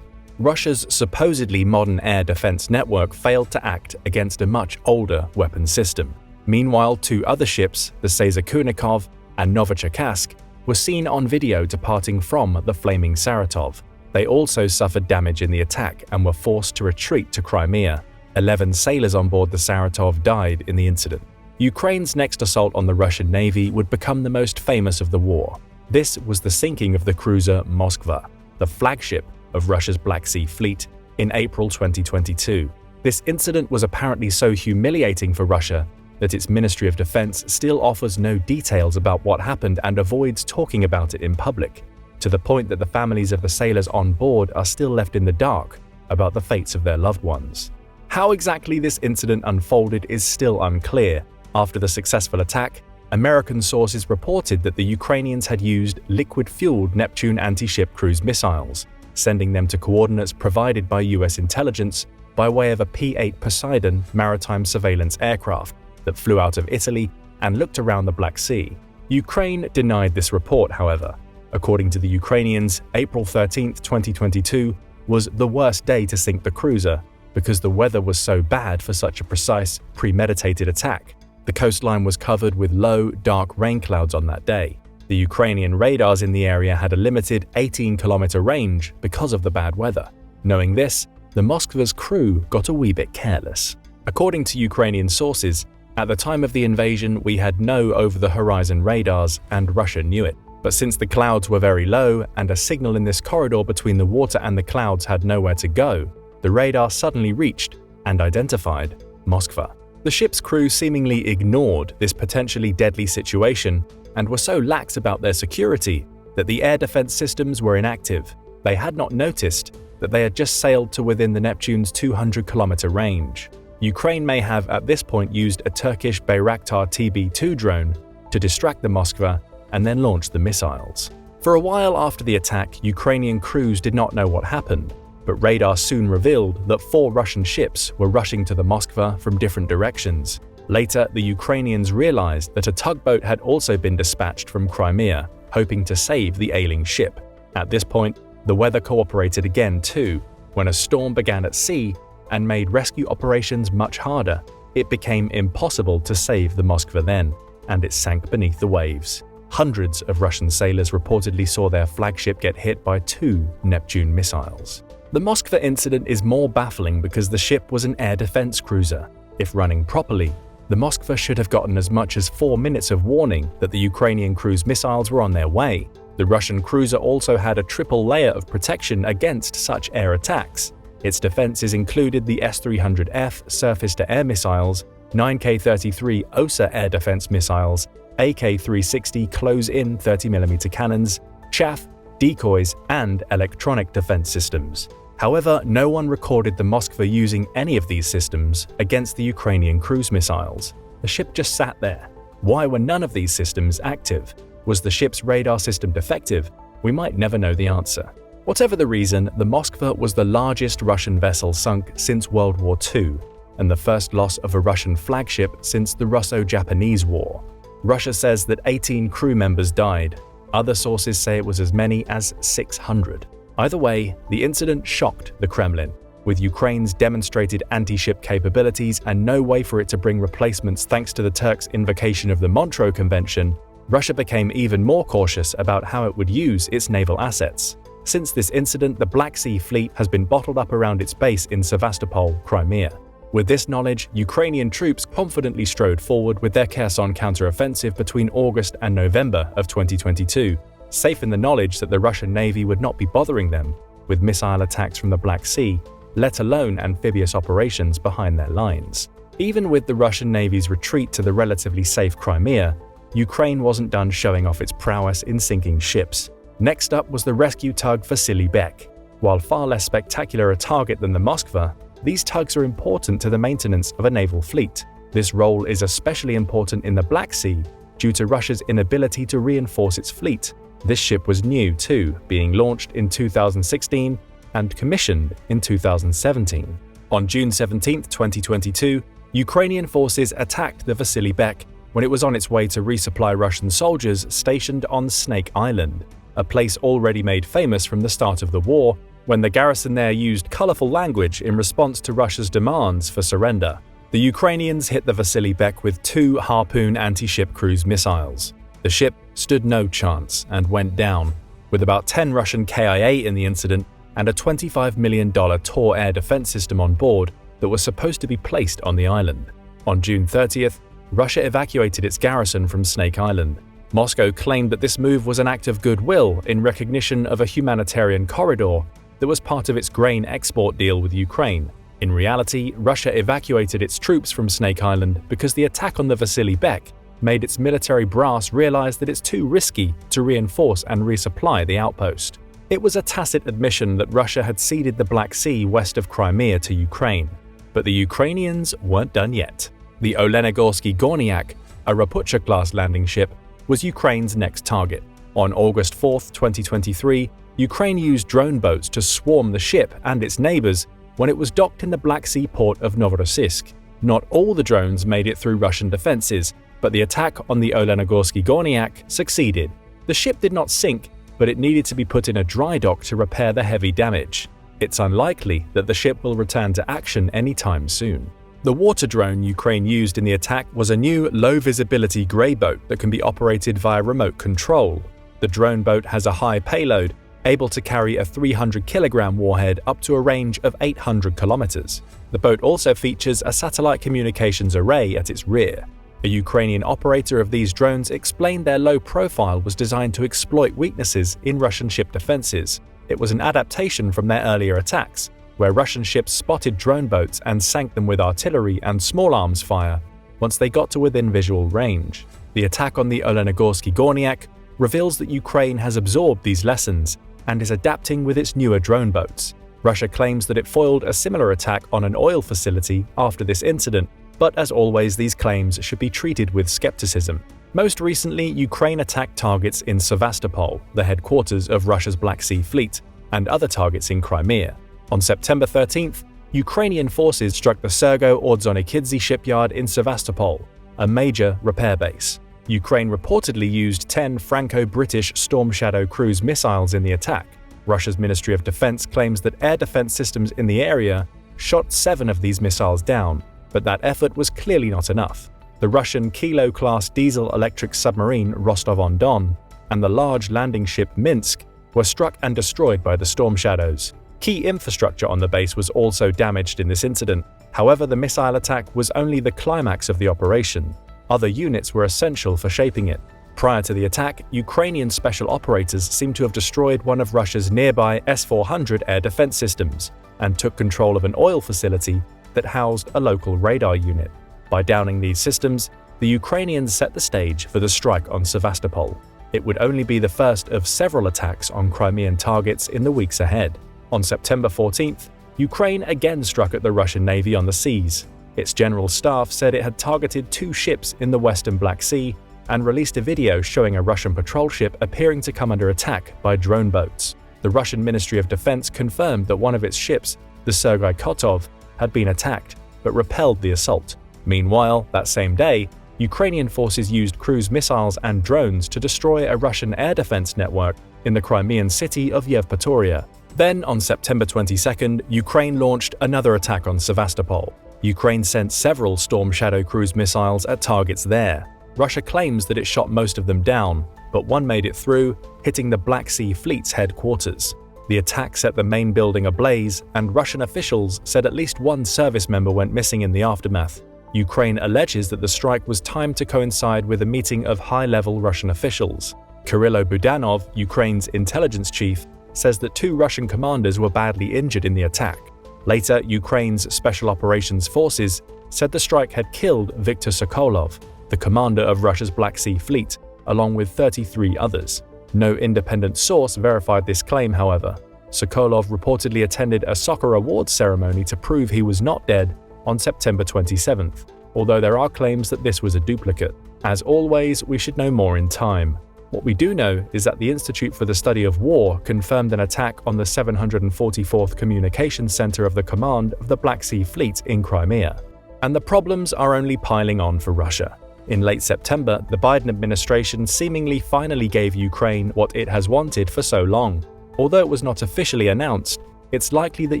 Russia's supposedly modern air defense network failed to act against a much older weapon system. Meanwhile, 2 other ships, the Seyza-Kunikov and Novocherkassk, were seen on video departing from the flaming Saratov. They also suffered damage in the attack and were forced to retreat to Crimea. 11 sailors on board the Saratov died in the incident. Ukraine's next assault on the Russian navy would become the most famous of the war. This was the sinking of the cruiser Moskva, the flagship of Russia's Black Sea Fleet, in April 2022. This incident was apparently so humiliating for Russia that its Ministry of Defense still offers no details about what happened and avoids talking about it in public, to the point that the families of the sailors on board are still left in the dark about the fates of their loved ones. How exactly this incident unfolded is still unclear. After the successful attack, American sources reported that the Ukrainians had used liquid-fueled Neptune anti-ship cruise missiles, sending them to coordinates provided by US intelligence by way of a P-8 Poseidon maritime surveillance aircraft that flew out of Italy and looked around the Black Sea. Ukraine denied this report, however. According to the Ukrainians, April 13, 2022 was the worst day to sink the cruiser because the weather was so bad for such a precise, premeditated attack. The coastline was covered with low, dark rain clouds on that day. The Ukrainian radars in the area had a limited 18-kilometer range because of the bad weather. Knowing this, the Moskva's crew got a wee bit careless. According to Ukrainian sources, at the time of the invasion, we had no over-the-horizon radars, and Russia knew it. But since the clouds were very low and a signal in this corridor between the water and the clouds had nowhere to go, the radar suddenly reached and identified Moskva. The ship's crew seemingly ignored this potentially deadly situation and were so lax about their security that the air defense systems were inactive. They had not noticed that they had just sailed to within the Neptune's 200-kilometer range. Ukraine may have at this point used a Turkish Bayraktar TB2 drone to distract the Moskva and then launch the missiles. For a while after the attack, Ukrainian crews did not know what happened, but radar soon revealed that 4 Russian ships were rushing to the Moskva from different directions. Later, the Ukrainians realized that a tugboat had also been dispatched from Crimea, hoping to save the ailing ship. At this point, the weather cooperated again too. When a storm began at sea and made rescue operations much harder, it became impossible to save the Moskva then, and it sank beneath the waves. Hundreds of Russian sailors reportedly saw their flagship get hit by 2 Neptune missiles. The Moskva incident is more baffling because the ship was an air defense cruiser. If running properly, the Moskva should have gotten as much as 4 minutes of warning that the Ukrainian cruise missiles were on their way. The Russian cruiser also had a triple layer of protection against such air attacks. Its defenses included the S-300F surface-to-air missiles, 9K-33 OSA air defense missiles, AK-360 close-in 30mm cannons, chaff, decoys, and electronic defense systems. However, no one recorded the Moskva using any of these systems against the Ukrainian cruise missiles. The ship just sat there. Why were none of these systems active? Was the ship's radar system defective? We might never know the answer. Whatever the reason, the Moskva was the largest Russian vessel sunk since World War II, and the first loss of a Russian flagship since the Russo-Japanese War. Russia says that 18 crew members died. Other sources say it was as many as 600. Either way, the incident shocked the Kremlin. With Ukraine's demonstrated anti-ship capabilities and no way for it to bring replacements thanks to the Turks' invocation of the Montreux Convention, Russia became even more cautious about how it would use its naval assets. Since this incident, the Black Sea Fleet has been bottled up around its base in Sevastopol, Crimea. With this knowledge, Ukrainian troops confidently strode forward with their Kherson counteroffensive between August and November of 2022, safe in the knowledge that the Russian Navy would not be bothering them with missile attacks from the Black Sea, let alone amphibious operations behind their lines. Even with the Russian Navy's retreat to the relatively safe Crimea, Ukraine wasn't done showing off its prowess in sinking ships. Next up was the rescue tug Vasily Bek. While far less spectacular a target than the Moskva, these tugs are important to the maintenance of a naval fleet. This role is especially important in the Black Sea due to Russia's inability to reinforce its fleet. This ship was new too, being launched in 2016 and commissioned in 2017. On June 17, 2022, Ukrainian forces attacked the Vasily Bek when it was on its way to resupply Russian soldiers stationed on Snake Island, a place already made famous from the start of the war, when the garrison there used colorful language in response to Russia's demands for surrender. The Ukrainians hit the Vasily Bek with 2 Harpoon anti-ship cruise missiles. The ship stood no chance and went down, with about 10 Russian KIA in the incident and a $25 million Tor air defense system on board that was supposed to be placed on the island. On June 30th, Russia evacuated its garrison from Snake Island. Moscow claimed that this move was an act of goodwill in recognition of a humanitarian corridor that was part of its grain export deal with Ukraine. In reality, Russia evacuated its troops from Snake Island because the attack on the Vasily Bek made its military brass realize that it's too risky to reinforce and resupply the outpost. It was a tacit admission that Russia had ceded the Black Sea west of Crimea to Ukraine. But the Ukrainians weren't done yet. The Olenigorsky Gornyak, a Rapucha-class landing ship, was Ukraine's next target. On August 4, 2023, Ukraine used drone boats to swarm the ship and its neighbors when it was docked in the Black Sea port of Novorossiysk. Not all the drones made it through Russian defenses, but the attack on the Olenigorsky Gornyak succeeded. The ship did not sink, but it needed to be put in a dry dock to repair the heavy damage. It's unlikely that the ship will return to action anytime soon. The water drone Ukraine used in the attack was a new low-visibility grey boat that can be operated via remote control. The drone boat has a high payload, able to carry a 300-kilogram warhead up to a range of 800 kilometers. The boat also features a satellite communications array at its rear. A Ukrainian operator of these drones explained their low profile was designed to exploit weaknesses in Russian ship defenses. It was an adaptation from their earlier attacks, where Russian ships spotted drone boats and sank them with artillery and small arms fire once they got to within visual range. The attack on the Olenigorsky Gornyak reveals that Ukraine has absorbed these lessons and is adapting with its newer drone boats. Russia claims that it foiled a similar attack on an oil facility after this incident, but as always, these claims should be treated with skepticism. Most recently, Ukraine attacked targets in Sevastopol, the headquarters of Russia's Black Sea Fleet, and other targets in Crimea. On September 13th, Ukrainian forces struck the Sergo-Ordzhonikidze shipyard in Sevastopol, a major repair base. Ukraine reportedly used 10 Franco-British Storm Shadow cruise missiles in the attack. Russia's Ministry of Defense claims that air defense systems in the area shot 7 of these missiles down, but that effort was clearly not enough. The Russian Kilo-class diesel-electric submarine Rostov-on-Don and the large landing ship Minsk were struck and destroyed by the Storm Shadows. Key infrastructure on the base was also damaged in this incident. However, the missile attack was only the climax of the operation. Other units were essential for shaping it. Prior to the attack, Ukrainian special operators seem to have destroyed one of Russia's nearby S-400 air defense systems and took control of an oil facility that housed a local radar unit. By downing these systems, the Ukrainians set the stage for the strike on Sevastopol. It would only be the first of several attacks on Crimean targets in the weeks ahead. On September 14th, Ukraine again struck at the Russian Navy on the seas. Its general staff said it had targeted 2 ships in the western Black Sea and released a video showing a Russian patrol ship appearing to come under attack by drone boats. The Russian Ministry of Defense confirmed that one of its ships, the Sergei Kotov, had been attacked, but repelled the assault. Meanwhile, that same day, Ukrainian forces used cruise missiles and drones to destroy a Russian air defense network in the Crimean city of Yevpatoria. Then, on September 22nd, Ukraine launched another attack on Sevastopol. Ukraine sent several Storm Shadow cruise missiles at targets there. Russia claims that it shot most of them down, but one made it through, hitting the Black Sea Fleet's headquarters. The attack set the main building ablaze, and Russian officials said at least one service member went missing in the aftermath. Ukraine alleges that the strike was timed to coincide with a meeting of high-level Russian officials. Kirilo Budanov, Ukraine's intelligence chief, says that 2 Russian commanders were badly injured in the attack. Later, Ukraine's Special Operations Forces said the strike had killed Viktor Sokolov, the commander of Russia's Black Sea Fleet, along with 33 others. No independent source verified this claim, however. Sokolov reportedly attended a soccer awards ceremony to prove he was not dead on September 27th, although there are claims that this was a duplicate. As always, we should know more in time. What we do know is that the Institute for the Study of War confirmed an attack on the 744th Communications Center of the Command of the Black Sea Fleet in Crimea. And the problems are only piling on for Russia. In late September, the Biden administration seemingly finally gave Ukraine what it has wanted for so long. Although it was not officially announced, it's likely that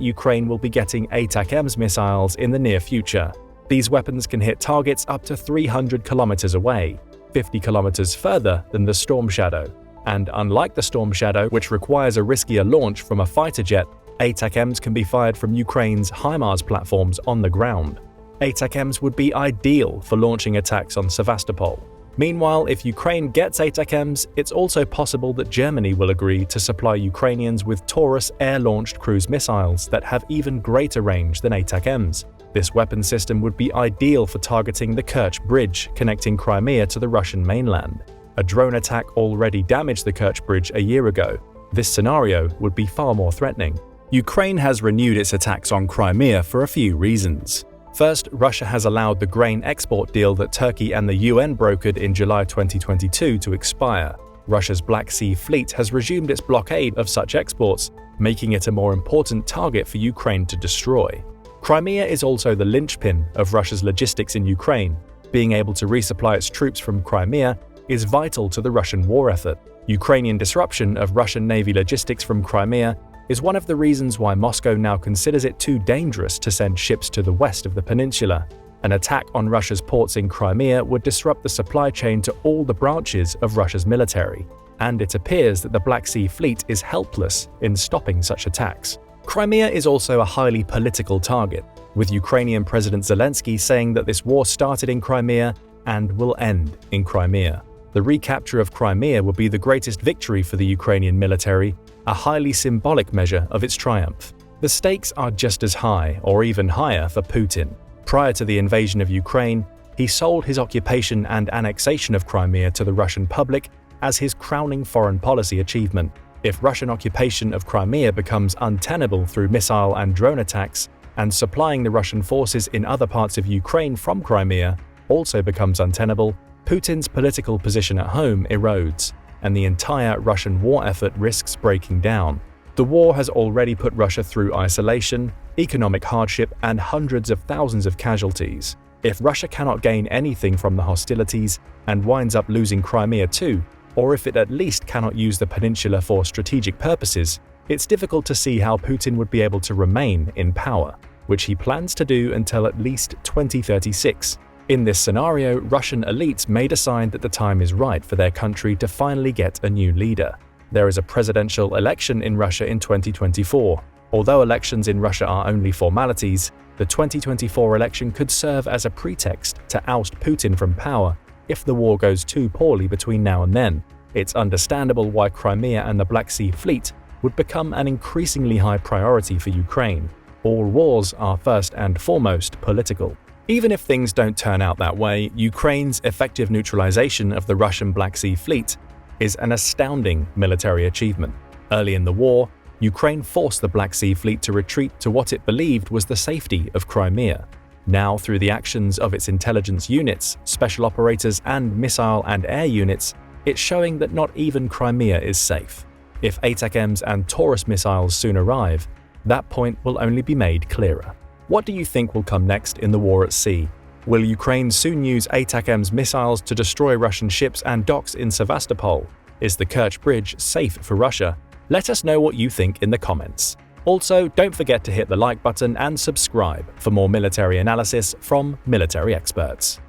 Ukraine will be getting ATACMS missiles in the near future. These weapons can hit targets up to 300 kilometers away, 50 kilometers further than the Storm Shadow. And unlike the Storm Shadow, which requires a riskier launch from a fighter jet, ATACMS can be fired from Ukraine's HIMARS platforms on the ground. ATACMS would be ideal for launching attacks on Sevastopol. Meanwhile, if Ukraine gets ATACMS, it's also possible that Germany will agree to supply Ukrainians with Taurus air-launched cruise missiles that have even greater range than ATACMS. This weapon system would be ideal for targeting the Kerch Bridge connecting Crimea to the Russian mainland. A drone attack already damaged the Kerch Bridge a year ago. This scenario would be far more threatening. Ukraine has renewed its attacks on Crimea for a few reasons. First, Russia has allowed the grain export deal that Turkey and the UN brokered in July 2022 to expire. Russia's Black Sea Fleet has resumed its blockade of such exports, making it a more important target for Ukraine to destroy. Crimea is also the linchpin of Russia's logistics in Ukraine. Being able to resupply its troops from Crimea is vital to the Russian war effort. Ukrainian disruption of Russian Navy logistics from Crimea is one of the reasons why Moscow now considers it too dangerous to send ships to the west of the peninsula. An attack on Russia's ports in Crimea would disrupt the supply chain to all the branches of Russia's military, and it appears that the Black Sea Fleet is helpless in stopping such attacks. Crimea is also a highly political target, with Ukrainian President Zelensky saying that this war started in Crimea and will end in Crimea. The recapture of Crimea would be the greatest victory for the Ukrainian military, a highly symbolic measure of its triumph. The stakes are just as high or even higher for Putin. Prior to the invasion of Ukraine, he sold his occupation and annexation of Crimea to the Russian public as his crowning foreign policy achievement. If Russian occupation of Crimea becomes untenable through missile and drone attacks, and supplying the Russian forces in other parts of Ukraine from Crimea also becomes untenable, Putin's political position at home erodes, and the entire Russian war effort risks breaking down. The war has already put Russia through isolation, economic hardship, and hundreds of thousands of casualties. If Russia cannot gain anything from the hostilities and winds up losing Crimea too, or if it at least cannot use the peninsula for strategic purposes, it's difficult to see how Putin would be able to remain in power, which he plans to do until at least 2036. In this scenario, Russian elites may decide that the time is right for their country to finally get a new leader. There is a presidential election in Russia in 2024. Although elections in Russia are only formalities, the 2024 election could serve as a pretext to oust Putin from power if the war goes too poorly between now and then. It's understandable why Crimea and the Black Sea Fleet would become an increasingly high priority for Ukraine. All wars are first and foremost political. Even if things don't turn out that way, Ukraine's effective neutralization of the Russian Black Sea Fleet is an astounding military achievement. Early in the war, Ukraine forced the Black Sea Fleet to retreat to what it believed was the safety of Crimea. Now, through the actions of its intelligence units, special operators, and missile and air units, it's showing that not even Crimea is safe. If ATACMS and Taurus missiles soon arrive, that point will only be made clearer. What do you think will come next in the war at sea? Will Ukraine soon use ATACMS missiles to destroy Russian ships and docks in Sevastopol? Is the Kerch Bridge safe for Russia? Let us know what you think in the comments. Also, don't forget to hit the like button and subscribe for more military analysis from military experts.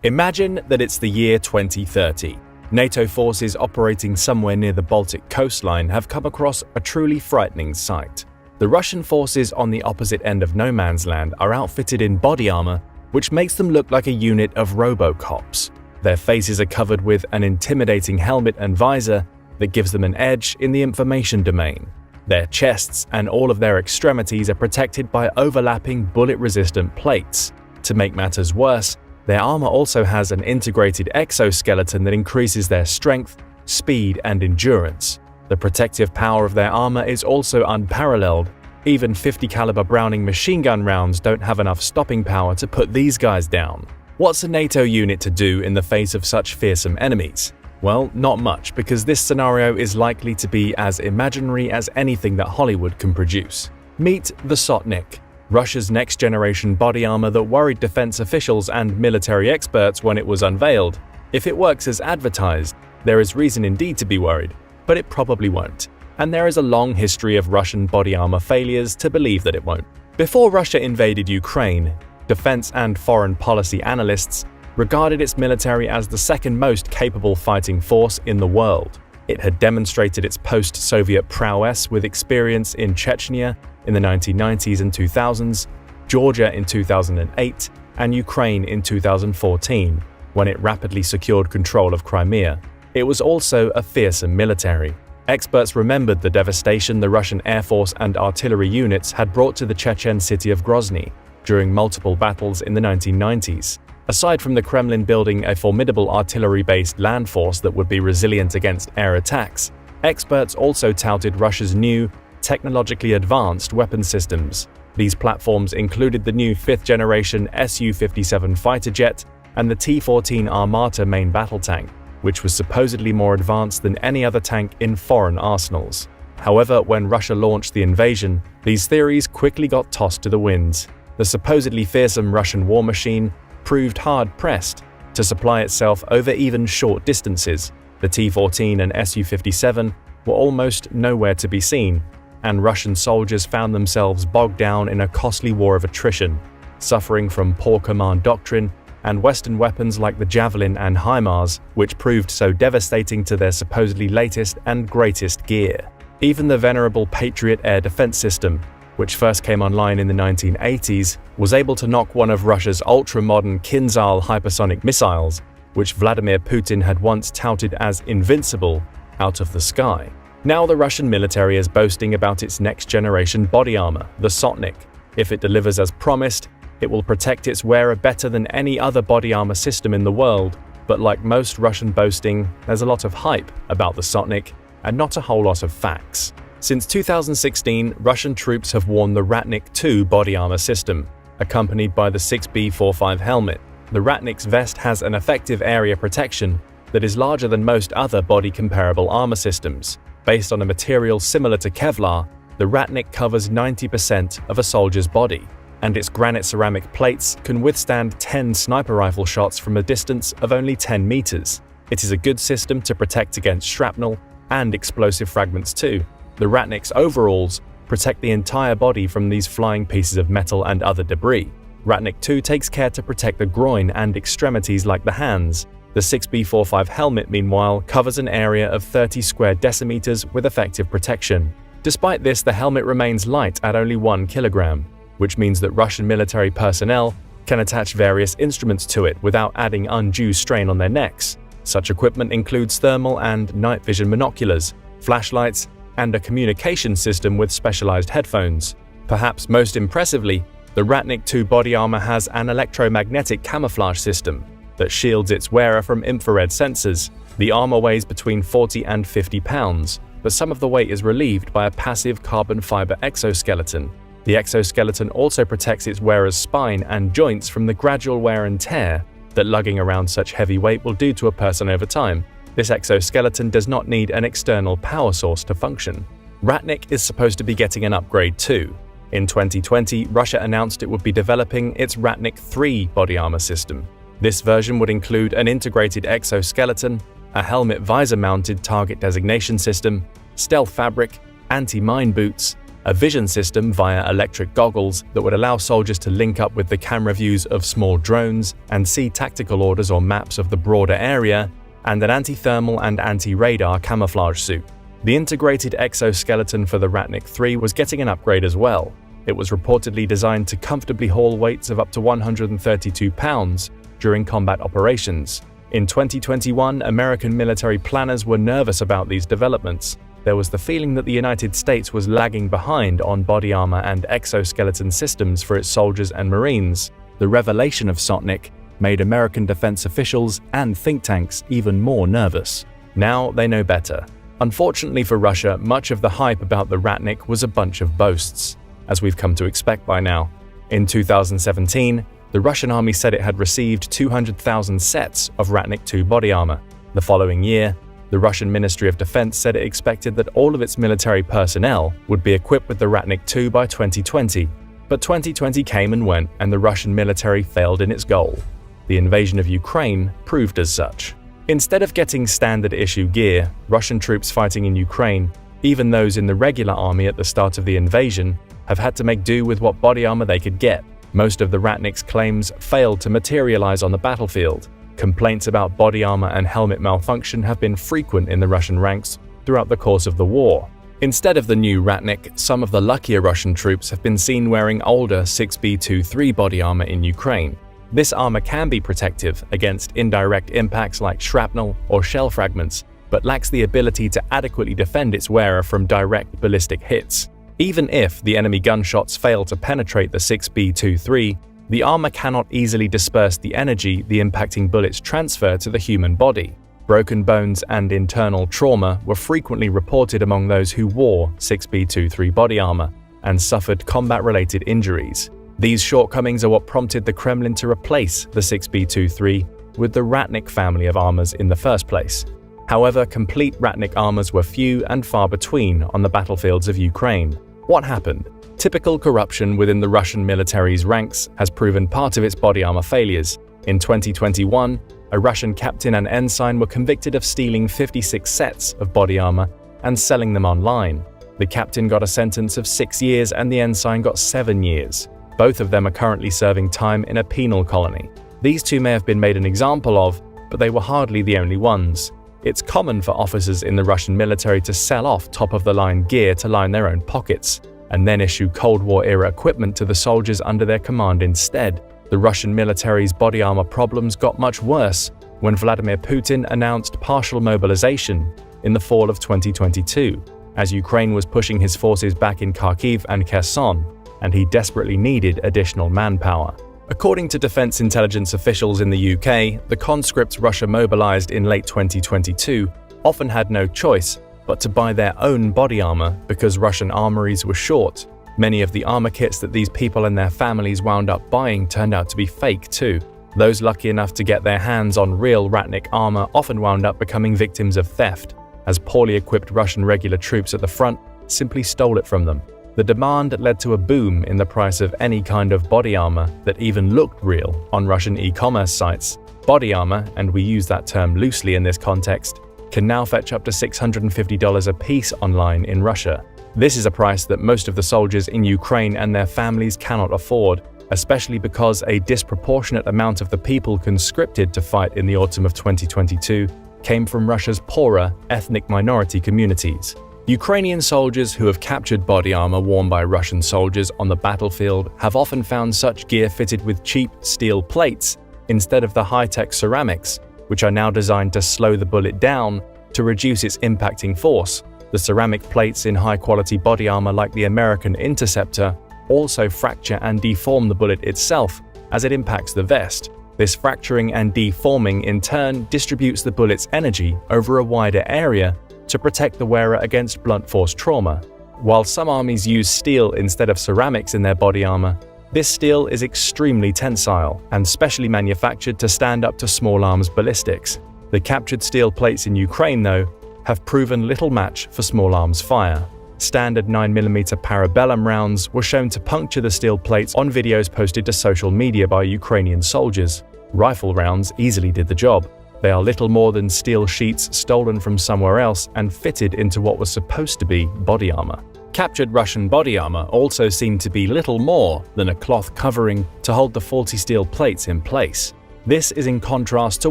Imagine that it's the year 2030. NATO forces operating somewhere near the Baltic coastline have come across a truly frightening sight. The Russian forces on the opposite end of no man's land are outfitted in body armor, which makes them look like a unit of robocops. Their faces are covered with an intimidating helmet and visor that gives them an edge in the information domain. Their chests and all of their extremities are protected by overlapping bullet-resistant plates. To make matters worse, their armor also has an integrated exoskeleton that increases their strength, speed, and endurance. The protective power of their armor is also unparalleled. Even 50 caliber Browning machine gun rounds don't have enough stopping power to put these guys down. What's a NATO unit to do in the face of such fearsome enemies? Well, not much, because this scenario is likely to be as imaginary as anything that Hollywood can produce. Meet the Sotnik, Russia's next-generation body armor that worried defense officials and military experts when it was unveiled. If it works as advertised, there is reason indeed to be worried, but it probably won't. And there is a long history of Russian body armor failures to believe that it won't. Before Russia invaded Ukraine, defense and foreign policy analysts regarded its military as the second most capable fighting force in the world. It had demonstrated its post-Soviet prowess with experience in Chechnya in the 1990s and 2000s, Georgia in 2008, and Ukraine in 2014. when it rapidly secured control of Crimea. It was also a fearsome military. Experts remembered the devastation the Russian Air Force and artillery units had brought to the Chechen city of Grozny during multiple battles in the 1990s. Aside from the Kremlin building a formidable artillery-based land force that would be resilient against air attacks, experts also touted Russia's new, technologically advanced weapon systems. These platforms included the new 5th-generation Su-57 fighter jet and the T-14 Armata main battle tank, which was supposedly more advanced than any other tank in foreign arsenals. However, when Russia launched the invasion, these theories quickly got tossed to the winds. The supposedly fearsome Russian war machine proved hard-pressed to supply itself over even short distances. The T-14 and Su-57 were almost nowhere to be seen, and Russian soldiers found themselves bogged down in a costly war of attrition, suffering from poor command doctrine and Western weapons like the Javelin and HIMARS, which proved so devastating to their supposedly latest and greatest gear. Even the venerable Patriot air defense system, which first came online in the 1980s, was able to knock one of Russia's ultra-modern Kinzhal hypersonic missiles, which Vladimir Putin had once touted as invincible, out of the sky. Now the Russian military is boasting about its next-generation body armor, the Sotnik. If it delivers as promised, it will protect its wearer better than any other body armor system in the world, but like most Russian boasting, there's a lot of hype about the Sotnik and not a whole lot of facts. Since 2016, Russian troops have worn the Ratnik II body armor system, accompanied by the 6B45 helmet. The Ratnik's vest has an effective area protection that is larger than most other body-comparable armor systems. Based on a material similar to Kevlar, the Ratnik covers 90% of a soldier's body, and its granite ceramic plates can withstand 10 sniper rifle shots from a distance of only 10 meters. It is a good system to protect against shrapnel and explosive fragments too. The Ratnik's overalls protect the entire body from these flying pieces of metal and other debris. Ratnik 2 takes care to protect the groin and extremities like the hands. The 6B45 helmet, meanwhile, covers an area of 30 square decimeters with effective protection. Despite this, the helmet remains light at only 1 kilogram, which means that Russian military personnel can attach various instruments to it without adding undue strain on their necks. Such equipment includes thermal and night vision binoculars, flashlights, and a communication system with specialized headphones. Perhaps most impressively, the Ratnik II body armor has an electromagnetic camouflage system that shields its wearer from infrared sensors. The armor weighs between 40 and 50 pounds, but some of the weight is relieved by a passive carbon fiber exoskeleton. The exoskeleton also protects its wearer's spine and joints from the gradual wear and tear that lugging around such heavy weight will do to a person over time. This exoskeleton does not need an external power source to function. Ratnik is supposed to be getting an upgrade too. In 2020, Russia announced it would be developing its Ratnik III body armor system. This version would include an integrated exoskeleton, a helmet visor-mounted target designation system, stealth fabric, anti-mine boots, a vision system via electric goggles that would allow soldiers to link up with the camera views of small drones and see tactical orders or maps of the broader area, and an anti-thermal and anti-radar camouflage suit. The integrated exoskeleton for the Ratnik III was getting an upgrade as well. It was reportedly designed to comfortably haul weights of up to 132 pounds during combat operations. In 2021, American military planners were nervous about these developments. There was the feeling that the United States was lagging behind on body armor and exoskeleton systems for its soldiers and Marines. The revelation of Sotnik made American defense officials and think tanks even more nervous. Now they know better. Unfortunately for Russia, much of the hype about the Ratnik was a bunch of boasts, as we've come to expect by now. In 2017, the Russian army said it had received 200,000 sets of Ratnik II body armor. The following year, the Russian Ministry of Defense said it expected that all of its military personnel would be equipped with the Ratnik II by 2020. But 2020 came and went, and the Russian military failed in its goal. The invasion of Ukraine proved as such. Instead of getting standard-issue gear, Russian troops fighting in Ukraine, even those in the regular army at the start of the invasion, have had to make do with what body armor they could get. Most of the Ratnik's claims failed to materialize on the battlefield. Complaints about body armor and helmet malfunction have been frequent in the Russian ranks throughout the course of the war. Instead of the new Ratnik, some of the luckier Russian troops have been seen wearing older 6B23 body armor in Ukraine. This armor can be protective against indirect impacts like shrapnel or shell fragments, but lacks the ability to adequately defend its wearer from direct ballistic hits. Even if the enemy gunshots fail to penetrate the 6B23, the armor cannot easily disperse the energy the impacting bullets transfer to the human body. Broken bones and internal trauma were frequently reported among those who wore 6B23 body armor and suffered combat-related injuries. These shortcomings are what prompted the Kremlin to replace the 6B23 with the Ratnik family of armors in the first place. However, complete Ratnik armors were few and far between on the battlefields of Ukraine. What happened? Typical corruption within the Russian military's ranks has proven part of its body armor failures. In 2021, a Russian captain and ensign were convicted of stealing 56 sets of body armor and selling them online. The captain got a sentence of 6 years and the ensign got 7 years. Both of them are currently serving time in a penal colony. These two may have been made an example of, but they were hardly the only ones. It's common for officers in the Russian military to sell off top-of-the-line gear to line their own pockets, and then issue Cold War-era equipment to the soldiers under their command instead. The Russian military's body armor problems got much worse when Vladimir Putin announced partial mobilization in the fall of 2022, as Ukraine was pushing his forces back in Kharkiv and Kherson, and he desperately needed additional manpower. According to defense intelligence officials in the UK, the conscripts Russia mobilized in late 2022 often had no choice but to buy their own body armor because Russian armories were short. Many of the armor kits that these people and their families wound up buying turned out to be fake too. Those lucky enough to get their hands on real Ratnik armor often wound up becoming victims of theft, as poorly equipped Russian regular troops at the front simply stole it from them. The demand led to a boom in the price of any kind of body armor that even looked real on Russian e-commerce sites. Body armor, and we use that term loosely in this context, can now fetch up to $650 a piece online in Russia. This is a price that most of the soldiers in Ukraine and their families cannot afford, especially because a disproportionate amount of the people conscripted to fight in the autumn of 2022 came from Russia's poorer ethnic minority communities. Ukrainian soldiers who have captured body armor worn by Russian soldiers on the battlefield have often found such gear fitted with cheap steel plates instead of the high-tech ceramics, which are now designed to slow the bullet down to reduce its impacting force. The ceramic plates in high-quality body armor like the American Interceptor also fracture and deform the bullet itself as it impacts the vest. This fracturing and deforming in turn distributes the bullet's energy over a wider area to protect the wearer against blunt force trauma. While some armies use steel instead of ceramics in their body armor, this steel is extremely tensile and specially manufactured to stand up to small arms ballistics. The captured steel plates in Ukraine, though, have proven little match for small arms fire. Standard 9mm parabellum rounds were shown to puncture the steel plates on videos posted to social media by Ukrainian soldiers. Rifle rounds easily did the job. They are little more than steel sheets stolen from somewhere else and fitted into what was supposed to be body armor. Captured Russian body armor also seemed to be little more than a cloth covering to hold the faulty steel plates in place. This is in contrast to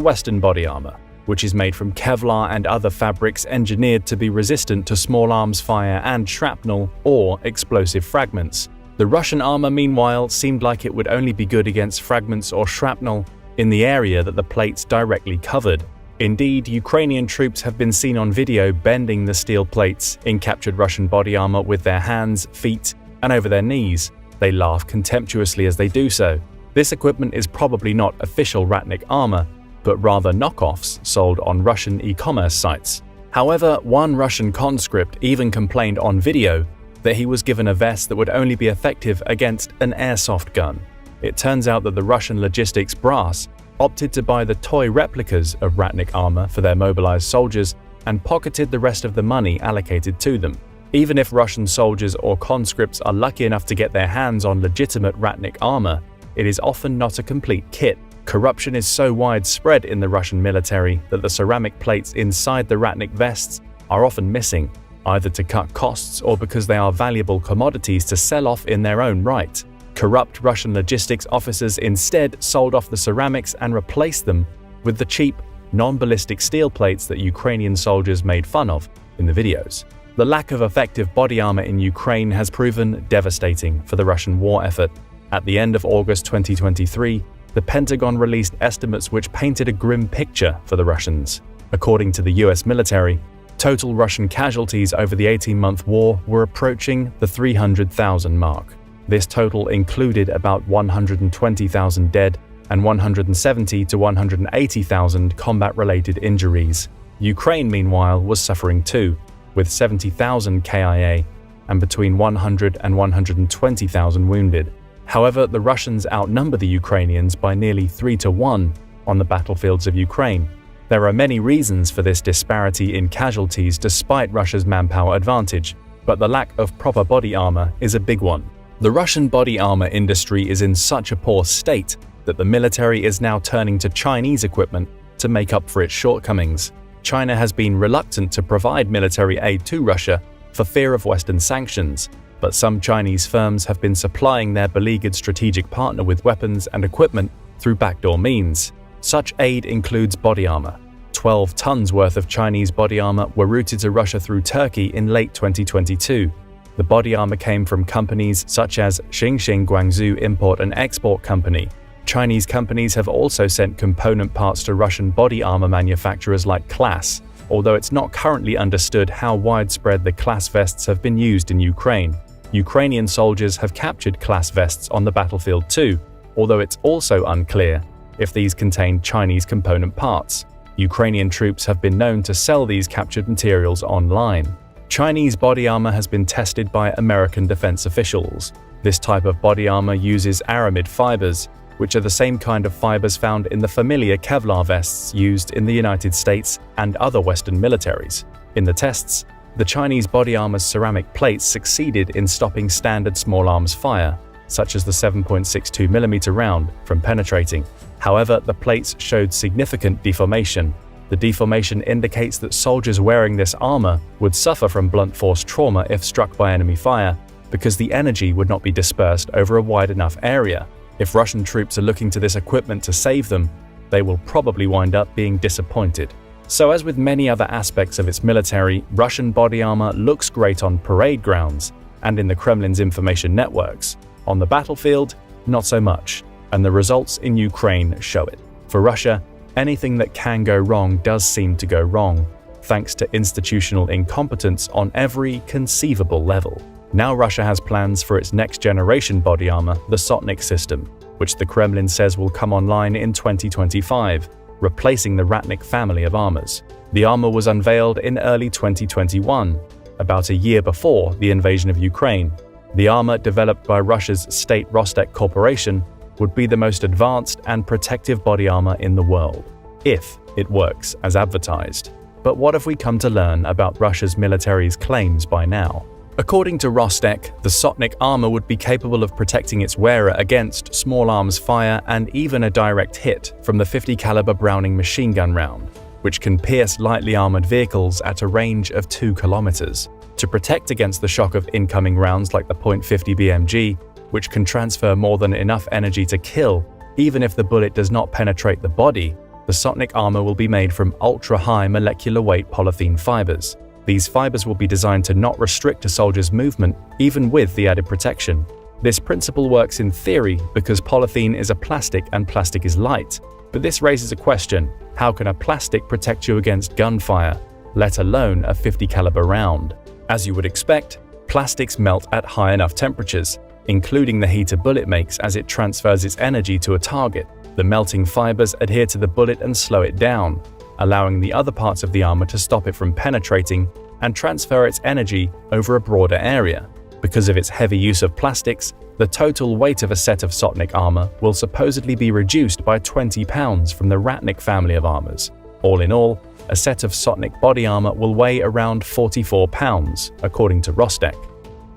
Western body armor, which is made from Kevlar and other fabrics engineered to be resistant to small arms fire and shrapnel or explosive fragments. The Russian armor, meanwhile, seemed like it would only be good against fragments or shrapnel in the area that the plates directly covered. Indeed, Ukrainian troops have been seen on video bending the steel plates in captured Russian body armor with their hands, feet, and over their knees. They laugh contemptuously as they do so. This equipment is probably not official Ratnik armor, but rather knockoffs sold on Russian e-commerce sites. However, one Russian conscript even complained on video that he was given a vest that would only be effective against an airsoft gun. It turns out that the Russian logistics brass opted to buy the toy replicas of Ratnik armor for their mobilized soldiers and pocketed the rest of the money allocated to them. Even if Russian soldiers or conscripts are lucky enough to get their hands on legitimate Ratnik armor, it is often not a complete kit. Corruption is so widespread in the Russian military that the ceramic plates inside the Ratnik vests are often missing, either to cut costs or because they are valuable commodities to sell off in their own right. Corrupt Russian logistics officers instead sold off the ceramics and replaced them with the cheap, non-ballistic steel plates that Ukrainian soldiers made fun of in the videos. The lack of effective body armor in Ukraine has proven devastating for the Russian war effort. At the end of August 2023, the Pentagon released estimates which painted a grim picture for the Russians. According to the US military, total Russian casualties over the 18-month war were approaching the 300,000 mark. This total included about 120,000 dead and 170 to 180,000 combat-related injuries. Ukraine, meanwhile, was suffering too, with 70,000 KIA and between 100 and 120,000 wounded. However, the Russians outnumber the Ukrainians by nearly 3 to 1 on the battlefields of Ukraine. There are many reasons for this disparity in casualties despite Russia's manpower advantage, but the lack of proper body armor is a big one. The Russian body armor industry is in such a poor state that the military is now turning to Chinese equipment to make up for its shortcomings. China has been reluctant to provide military aid to Russia for fear of Western sanctions, but some Chinese firms have been supplying their beleaguered strategic partner with weapons and equipment through backdoor means. Such aid includes body armor. 12 tons worth of Chinese body armor were routed to Russia through Turkey in late 2022. The body armor came from companies such as Xinjiang Guangzhou Import and Export Company. Chinese companies have also sent component parts to Russian body armor manufacturers like Class, although it's not currently understood how widespread the Class vests have been used in Ukraine. Ukrainian soldiers have captured Class vests on the battlefield too, although it's also unclear if these contain Chinese component parts. Ukrainian troops have been known to sell these captured materials online. Chinese body armor has been tested by American defense officials. This type of body armor uses aramid fibers, which are the same kind of fibers found in the familiar Kevlar vests used in the United States and other Western militaries. In the tests, the Chinese body armor's ceramic plates succeeded in stopping standard small arms fire, such as the 7.62mm round, from penetrating. However, the plates showed significant deformation. The deformation indicates that soldiers wearing this armor would suffer from blunt force trauma if struck by enemy fire, because the energy would not be dispersed over a wide enough area. If Russian troops are looking to this equipment to save them, they will probably wind up being disappointed. So as with many other aspects of its military, Russian body armor looks great on parade grounds and in the Kremlin's information networks. On the battlefield, not so much, and the results in Ukraine show it. For Russia, anything that can go wrong does seem to go wrong, thanks to institutional incompetence on every conceivable level. Now Russia has plans for its next-generation body armor, the Sotnik system, which the Kremlin says will come online in 2025, replacing the Ratnik family of armors. The armor was unveiled in early 2021, about a year before the invasion of Ukraine. The armor, developed by Russia's state Rostec Corporation, would be the most advanced and protective body armor in the world, if it works as advertised. But what have we come to learn about Russia's military's claims by now? According to Rostec, the Sotnik armor would be capable of protecting its wearer against small arms fire and even a direct hit from the 50 caliber Browning machine gun round, which can pierce lightly armored vehicles at a range of 2 kilometers. To protect against the shock of incoming rounds like the .50 BMG, which can transfer more than enough energy to kill, even if the bullet does not penetrate the body, the Sotnik armor will be made from ultra-high molecular weight polythene fibers. These fibers will be designed to not restrict a soldier's movement, even with the added protection. This principle works in theory because polythene is a plastic and plastic is light. But this raises a question: how can a plastic protect you against gunfire, let alone a 50 caliber round? As you would expect, plastics melt at high enough temperatures, including the heat a bullet makes as it transfers its energy to a target. The melting fibers adhere to the bullet and slow it down, allowing the other parts of the armor to stop it from penetrating and transfer its energy over a broader area. Because of its heavy use of plastics, the total weight of a set of Sotnik armor will supposedly be reduced by 20 pounds from the Ratnik family of armors. All in all, a set of Sotnik body armor will weigh around 44 pounds, according to Rostec.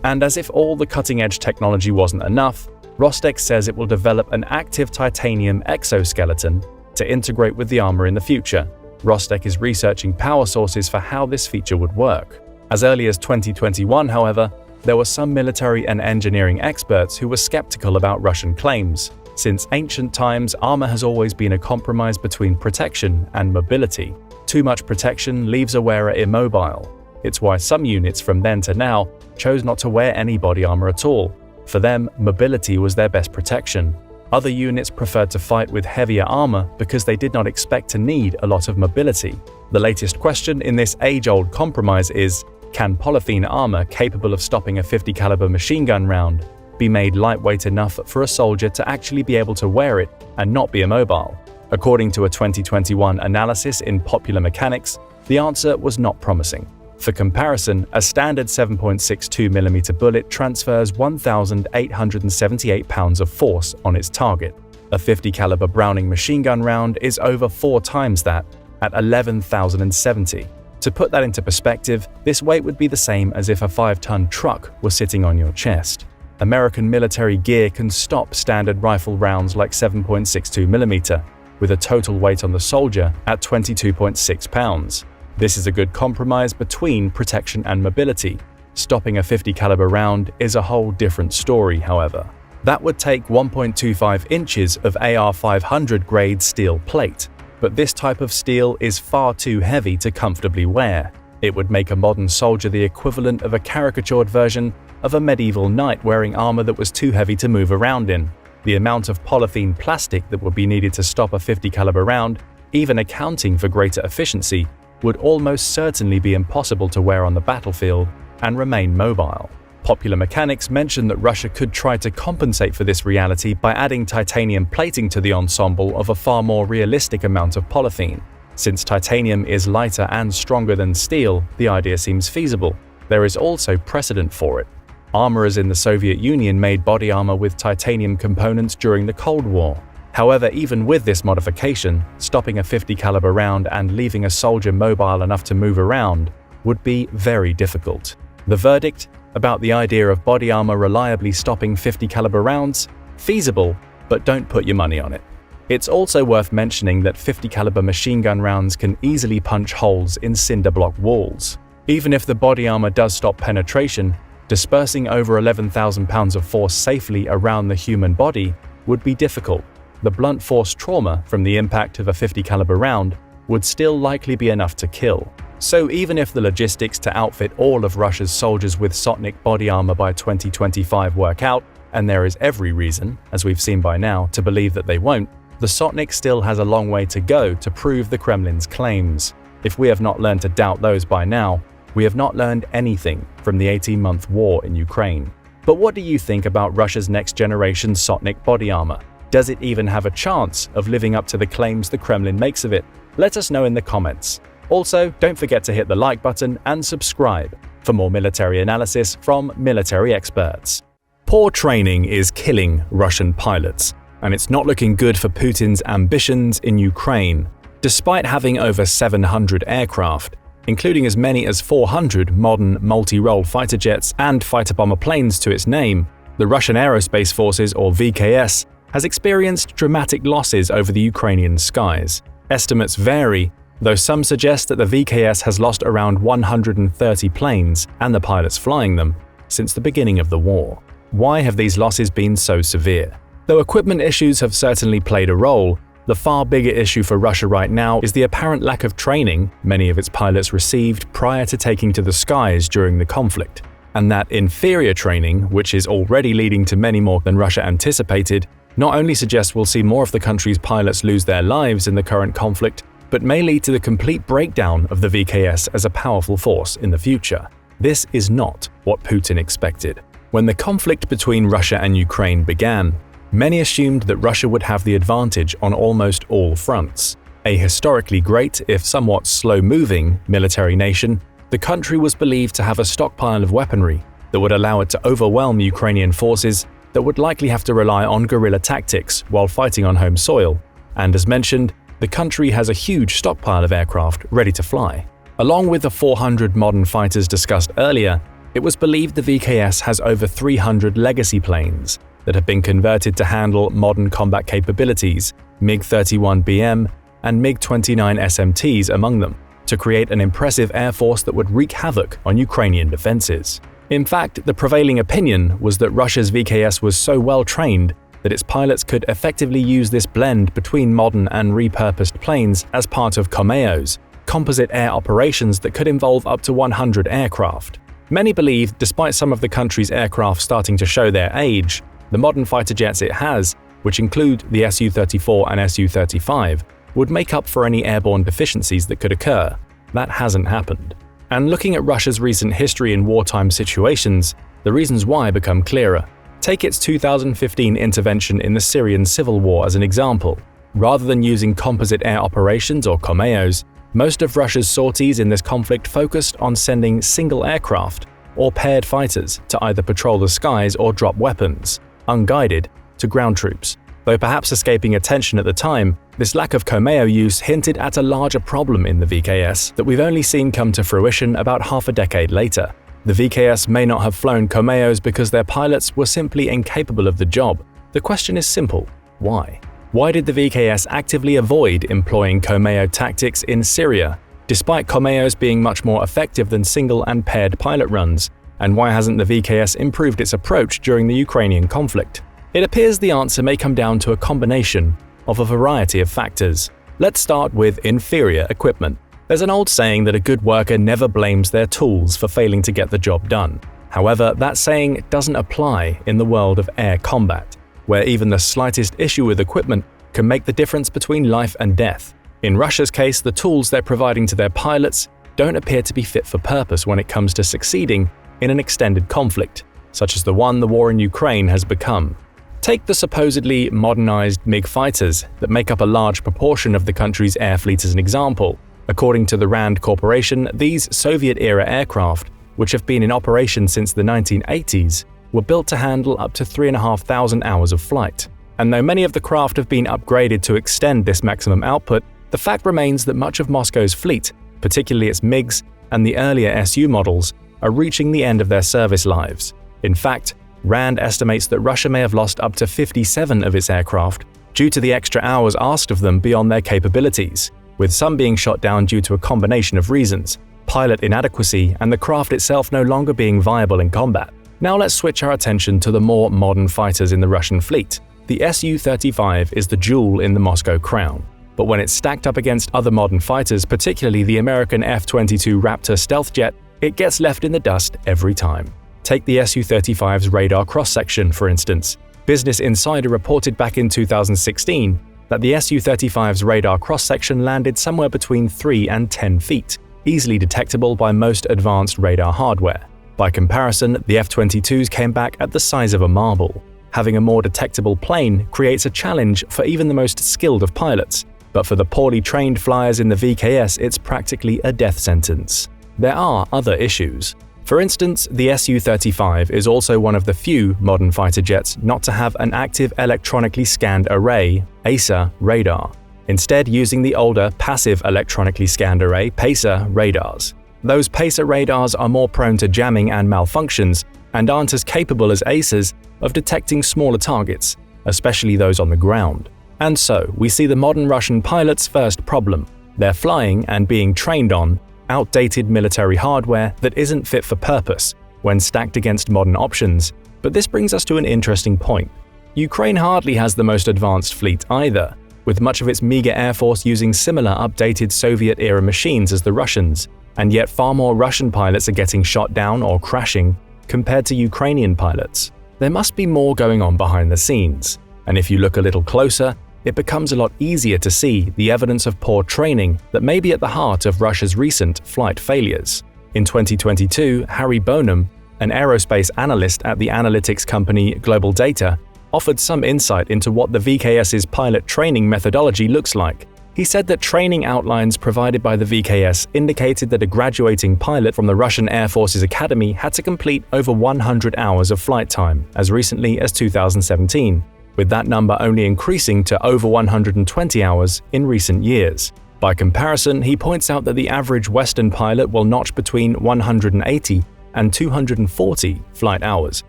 And as if all the cutting-edge technology wasn't enough, Rostec says it will develop an active titanium exoskeleton to integrate with the armor in the future. Rostec is researching power sources for how this feature would work. As early as 2021, however, there were some military and engineering experts who were skeptical about Russian claims. Since ancient times, armor has always been a compromise between protection and mobility. Too much protection leaves a wearer immobile. It's why some units from then to now chose not to wear any body armor at all. For them, mobility was their best protection. Other units preferred to fight with heavier armor because they did not expect to need a lot of mobility. The latest question in this age-old compromise is, can polythene armor capable of stopping a 50 caliber machine gun round be made lightweight enough for a soldier to actually be able to wear it and not be immobile? According to a 2021 analysis in Popular Mechanics, the answer was not promising. For comparison, a standard 7.62mm bullet transfers 1,878 pounds of force on its target. A 50 caliber Browning machine gun round is over 4 times that, at 11,070. To put that into perspective, this weight would be the same as if a 5-ton truck were sitting on your chest. American military gear can stop standard rifle rounds like 7.62mm, with a total weight on the soldier at 22.6 pounds. This is a good compromise between protection and mobility. Stopping a 50 caliber round is a whole different story, however. That would take 1.25 inches of AR-500 grade steel plate, but this type of steel is far too heavy to comfortably wear. It would make a modern soldier the equivalent of a caricatured version of a medieval knight wearing armor that was too heavy to move around in. The amount of polythene plastic that would be needed to stop a 50 caliber round, even accounting for greater efficiency, would almost certainly be impossible to wear on the battlefield and remain mobile. Popular Mechanics mentioned that Russia could try to compensate for this reality by adding titanium plating to the ensemble of a far more realistic amount of polythene. Since titanium is lighter and stronger than steel, the idea seems feasible. There is also precedent for it. Armorers in the Soviet Union made body armor with titanium components during the Cold War. However, even with this modification, stopping a 50 caliber round and leaving a soldier mobile enough to move around would be very difficult. The verdict about the idea of body armor reliably stopping 50 caliber rounds? Feasible, but don't put your money on it. It's also worth mentioning that 50 caliber machine gun rounds can easily punch holes in cinder block walls. Even if the body armor does stop penetration, dispersing over 11,000 pounds of force safely around the human body would be difficult. The blunt force trauma from the impact of a 50 caliber round would still likely be enough to kill. So even if the logistics to outfit all of Russia's soldiers with Sotnik body armor by 2025 work out, and there is every reason, as we've seen by now, to believe that they won't, the Sotnik still has a long way to go to prove the Kremlin's claims. If we have not learned to doubt those by now, we have not learned anything from the 18-month war in Ukraine. But what do you think about Russia's next-generation Sotnik body armor? Does it even have a chance of living up to the claims the Kremlin makes of it? Let us know in the comments. Also, don't forget to hit the like button and subscribe for more military analysis from military experts. Poor training is killing Russian pilots, and it's not looking good for Putin's ambitions in Ukraine. Despite having over 700 aircraft, including as many as 400 modern multi-role fighter jets and fighter bomber planes to its name, the Russian Aerospace Forces, or VKS, has experienced dramatic losses over the Ukrainian skies. Estimates vary, though some suggest that the VKS has lost around 130 planes and the pilots flying them since the beginning of the war. Why have these losses been so severe? Though equipment issues have certainly played a role, the far bigger issue for Russia right now is the apparent lack of training many of its pilots received prior to taking to the skies during the conflict. And that inferior training, which is already leading to many more than Russia anticipated, not only suggests we'll see more of the country's pilots lose their lives in the current conflict, but may lead to the complete breakdown of the VKS as a powerful force in the future. This is not what Putin expected. When the conflict between Russia and Ukraine began, many assumed that Russia would have the advantage on almost all fronts. A historically great, if somewhat slow-moving, military nation, the country was believed to have a stockpile of weaponry that would allow it to overwhelm Ukrainian forces that would likely have to rely on guerrilla tactics while fighting on home soil. And as mentioned, the country has a huge stockpile of aircraft ready to fly. Along with the 400 modern fighters discussed earlier, it was believed the VKS has over 300 legacy planes that have been converted to handle modern combat capabilities, MiG-31BM and MiG-29 SMTs among them, to create an impressive air force that would wreak havoc on Ukrainian defenses. In fact, the prevailing opinion was that Russia's VKS was so well trained that its pilots could effectively use this blend between modern and repurposed planes as part of COMAOs, composite air operations that could involve up to 100 aircraft. Many believe, despite some of the country's aircraft starting to show their age, the modern fighter jets it has which include the Su-34 and Su-35, would make up for any airborne deficiencies that could occur. That hasn't happened. And looking at Russia's recent history in wartime situations, the reasons why become clearer. Take its 2015 intervention in the Syrian civil war as an example. Rather than using composite air operations or COMAOs, most of Russia's sorties in this conflict focused on sending single aircraft or paired fighters to either patrol the skies or drop weapons, unguided, to ground troops. Though perhaps escaping attention at the time, this lack of COMAO use hinted at a larger problem in the VKS that we've only seen come to fruition about half a decade later. The VKS may not have flown COMAOs because their pilots were simply incapable of the job. The question is simple: why? Why did the VKS actively avoid employing COMAO tactics in Syria, despite COMAOs being much more effective than single and paired pilot runs? And why hasn't the VKS improved its approach during the Ukrainian conflict? It appears the answer may come down to a combination of a variety of factors. Let's start with inferior equipment. There's an old saying that a good worker never blames their tools for failing to get the job done. However, that saying doesn't apply in the world of air combat, where even the slightest issue with equipment can make the difference between life and death. In Russia's case, the tools they're providing to their pilots don't appear to be fit for purpose when it comes to succeeding in an extended conflict, such as the one the war in Ukraine has become. Take the supposedly modernized MiG fighters that make up a large proportion of the country's air fleet as an example. According to the RAND Corporation, these Soviet-era aircraft, which have been in operation since the 1980s, were built to handle up to 3,500 hours of flight. And though many of the craft have been upgraded to extend this maximum output, the fact remains that much of Moscow's fleet, particularly its MiGs and the earlier Su models, are reaching the end of their service lives. In fact, RAND estimates that Russia may have lost up to 57 of its aircraft due to the extra hours asked of them beyond their capabilities, with some being shot down due to a combination of reasons: pilot inadequacy and the craft itself no longer being viable in combat. Now let's switch our attention to the more modern fighters in the Russian fleet. The Su-35 is the jewel in the Moscow crown, but when it's stacked up against other modern fighters, particularly the American F-22 Raptor stealth jet, it gets left in the dust every time. Take the Su-35's radar cross-section, for instance. Business Insider reported back in 2016 that the Su-35's radar cross-section landed somewhere between 3 and 10 feet, easily detectable by most advanced radar hardware. By comparison, the F-22s came back at the size of a marble. Having a more detectable plane creates a challenge for even the most skilled of pilots, but for the poorly trained flyers in the VKS, it's practically a death sentence. There are other issues. For instance, the Su-35 is also one of the few modern fighter jets not to have an active electronically scanned array (AESA) radar, instead using the older passive electronically scanned array (PACER) radars. Those PACER radars are more prone to jamming and malfunctions and aren't as capable as AESAs of detecting smaller targets, especially those on the ground. And so, we see the modern Russian pilot's first problem: they're flying and being trained on outdated military hardware that isn't fit for purpose when stacked against modern options. But this brings us to an interesting point. Ukraine hardly has the most advanced fleet either, with much of its meager air force using similar updated Soviet-era machines as the Russians, and yet far more Russian pilots are getting shot down or crashing compared to Ukrainian pilots. There must be more going on behind the scenes, and if you look a little closer, it becomes a lot easier to see the evidence of poor training that may be at the heart of Russia's recent flight failures. In 2022, Harry Bonham, an aerospace analyst at the analytics company Global Data, offered some insight into what the VKS's pilot training methodology looks like. He said that training outlines provided by the VKS indicated that a graduating pilot from the Russian Air Force's academy had to complete over 100 hours of flight time as recently as 2017. with that number only increasing to over 120 hours in recent years. By comparison, he points out that the average Western pilot will notch between 180 and 240 flight hours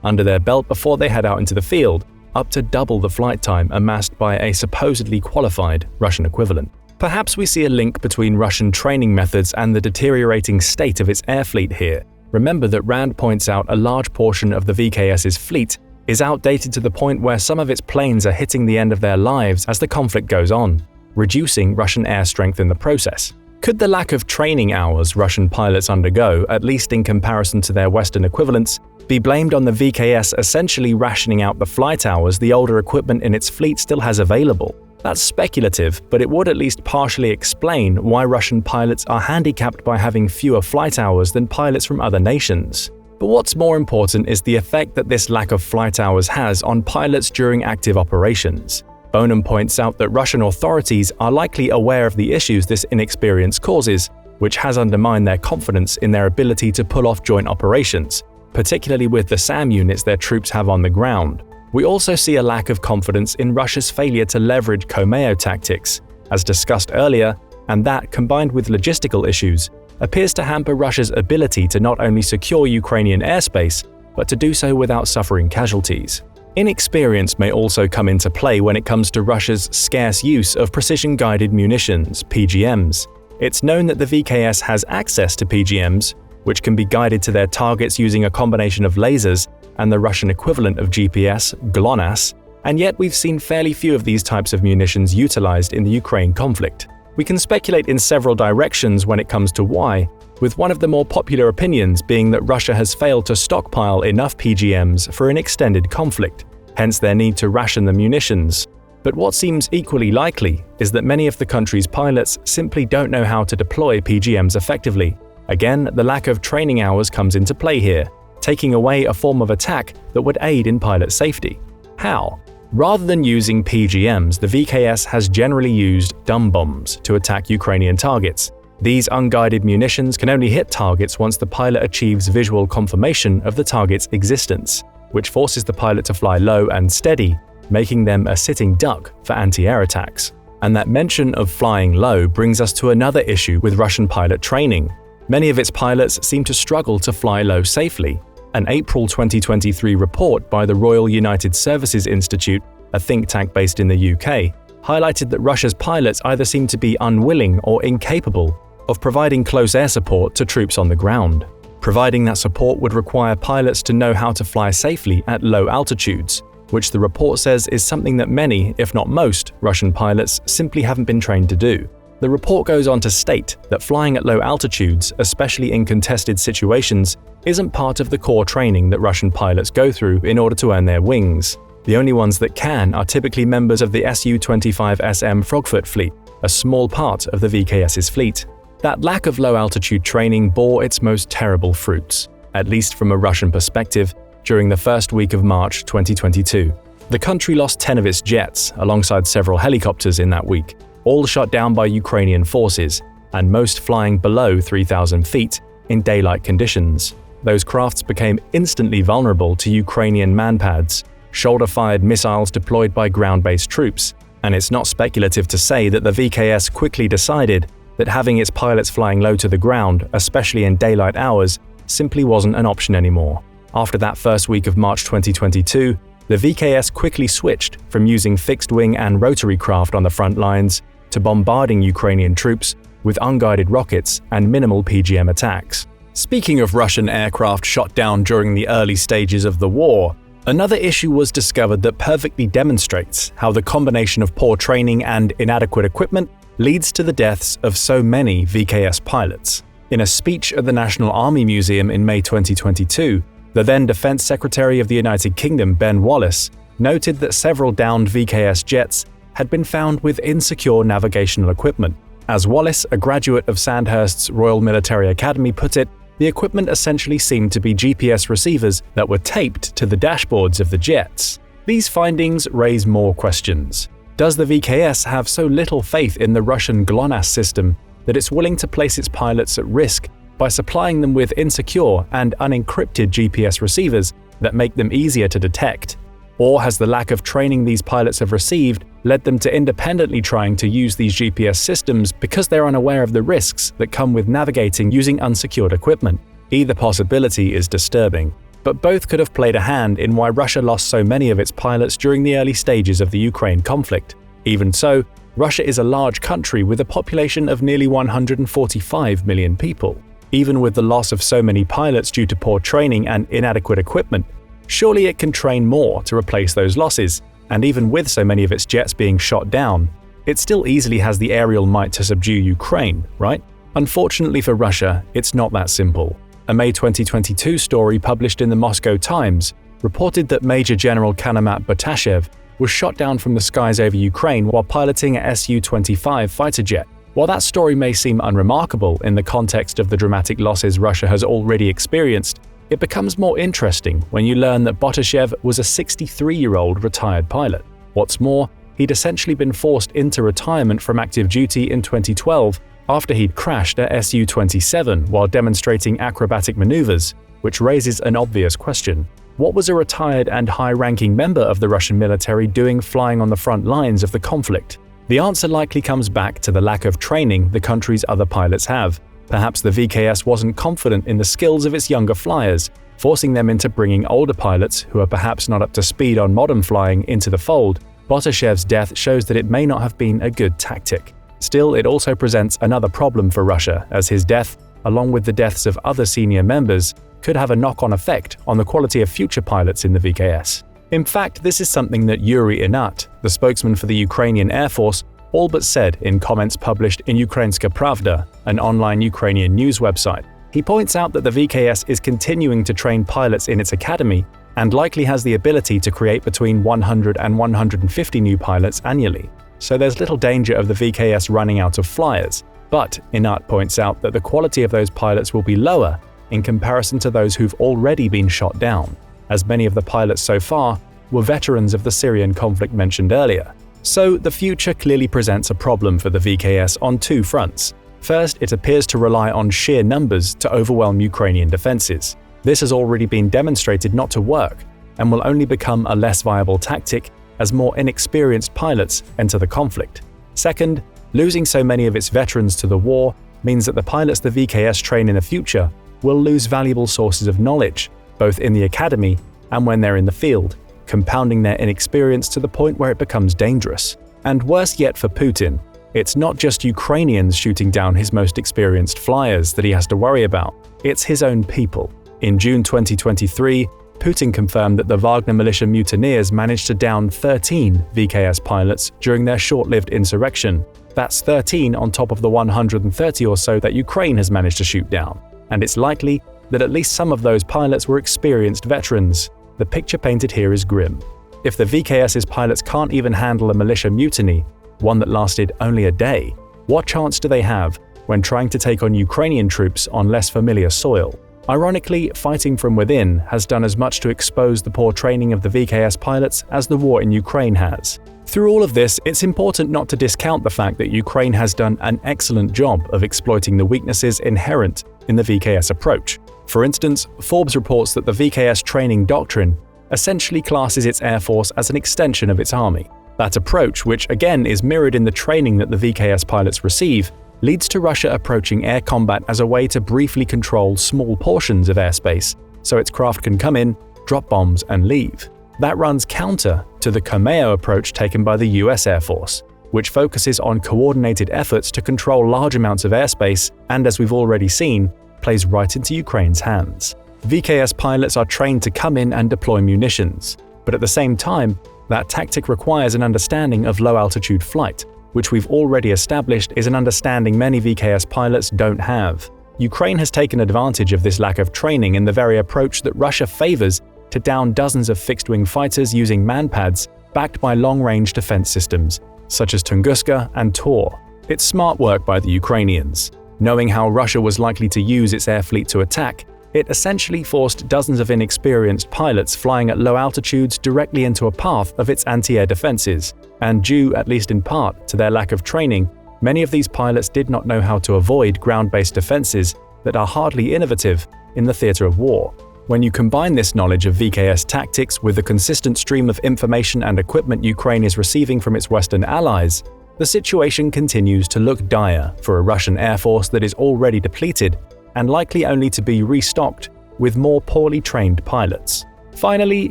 under their belt before they head out into the field, up to double the flight time amassed by a supposedly qualified Russian equivalent. Perhaps we see a link between Russian training methods and the deteriorating state of its air fleet here. Remember that Rand points out a large portion of the VKS's fleet is outdated to the point where some of its planes are hitting the end of their lives as the conflict goes on, reducing Russian air strength in the process. Could the lack of training hours Russian pilots undergo, at least in comparison to their Western equivalents, be blamed on the VKS essentially rationing out the flight hours the older equipment in its fleet still has available? That's speculative, but it would at least partially explain why Russian pilots are handicapped by having fewer flight hours than pilots from other nations. But what's more important is the effect that this lack of flight hours has on pilots during active operations. Bonham points out that Russian authorities are likely aware of the issues this inexperience causes, which has undermined their confidence in their ability to pull off joint operations, particularly with the SAM units their troops have on the ground. We also see a lack of confidence in Russia's failure to leverage Komeo tactics, as discussed earlier, and that, combined with logistical issues, appears to hamper Russia's ability to not only secure Ukrainian airspace, but to do so without suffering casualties. Inexperience may also come into play when it comes to Russia's scarce use of precision-guided munitions, PGMs. It's known that the VKS has access to PGMs, which can be guided to their targets using a combination of lasers and the Russian equivalent of GPS, GLONASS, and yet we've seen fairly few of these types of munitions utilized in the Ukraine conflict. We can speculate in several directions when it comes to why, with one of the more popular opinions being that Russia has failed to stockpile enough PGMs for an extended conflict, hence their need to ration the munitions. But what seems equally likely is that many of the country's pilots simply don't know how to deploy PGMs effectively. Again, the lack of training hours comes into play here, taking away a form of attack that would aid in pilot safety. How? Rather than using PGMs, the VKS has generally used dumb bombs to attack Ukrainian targets. These unguided munitions can only hit targets once the pilot achieves visual confirmation of the target's existence, which forces the pilot to fly low and steady, making them a sitting duck for anti-air attacks. And that mention of flying low brings us to another issue with Russian pilot training. Many of its pilots seem to struggle to fly low safely. An April 2023 report by the Royal United Services Institute, a think tank based in the UK, highlighted that Russia's pilots either seem to be unwilling or incapable of providing close air support to troops on the ground. Providing that support would require pilots to know how to fly safely at low altitudes, which the report says is something that many, if not most, Russian pilots simply haven't been trained to do. The report goes on to state that flying at low altitudes, especially in contested situations, isn't part of the core training that Russian pilots go through in order to earn their wings. The only ones that can are typically members of the Su-25SM Frogfoot fleet, a small part of the VKS's fleet. That lack of low-altitude training bore its most terrible fruits, at least from a Russian perspective, during the first week of March 2022. The country lost 10 of its jets, alongside several helicopters in that week, all shot down by Ukrainian forces, and most flying below 3,000 feet in daylight conditions. Those crafts became instantly vulnerable to Ukrainian manpads, shoulder-fired missiles deployed by ground-based troops, and it's not speculative to say that the VKS quickly decided that having its pilots flying low to the ground, especially in daylight hours, simply wasn't an option anymore. After that first week of March 2022, the VKS quickly switched from using fixed-wing and rotary craft on the front lines to bombarding Ukrainian troops with unguided rockets and minimal PGM attacks. Speaking of Russian aircraft shot down during the early stages of the war, another issue was discovered that perfectly demonstrates how the combination of poor training and inadequate equipment leads to the deaths of so many VKS pilots. In a speech at the National Army Museum in May 2022, the then Defense Secretary of the United Kingdom, Ben Wallace, noted that several downed VKS jets had been found with insecure navigational equipment. As Wallace, a graduate of Sandhurst's Royal Military Academy, put it, the equipment essentially seemed to be GPS receivers that were taped to the dashboards of the jets. These findings raise more questions. Does the VKS have so little faith in the Russian GLONASS system that it's willing to place its pilots at risk by supplying them with insecure and unencrypted GPS receivers that make them easier to detect? Or has the lack of training these pilots have received led them to independently trying to use these GPS systems because they're unaware of the risks that come with navigating using unsecured equipment? Either possibility is disturbing, but both could have played a hand in why Russia lost so many of its pilots during the early stages of the Ukraine conflict. Even so, Russia is a large country with a population of nearly 145 million people. Even with the loss of so many pilots due to poor training and inadequate equipment, surely it can train more to replace those losses, and even with so many of its jets being shot down, it still easily has the aerial might to subdue Ukraine, right? Unfortunately for Russia, it's not that simple. A May 2022 story published in the Moscow Times reported that Major General Kanamat Batashev was shot down from the skies over Ukraine while piloting a Su-25 fighter jet. While that story may seem unremarkable in the context of the dramatic losses Russia has already experienced, it becomes more interesting when you learn that Batashev was a 63-year-old retired pilot. What's more, he'd essentially been forced into retirement from active duty in 2012 after he'd crashed a Su-27 while demonstrating acrobatic maneuvers, which raises an obvious question. What was a retired and high-ranking member of the Russian military doing flying on the front lines of the conflict? The answer likely comes back to the lack of training the country's other pilots have. Perhaps the VKS wasn't confident in the skills of its younger flyers, forcing them into bringing older pilots who are perhaps not up to speed on modern flying into the fold. Batashev's death shows that it may not have been a good tactic. Still, it also presents another problem for Russia, as his death, along with the deaths of other senior members, could have a knock-on effect on the quality of future pilots in the VKS. In fact, this is something that Yuri Inat, the spokesman for the Ukrainian Air Force, all but said in comments published in Ukrainska Pravda, an online Ukrainian news website. He points out that the VKS is continuing to train pilots in its academy and likely has the ability to create between 100 and 150 new pilots annually. So there's little danger of the VKS running out of flyers. But Inat points out that the quality of those pilots will be lower in comparison to those who've already been shot down, as many of the pilots so far were veterans of the Syrian conflict mentioned earlier. So the future clearly presents a problem for the VKS on two fronts. First, it appears to rely on sheer numbers to overwhelm Ukrainian defenses. This has already been demonstrated not to work, and will only become a less viable tactic as more inexperienced pilots enter the conflict. Second, losing so many of its veterans to the war means that the pilots the VKS train in the future will lose valuable sources of knowledge, both in the academy and when they're in the field, compounding their inexperience to the point where it becomes dangerous. And worse yet for Putin, it's not just Ukrainians shooting down his most experienced flyers that he has to worry about, it's his own people. In June 2023, Putin confirmed that the Wagner militia mutineers managed to down 13 VKS pilots during their short-lived insurrection. That's 13 on top of the 130 or so that Ukraine has managed to shoot down. And it's likely that at least some of those pilots were experienced veterans. The picture painted here is grim. If the VKS's pilots can't even handle a militia mutiny, one that lasted only a day, what chance do they have when trying to take on Ukrainian troops on less familiar soil? Ironically, fighting from within has done as much to expose the poor training of the VKS pilots as the war in Ukraine has. Through all of this, it's important not to discount the fact that Ukraine has done an excellent job of exploiting the weaknesses inherent in the VKS approach. For instance, Forbes reports that the VKS training doctrine essentially classes its air force as an extension of its army. That approach, which again is mirrored in the training that the VKS pilots receive, leads to Russia approaching air combat as a way to briefly control small portions of airspace, so its craft can come in, drop bombs, and leave. That runs counter to the Cameo approach taken by the US Air Force, which focuses on coordinated efforts to control large amounts of airspace and, as we've already seen, plays right into Ukraine's hands. VKS pilots are trained to come in and deploy munitions, but at the same time, that tactic requires an understanding of low-altitude flight, which we've already established is an understanding many VKS pilots don't have. Ukraine has taken advantage of this lack of training in the very approach that Russia favors to down dozens of fixed-wing fighters using manpads backed by long-range defense systems, such as Tunguska and Tor. It's smart work by the Ukrainians. Knowing how Russia was likely to use its air fleet to attack, it essentially forced dozens of inexperienced pilots flying at low altitudes directly into a path of its anti-air defenses, and due, at least in part, to their lack of training, many of these pilots did not know how to avoid ground-based defenses that are hardly innovative in the theater of war. When you combine this knowledge of VKS tactics with the consistent stream of information and equipment Ukraine is receiving from its Western allies, the situation continues to look dire for a Russian air force that is already depleted and likely only to be restocked with more poorly trained pilots. Finally,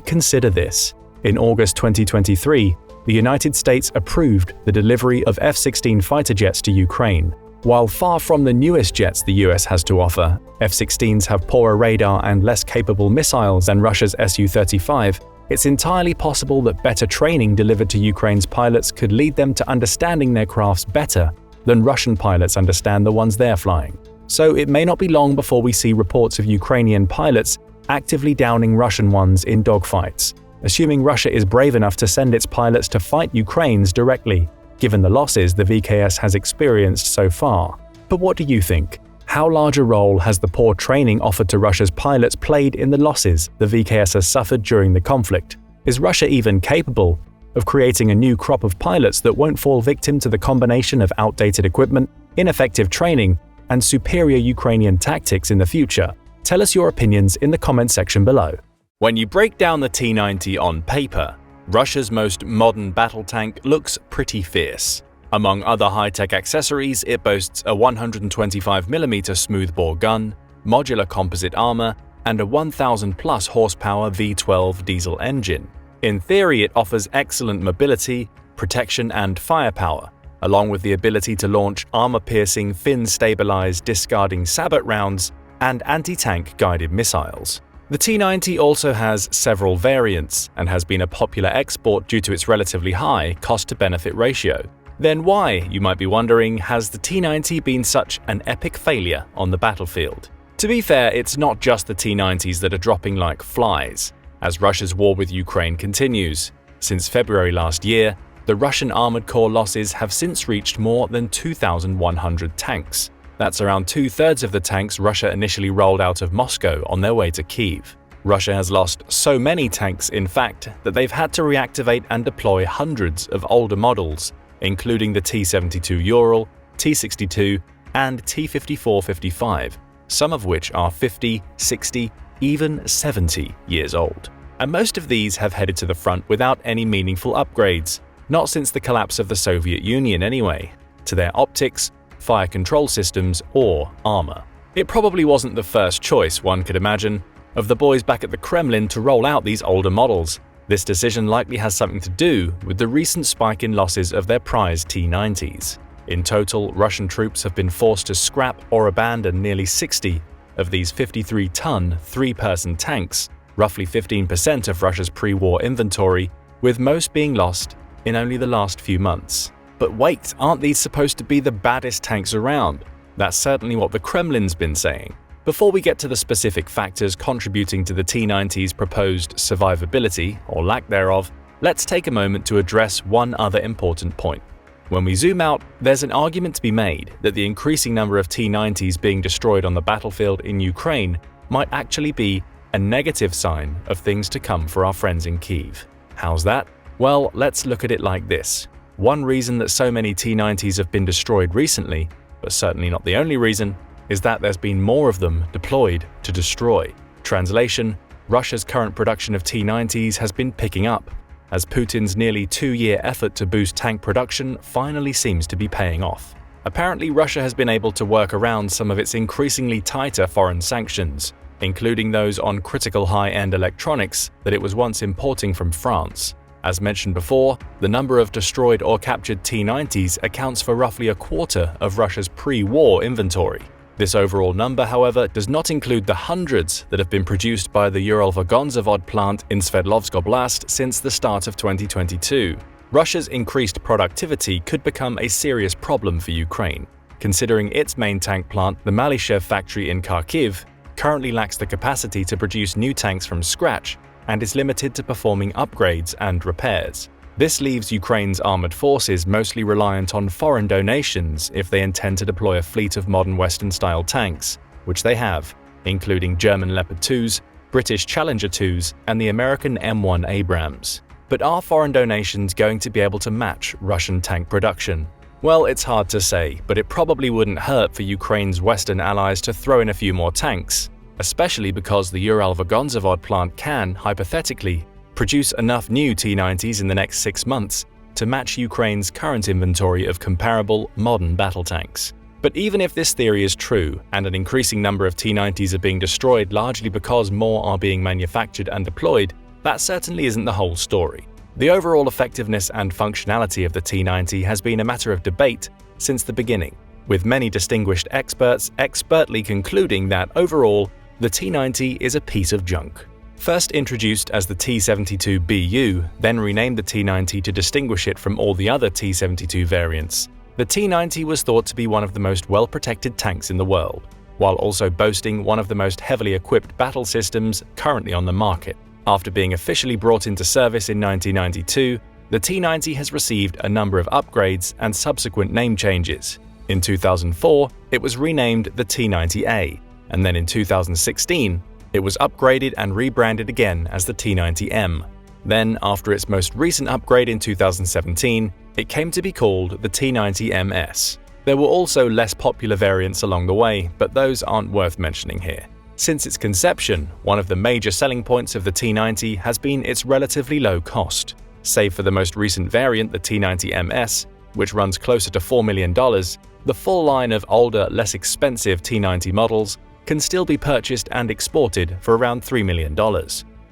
consider this. In August 2023, the United States approved the delivery of F-16 fighter jets to Ukraine. While far from the newest jets the US has to offer, F-16s have poorer radar and less capable missiles than Russia's Su-35, it's entirely possible that better training delivered to Ukraine's pilots could lead them to understanding their crafts better than Russian pilots understand the ones they're flying. So it may not be long before we see reports of Ukrainian pilots actively downing Russian ones in dogfights, assuming Russia is brave enough to send its pilots to fight Ukraine's directly, given the losses the VKS has experienced so far. But what do you think? How large a role has the poor training offered to Russia's pilots played in the losses the VKS has suffered during the conflict? Is Russia even capable of creating a new crop of pilots that won't fall victim to the combination of outdated equipment, ineffective training, and superior Ukrainian tactics in the future? Tell us your opinions in the comment section below. When you break down the T-90 on paper, Russia's most modern battle tank looks pretty fierce. Among other high-tech accessories, it boasts a 125mm smoothbore gun, modular composite armor, and a 1,000+ horsepower V12 diesel engine. In theory, it offers excellent mobility, protection, and firepower, along with the ability to launch armor-piercing, fin-stabilized discarding sabot rounds and anti-tank guided missiles. The T-90 also has several variants and has been a popular export due to its relatively high cost-to-benefit ratio. Then why, you might be wondering, has the T-90 been such an epic failure on the battlefield? To be fair, it's not just the T-90s that are dropping like flies, as Russia's war with Ukraine continues. Since February last year, the Russian Armored Corps losses have since reached more than 2,100 tanks. That's around 2/3 of the tanks Russia initially rolled out of Moscow on their way to Kyiv. Russia has lost so many tanks, in fact, that they've had to reactivate and deploy hundreds of older models, including the T-72 Ural, T-62, and T-54-55, some of which are 50, 60, even 70 years old. And most of these have headed to the front without any meaningful upgrades, not since the collapse of the Soviet Union anyway, to their optics, fire control systems, or armor. It probably wasn't the first choice, one could imagine, of the boys back at the Kremlin to roll out these older models. This decision likely has something to do with the recent spike in losses of their prized T-90s. In total, Russian troops have been forced to scrap or abandon nearly 60 of these 53-ton, 3-person tanks, roughly 15% of Russia's pre-war inventory, with most being lost in only the last few months. But wait, aren't these supposed to be the baddest tanks around? That's certainly what the Kremlin's been saying. Before we get to the specific factors contributing to the T-90's proposed survivability, or lack thereof, let's take a moment to address one other important point. When we zoom out, there's an argument to be made that the increasing number of T-90s being destroyed on the battlefield in Ukraine might actually be a negative sign of things to come for our friends in Kyiv. How's that? Well, let's look at it like this. One reason that so many T-90s have been destroyed recently, but certainly not the only reason, is that there's been more of them deployed to destroy. Translation: Russia's current production of T-90s has been picking up, as Putin's nearly 2-year effort to boost tank production finally seems to be paying off. Apparently, Russia has been able to work around some of its increasingly tighter foreign sanctions, including those on critical high-end electronics that it was once importing from France. As mentioned before, the number of destroyed or captured T-90s accounts for roughly a quarter of Russia's pre-war inventory. This overall number, however, does not include the hundreds that have been produced by the Ural-Vagonzavod plant in Sverdlovsk Oblast since the start of 2022. Russia's increased productivity could become a serious problem for Ukraine, considering its main tank plant, the Malyshev factory in Kharkiv, currently lacks the capacity to produce new tanks from scratch and is limited to performing upgrades and repairs. This leaves Ukraine's armored forces mostly reliant on foreign donations if they intend to deploy a fleet of modern Western-style tanks, which they have, including German Leopard 2s, British Challenger 2s, and the American M1 Abrams. But are foreign donations going to be able to match Russian tank production? Well, it's hard to say, but it probably wouldn't hurt for Ukraine's Western allies to throw in a few more tanks, especially because the Ural-Vagonzavod plant can, hypothetically, produce enough new T-90s in the next 6 months to match Ukraine's current inventory of comparable modern battle tanks. But even if this theory is true, and an increasing number of T-90s are being destroyed largely because more are being manufactured and deployed, that certainly isn't the whole story. The overall effectiveness and functionality of the T-90 has been a matter of debate since the beginning, with many distinguished experts expertly concluding that overall, the T-90 is a piece of junk. First introduced as the T-72BU, then renamed the T-90 to distinguish it from all the other T-72 variants, The T-90 was thought to be one of the most well-protected tanks in the world, while also boasting one of the most heavily equipped battle systems currently on the market. After being officially brought into service in 1992, the T-90 has received a number of upgrades and subsequent name changes. In 2004, it was renamed the T-90A, and then in 2016, it was upgraded and rebranded again as the T-90M. Then, after its most recent upgrade in 2017, it came to be called the T-90MS. There were also less popular variants along the way, but those aren't worth mentioning here. Since its conception, one of the major selling points of the T-90 has been its relatively low cost. Save for the most recent variant, the T-90MS, which runs closer to $4 million, the full line of older, less expensive T-90 models can still be purchased and exported for around $3 million.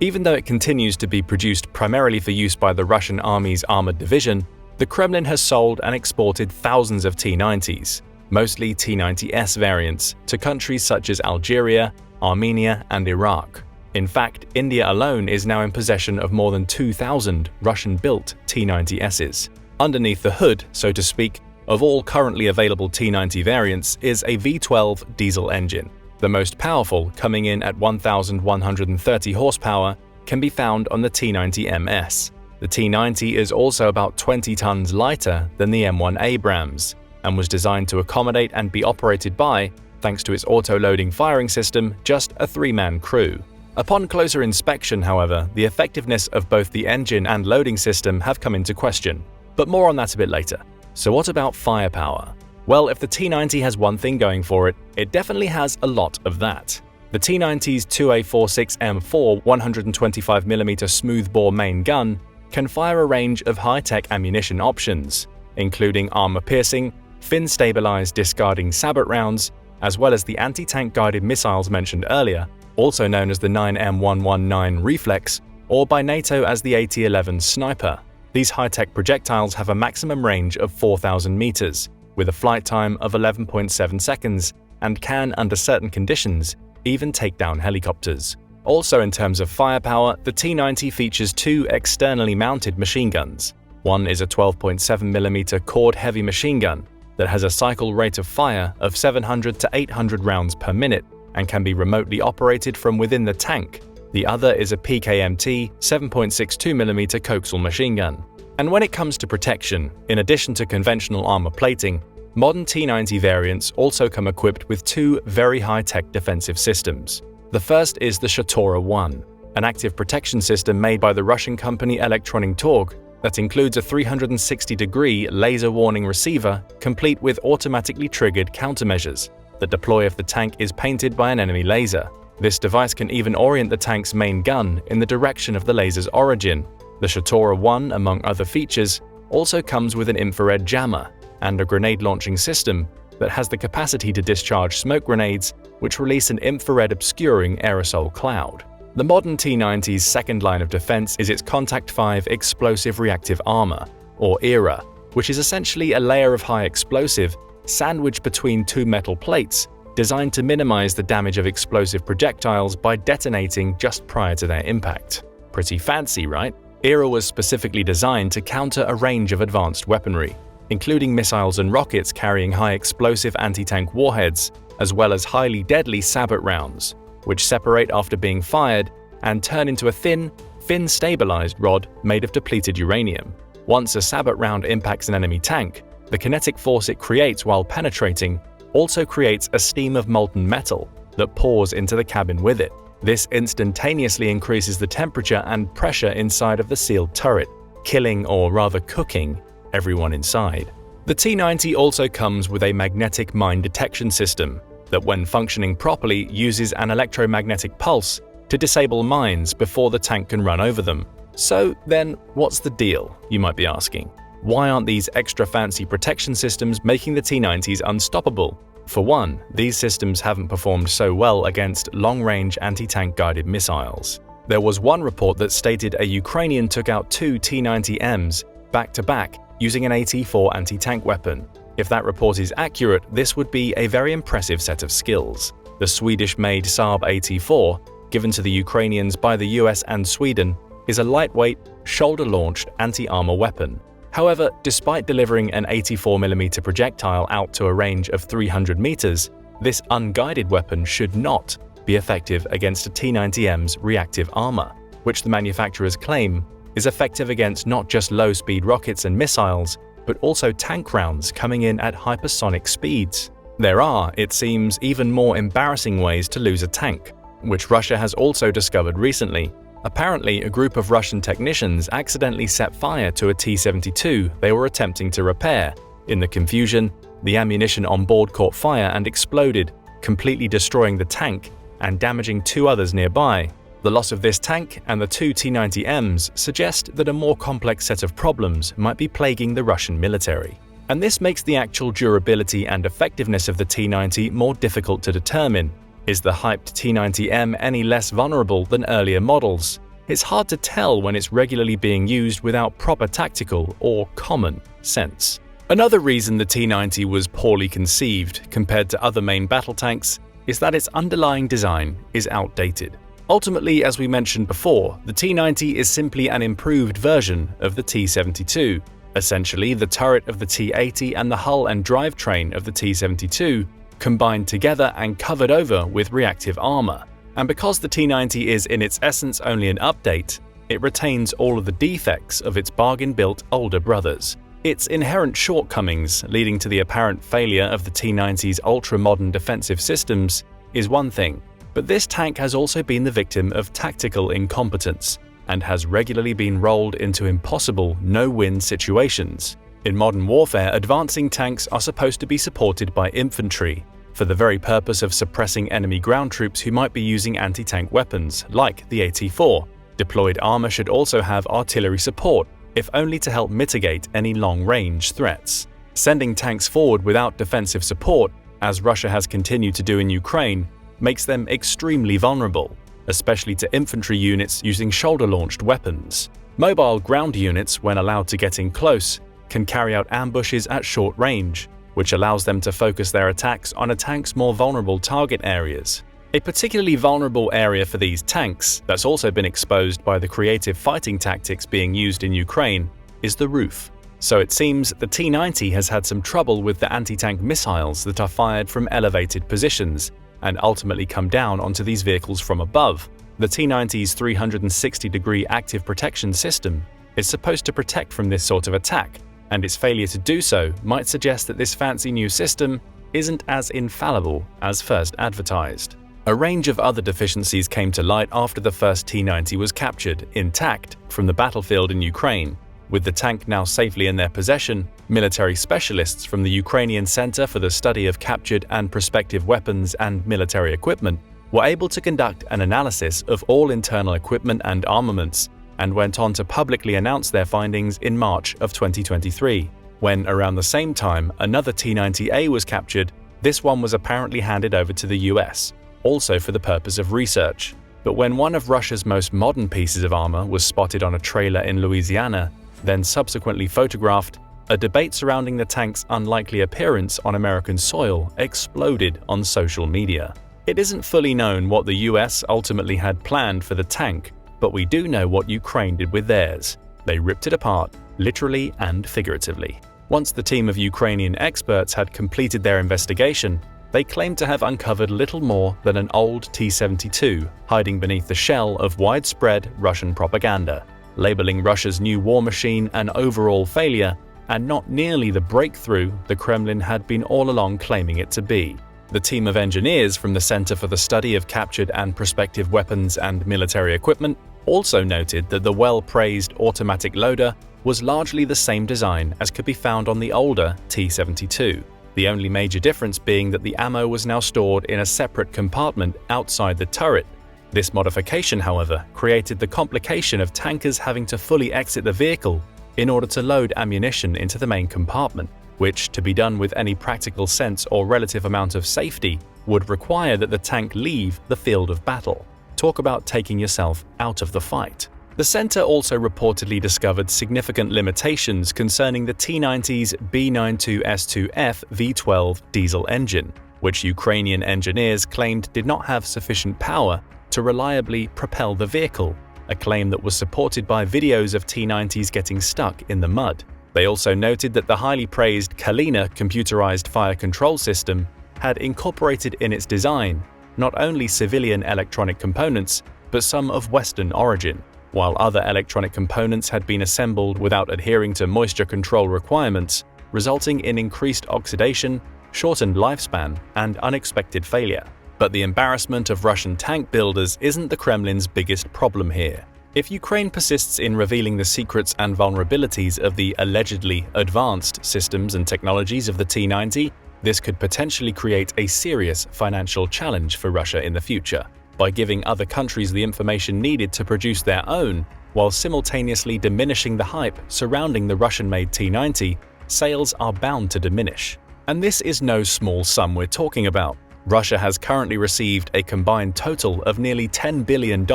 Even though it continues to be produced primarily for use by the Russian Army's armored division, the Kremlin has sold and exported thousands of T-90s, mostly T-90S variants, to countries such as Algeria, Armenia, and Iraq. In fact, India alone is now in possession of more than 2,000 Russian-built T-90Ss. Underneath the hood, so to speak, of all currently available T-90 variants is a V12 diesel engine. The most powerful, coming in at 1,130 horsepower, can be found on the T-90MS. The T-90 is also about 20 tons lighter than the M1 Abrams, and was designed to accommodate and be operated by, thanks to its auto-loading firing system, just a 3-man crew. Upon closer inspection, however, the effectiveness of both the engine and loading system have come into question, but more on that a bit later. So what about firepower? Well, if the T-90 has one thing going for it, it definitely has a lot of that. The T-90's 2A46M4 125mm smoothbore main gun can fire a range of high-tech ammunition options, including armor-piercing, fin-stabilized discarding sabot rounds, as well as the anti-tank guided missiles mentioned earlier, also known as the 9M119 Reflex, or by NATO as the AT-11 Sniper. These high-tech projectiles have a maximum range of 4,000 meters, with a flight time of 11.7 seconds, and can, under certain conditions, even take down helicopters. Also, in terms of firepower, the T-90 features 2 externally mounted machine guns. One is a 12.7mm cord-heavy machine gun that has a cycle rate of fire of 700 to 800 rounds per minute and can be remotely operated from within the tank. The other is a PKMT 7.62mm coaxial machine gun. And when it comes to protection, in addition to conventional armor plating, modern T-90 variants also come equipped with 2 very high-tech defensive systems. The first is the Shatora-1, an active protection system made by the Russian company Electronic Torg that includes a 360-degree laser warning receiver complete with automatically triggered countermeasures. The deploy of the tank is painted by an enemy laser. This device can even orient the tank's main gun in the direction of the laser's origin. The Shatora-1, among other features, also comes with an infrared jammer and a grenade-launching system that has the capacity to discharge smoke grenades, which release an infrared obscuring aerosol cloud. The modern T-90's second line of defense is its Contact 5 explosive reactive armor, or ERA, which is essentially a layer of high explosive sandwiched between 2 metal plates designed to minimize the damage of explosive projectiles by detonating just prior to their impact. Pretty fancy, right? ERA was specifically designed to counter a range of advanced weaponry, including missiles and rockets carrying high explosive anti-tank warheads, as well as highly deadly sabot rounds, which separate after being fired and turn into a thin, fin-stabilized rod made of depleted uranium. Once a sabot round impacts an enemy tank, the kinetic force it creates while penetrating also creates a steam of molten metal that pours into the cabin with it. This instantaneously increases the temperature and pressure inside of the sealed turret, killing, or rather cooking, everyone inside. The T-90 also comes with a magnetic mine detection system that, when functioning properly, uses an electromagnetic pulse to disable mines before the tank can run over them. So then, what's the deal, you might be asking? Why aren't these extra fancy protection systems making the T-90s unstoppable? For one, these systems haven't performed so well against long-range anti-tank guided missiles. There was one report that stated a Ukrainian took out 2 T-90Ms back-to-back using an AT-4 anti-tank weapon. If that report is accurate, this would be a very impressive set of skills. The Swedish-made Saab AT-4, given to the Ukrainians by the US and Sweden, is a lightweight, shoulder-launched anti-armor weapon. However, despite delivering an 84mm projectile out to a range of 300 meters, this unguided weapon should not be effective against a T-90M's reactive armor, which the manufacturers claim is effective against not just low-speed rockets and missiles, but also tank rounds coming in at hypersonic speeds. There are, it seems, even more embarrassing ways to lose a tank, which Russia has also discovered recently. Apparently, a group of Russian technicians accidentally set fire to a T-72 they were attempting to repair. In the confusion, the ammunition on board caught fire and exploded, completely destroying the tank and damaging 2 others nearby. The loss of this tank and the 2 T-90Ms suggest that a more complex set of problems might be plaguing the Russian military. And this makes the actual durability and effectiveness of the T-90 more difficult to determine. Is the hyped T-90M any less vulnerable than earlier models? It's hard to tell when it's regularly being used without proper tactical or common sense. Another reason the T-90 was poorly conceived compared to other main battle tanks is that its underlying design is outdated. Ultimately, as we mentioned before, the T-90 is simply an improved version of the T-72. Essentially, the turret of the T-80 and the hull and drivetrain of the T-72 combined together and covered over with reactive armor. And because the T-90 is in its essence only an update, it retains all of the defects of its bargain-built older brothers. Its inherent shortcomings, leading to the apparent failure of the T-90's ultra-modern defensive systems, is one thing, but this tank has also been the victim of tactical incompetence and has regularly been rolled into impossible no-win situations. In modern warfare, advancing tanks are supposed to be supported by infantry, for the very purpose of suppressing enemy ground troops who might be using anti-tank weapons, like the AT-4. Deployed armor should also have artillery support, if only to help mitigate any long-range threats. Sending tanks forward without defensive support, as Russia has continued to do in Ukraine, makes them extremely vulnerable, especially to infantry units using shoulder-launched weapons. Mobile ground units, when allowed to get in close, can carry out ambushes at short range, which allows them to focus their attacks on a tank's more vulnerable target areas. A particularly vulnerable area for these tanks that's also been exposed by the creative fighting tactics being used in Ukraine is the roof. So it seems the T-90 has had some trouble with the anti-tank missiles that are fired from elevated positions and ultimately come down onto these vehicles from above. The T-90's 360-degree active protection system is supposed to protect from this sort of attack, and its failure to do so might suggest that this fancy new system isn't as infallible as first advertised. A range of other deficiencies came to light after the first T-90 was captured, intact, from the battlefield in Ukraine. With the tank now safely in their possession, military specialists from the Ukrainian Center for the Study of Captured and Prospective Weapons and Military Equipment were able to conduct an analysis of all internal equipment and armaments, and went on to publicly announce their findings in March of 2023. When, around the same time, another T-90A was captured, this one was apparently handed over to the US, also for the purpose of research. But when one of Russia's most modern pieces of armor was spotted on a trailer in Louisiana, then subsequently photographed, a debate surrounding the tank's unlikely appearance on American soil exploded on social media. It isn't fully known what the US ultimately had planned for the tank, but we do know what Ukraine did with theirs. They ripped it apart, literally and figuratively. Once the team of Ukrainian experts had completed their investigation, they claimed to have uncovered little more than an old T-72 hiding beneath the shell of widespread Russian propaganda, labeling Russia's new war machine an overall failure and not nearly the breakthrough the Kremlin had been all along claiming it to be. The team of engineers from the Center for the Study of Captured and Prospective Weapons and Military Equipment also noted that the well-praised automatic loader was largely the same design as could be found on the older T-72. The only major difference being that the ammo was now stored in a separate compartment outside the turret. This modification, however, created the complication of tankers having to fully exit the vehicle in order to load ammunition into the main compartment, which, to be done with any practical sense or relative amount of safety, would require that the tank leave the field of battle. Talk about taking yourself out of the fight. The center also reportedly discovered significant limitations concerning the T-90's B92S2F V12 diesel engine, which Ukrainian engineers claimed did not have sufficient power to reliably propel the vehicle, a claim that was supported by videos of T-90s getting stuck in the mud. They also noted that the highly praised Kalina computerized fire control system had incorporated in its design not only civilian electronic components, but some of Western origin, while other electronic components had been assembled without adhering to moisture control requirements, resulting in increased oxidation, shortened lifespan, and unexpected failure. But the embarrassment of Russian tank builders isn't the Kremlin's biggest problem here. If Ukraine persists in revealing the secrets and vulnerabilities of the allegedly advanced systems and technologies of the T-90, this could potentially create a serious financial challenge for Russia in the future. By giving other countries the information needed to produce their own, while simultaneously diminishing the hype surrounding the Russian-made T-90, sales are bound to diminish. And this is no small sum we're talking about. Russia has currently received a combined total of nearly $10 billion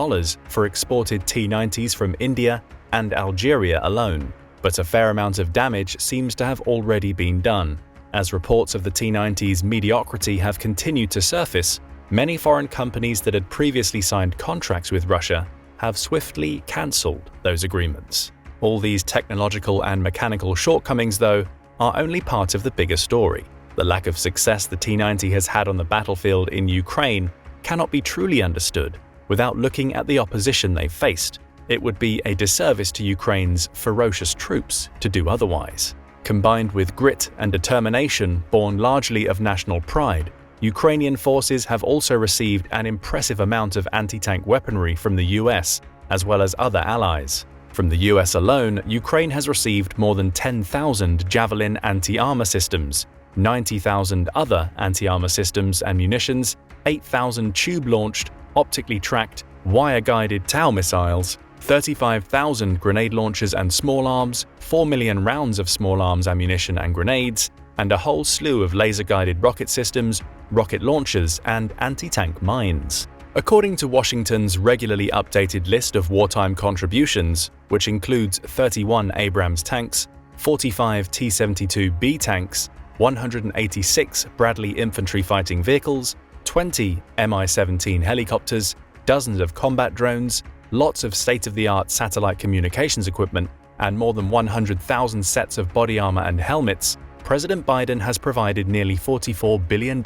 for exported T-90s from India and Algeria alone. But a fair amount of damage seems to have already been done. As reports of the T-90's mediocrity have continued to surface, many foreign companies that had previously signed contracts with Russia have swiftly cancelled those agreements. All these technological and mechanical shortcomings, though, are only part of the bigger story. The lack of success the T-90 has had on the battlefield in Ukraine cannot be truly understood without looking at the opposition they faced. It would be a disservice to Ukraine's ferocious troops to do otherwise. Combined with grit and determination born largely of national pride, Ukrainian forces have also received an impressive amount of anti-tank weaponry from the US, as well as other allies. From the US alone, Ukraine has received more than 10,000 Javelin anti-armor systems, 90,000 other anti-armor systems and munitions, 8,000 tube-launched, optically tracked, wire-guided TOW missiles, 35,000 grenade launchers and small arms, 4 million rounds of small arms ammunition and grenades, and a whole slew of laser-guided rocket systems, rocket launchers, and anti-tank mines. According to Washington's regularly updated list of wartime contributions, which includes 31 Abrams tanks, 45 T-72B tanks, 186 Bradley infantry fighting vehicles, 20 Mi-17 helicopters, dozens of combat drones, lots of state-of-the-art satellite communications equipment, and more than 100,000 sets of body armor and helmets, President Biden has provided nearly $44 billion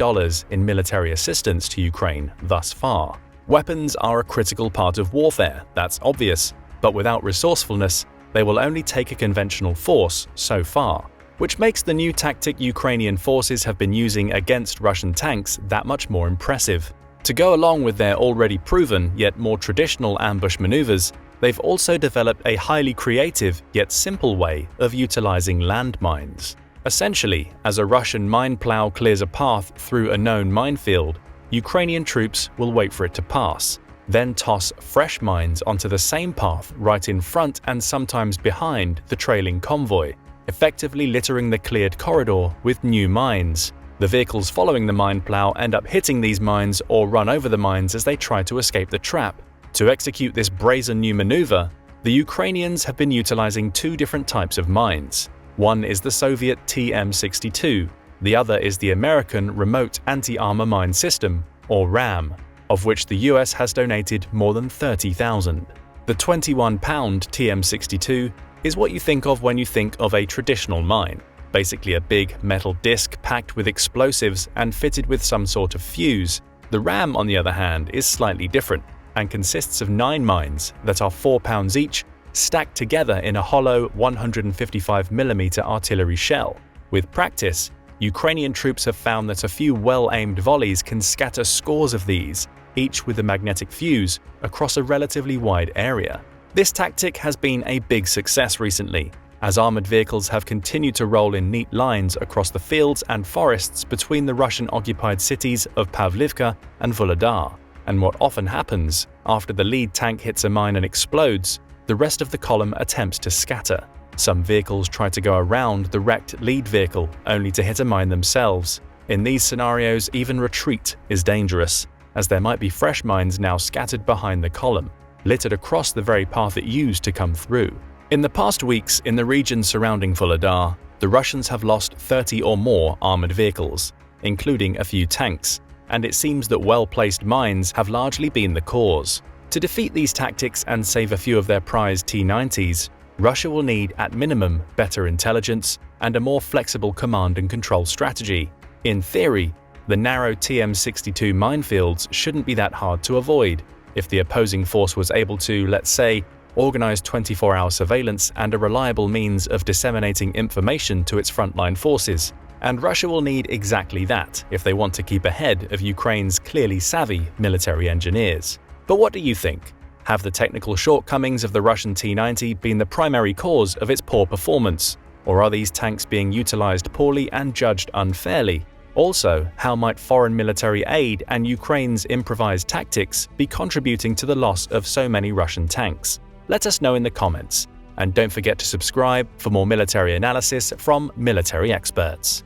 in military assistance to Ukraine thus far. Weapons are a critical part of warfare, that's obvious, but without resourcefulness, they will only take a conventional force so far, which makes the new tactic Ukrainian forces have been using against Russian tanks that much more impressive. To go along with their already proven yet more traditional ambush maneuvers, they've also developed a highly creative yet simple way of utilizing landmines. Essentially, as a Russian mine plow clears a path through a known minefield, Ukrainian troops will wait for it to pass, then toss fresh mines onto the same path right in front and sometimes behind the trailing convoy, effectively littering the cleared corridor with new mines. The vehicles following the mine plow end up hitting these mines or run over the mines as they try to escape the trap. To execute this brazen new maneuver, the Ukrainians have been utilizing two different types of mines. One is the Soviet TM62, the other is the American Remote Anti-Armor Mine System, or RAM, of which the US has donated more than 30,000. The 21-pound TM62 is what you think of when you think of a traditional mine, basically a big metal disc packed with explosives and fitted with some sort of fuse. The RAM, on the other hand, is slightly different and consists of 9 mines that are 4 pounds each, stacked together in a hollow 155mm artillery shell. With practice, Ukrainian troops have found that a few well-aimed volleys can scatter scores of these, each with a magnetic fuse, across a relatively wide area. This tactic has been a big success recently, as armored vehicles have continued to roll in neat lines across the fields and forests between the Russian-occupied cities of Pavlivka and Volodar. And what often happens, after the lead tank hits a mine and explodes, the rest of the column attempts to scatter. Some vehicles try to go around the wrecked lead vehicle, only to hit a mine themselves. In these scenarios, even retreat is dangerous, as there might be fresh mines now scattered behind the column, littered across the very path it used to come through. In the past weeks, in the region surrounding Volodar, the Russians have lost 30 or more armored vehicles, including a few tanks, and it seems that well-placed mines have largely been the cause. To defeat these tactics and save a few of their prized T-90s, Russia will need, at minimum, better intelligence and a more flexible command and control strategy. In theory, the narrow TM62 minefields shouldn't be that hard to avoid if the opposing force was able to, let's say, organize 24-hour surveillance and a reliable means of disseminating information to its frontline forces. And Russia will need exactly that if they want to keep ahead of Ukraine's clearly savvy military engineers. But what do you think? Have the technical shortcomings of the Russian T-90 been the primary cause of its poor performance? Or are these tanks being utilized poorly and judged unfairly? Also, how might foreign military aid and Ukraine's improvised tactics be contributing to the loss of so many Russian tanks? Let us know in the comments. And don't forget to subscribe for more military analysis from military experts.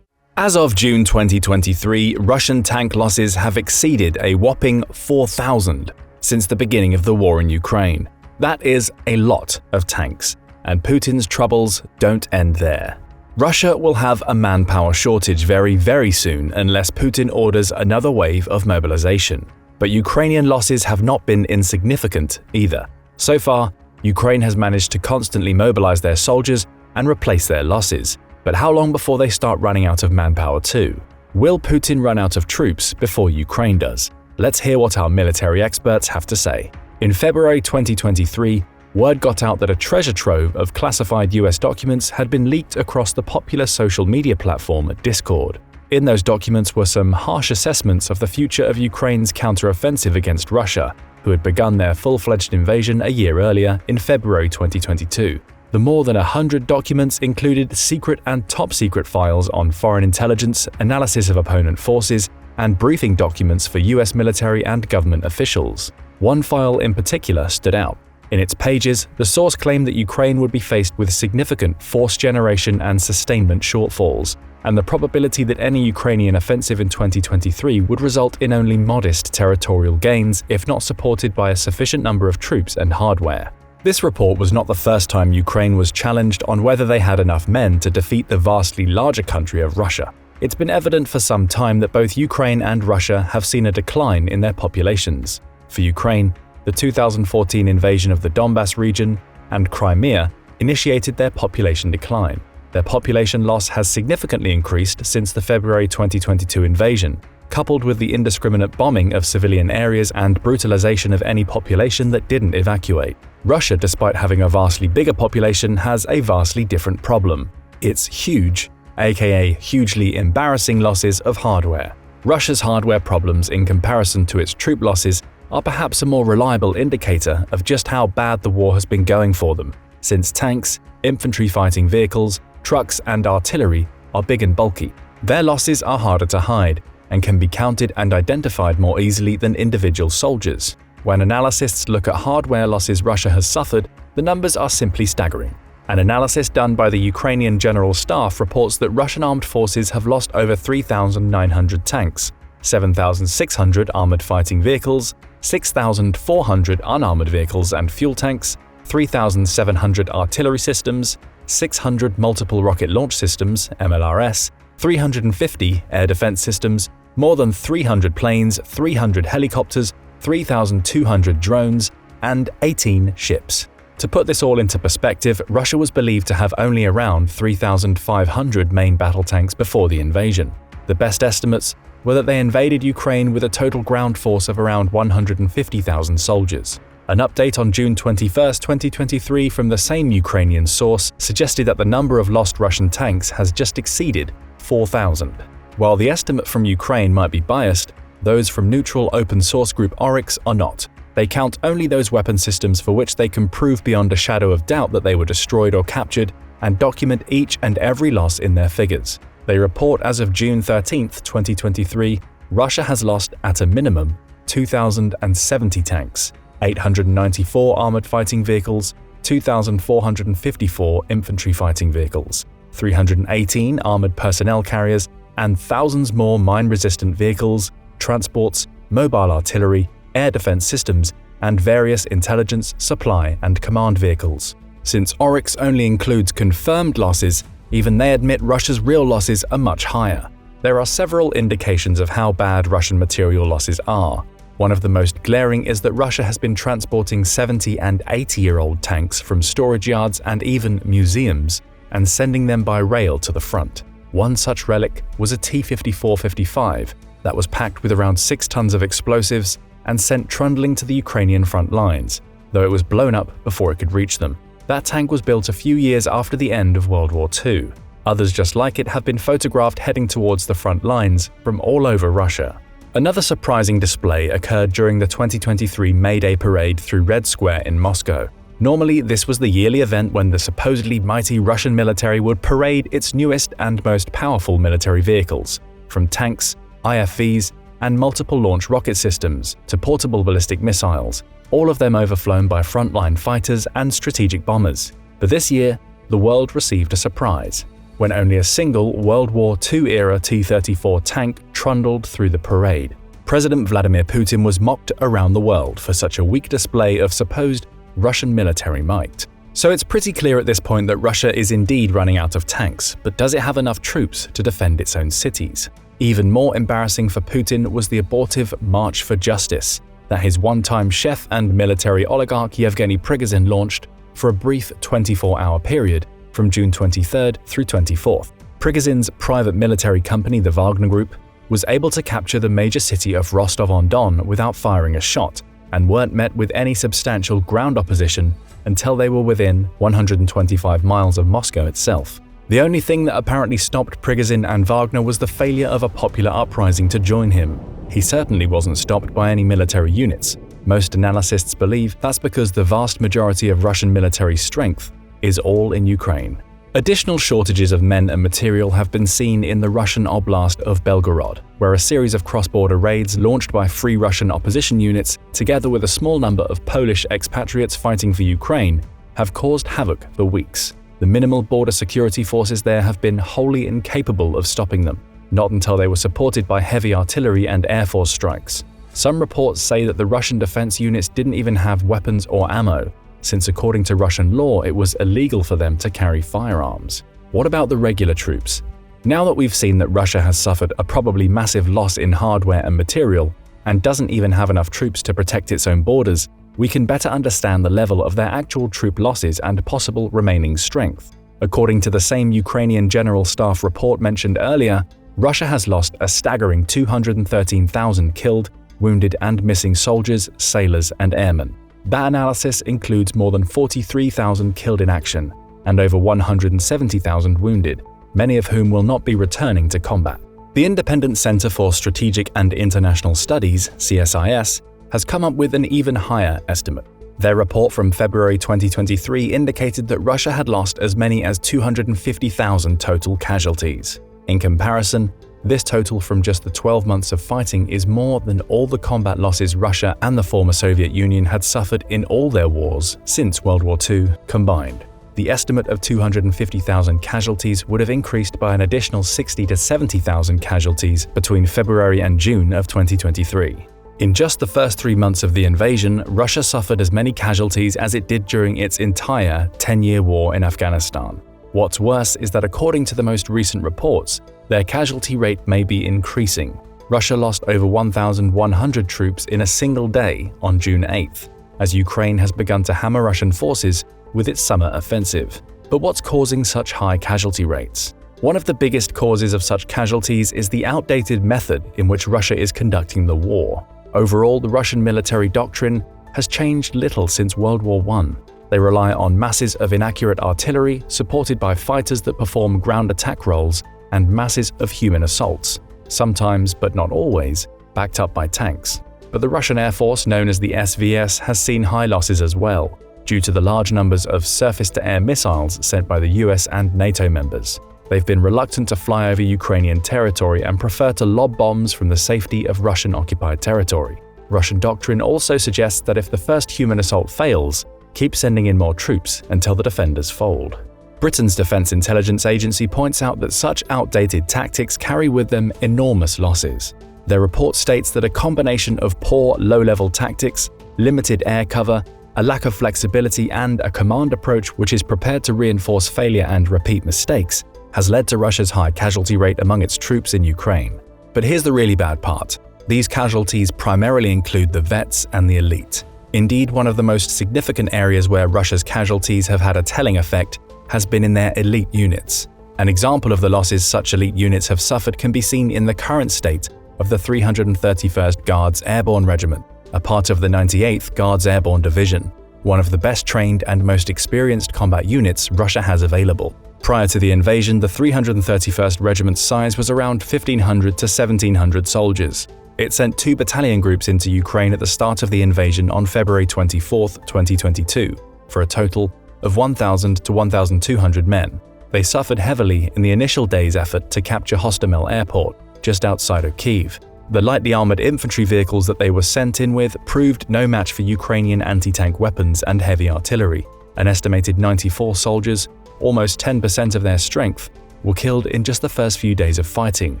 As of June 2023, Russian tank losses have exceeded a whopping 4,000 since the beginning of the war in Ukraine. That is a lot of tanks, and Putin's troubles don't end there. Russia will have a manpower shortage very soon unless Putin orders another wave of mobilization. But Ukrainian losses have not been insignificant either. So far, Ukraine has managed to constantly mobilize their soldiers and replace their losses. But how long before they start running out of manpower too? Will Putin run out of troops before Ukraine does? Let's hear what our military experts have to say. In February 2023, word got out that a treasure trove of classified US documents had been leaked across the popular social media platform Discord. In those documents were some harsh assessments of the future of Ukraine's counteroffensive against Russia, who had begun their full-fledged invasion a year earlier in February 2022. The more than 100 documents included secret and top-secret files on foreign intelligence, analysis of opponent forces, and briefing documents for US military and government officials. One file in particular stood out. In its pages, the source claimed that Ukraine would be faced with significant force generation and sustainment shortfalls, and the probability that any Ukrainian offensive in 2023 would result in only modest territorial gains if not supported by a sufficient number of troops and hardware. This report was not the first time Ukraine was challenged on whether they had enough men to defeat the vastly larger country of Russia. It's been evident for some time that both Ukraine and Russia have seen a decline in their populations. For Ukraine, the 2014 invasion of the Donbas region and Crimea initiated their population decline. Their population loss has significantly increased since the February 2022 invasion, coupled with the indiscriminate bombing of civilian areas and brutalization of any population that didn't evacuate. Russia, despite having a vastly bigger population, has a vastly different problem. It's huge, aka hugely embarrassing losses of hardware. Russia's hardware problems in comparison to its troop losses are perhaps a more reliable indicator of just how bad the war has been going for them, since tanks, infantry fighting vehicles, trucks, and artillery are big and bulky. Their losses are harder to hide and can be counted and identified more easily than individual soldiers. When analysts look at hardware losses Russia has suffered, the numbers are simply staggering. An analysis done by the Ukrainian General Staff reports that Russian armed forces have lost over 3,900 tanks, 7,600 armored fighting vehicles, 6,400 unarmored vehicles and fuel tanks, 3,700 artillery systems, 600 multiple rocket launch systems (MLRS), 350 air defense systems, more than 300 planes, 300 helicopters, 3,200 drones, and 18 ships. To put this all into perspective, Russia was believed to have only around 3,500 main battle tanks before the invasion. The best estimates were that they invaded Ukraine with a total ground force of around 150,000 soldiers. An update on June 21, 2023 from the same Ukrainian source suggested that the number of lost Russian tanks has just exceeded 4,000. While the estimate from Ukraine might be biased, those from neutral open source group Oryx are not. They count only those weapon systems for which they can prove beyond a shadow of doubt that they were destroyed or captured, and document each and every loss in their figures. They report as of June 13, 2023, Russia has lost at a minimum 2,070 tanks, 894 armored fighting vehicles, 2,454 infantry fighting vehicles, 318 armored personnel carriers, and thousands more mine-resistant vehicles, transports, mobile artillery, air defense systems, and various intelligence, supply, and command vehicles. Since Oryx only includes confirmed losses, even they admit Russia's real losses are much higher. There are several indications of how bad Russian material losses are. One of the most glaring is that Russia has been transporting 70- and 80-year-old tanks from storage yards and even museums and sending them by rail to the front. One such relic was a T-54-55 that was packed with around 6 tons of explosives and sent trundling to the Ukrainian front lines, though it was blown up before it could reach them. That tank was built a few years after the end of World War II. Others just like it have been photographed heading towards the front lines from all over Russia. Another surprising display occurred during the 2023 May Day parade through Red Square in Moscow. Normally, this was the yearly event when the supposedly mighty Russian military would parade its newest and most powerful military vehicles, from tanks, IFVs, and multiple launch rocket systems to portable ballistic missiles, all of them overflown by frontline fighters and strategic bombers. But this year, the world received a surprise, when only a single World War II-era T-34 tank trundled through the parade. President Vladimir Putin was mocked around the world for such a weak display of supposed Russian military might. So it's pretty clear at this point that Russia is indeed running out of tanks, but does it have enough troops to defend its own cities? Even more embarrassing for Putin was the abortive March for Justice that his one-time chef and military oligarch Yevgeny Prigozhin launched for a brief 24-hour period from June 23rd through 24th. Prigozhin's private military company, the Wagner Group, was able to capture the major city of Rostov-on-Don without firing a shot, and weren't met with any substantial ground opposition until they were within 125 miles of Moscow itself. The only thing that apparently stopped Prigozhin and Wagner was the failure of a popular uprising to join him. He certainly wasn't stopped by any military units. Most analysts believe that's because the vast majority of Russian military strength is all in Ukraine. Additional shortages of men and material have been seen in the Russian oblast of Belgorod, where a series of cross-border raids launched by Free Russian opposition units, together with a small number of Polish expatriates fighting for Ukraine, have caused havoc for weeks. The minimal border security forces there have been wholly incapable of stopping them, not until they were supported by heavy artillery and air force strikes. Some reports say that the Russian defense units didn't even have weapons or ammo, since according to Russian law it was illegal for them to carry firearms. What about the regular troops? Now that we've seen that Russia has suffered a probably massive loss in hardware and material, and doesn't even have enough troops to protect its own borders, we can better understand the level of their actual troop losses and possible remaining strength. According to the same Ukrainian General Staff report mentioned earlier, Russia has lost a staggering 213,000 killed, wounded and missing soldiers, sailors and airmen. That analysis includes more than 43,000 killed in action and over 170,000 wounded, many of whom will not be returning to combat. The Independent Center for Strategic and International Studies, CSIS, has come up with an even higher estimate. Their report from February 2023 indicated that Russia had lost as many as 250,000 total casualties. In comparison, this total from just the 12 months of fighting is more than all the combat losses Russia and the former Soviet Union had suffered in all their wars since World War II combined. The estimate of 250,000 casualties would have increased by an additional 60,000 to 70,000 casualties between February and June of 2023. In just the first 3 months of the invasion, Russia suffered as many casualties as it did during its entire 10-year war in Afghanistan. What's worse is that according to the most recent reports, their casualty rate may be increasing. Russia lost over 1,100 troops in a single day on June 8th, as Ukraine has begun to hammer Russian forces with its summer offensive. But what's causing such high casualty rates? One of the biggest causes of such casualties is the outdated method in which Russia is conducting the war. Overall, the Russian military doctrine has changed little since World War I. They rely on masses of inaccurate artillery supported by fighters that perform ground attack roles and masses of human assaults, sometimes but not always, backed up by tanks. But the Russian Air Force, known as the SVS, has seen high losses as well, due to the large numbers of surface-to-air missiles sent by the US and NATO members. They've been reluctant to fly over Ukrainian territory and prefer to lob bombs from the safety of Russian-occupied territory. Russian doctrine also suggests that if the first human assault fails, keep sending in more troops until the defenders fold. Britain's Defense Intelligence Agency points out that such outdated tactics carry with them enormous losses. Their report states that a combination of poor low-level tactics, limited air cover, a lack of flexibility and a command approach which is prepared to reinforce failure and repeat mistakes has led to Russia's high casualty rate among its troops in Ukraine. But here's the really bad part. These casualties primarily include the vets and the elite. Indeed, one of the most significant areas where Russia's casualties have had a telling effect has been in their elite units. An example of the losses such elite units have suffered can be seen in the current state of the 331st Guards Airborne Regiment, a part of the 98th Guards Airborne Division, one of the best trained and most experienced combat units Russia has available. Prior to the invasion, the 331st Regiment's size was around 1,500 to 1,700 soldiers. It sent 2 battalion groups into Ukraine at the start of the invasion on February 24, 2022, for a total of 1,000 to 1,200 men. They suffered heavily in the initial day's effort to capture Hostomel Airport, just outside of Kyiv. The lightly armored infantry vehicles that they were sent in with proved no match for Ukrainian anti-tank weapons and heavy artillery. An estimated 94 soldiers, almost 10% of their strength, were killed in just the first few days of fighting.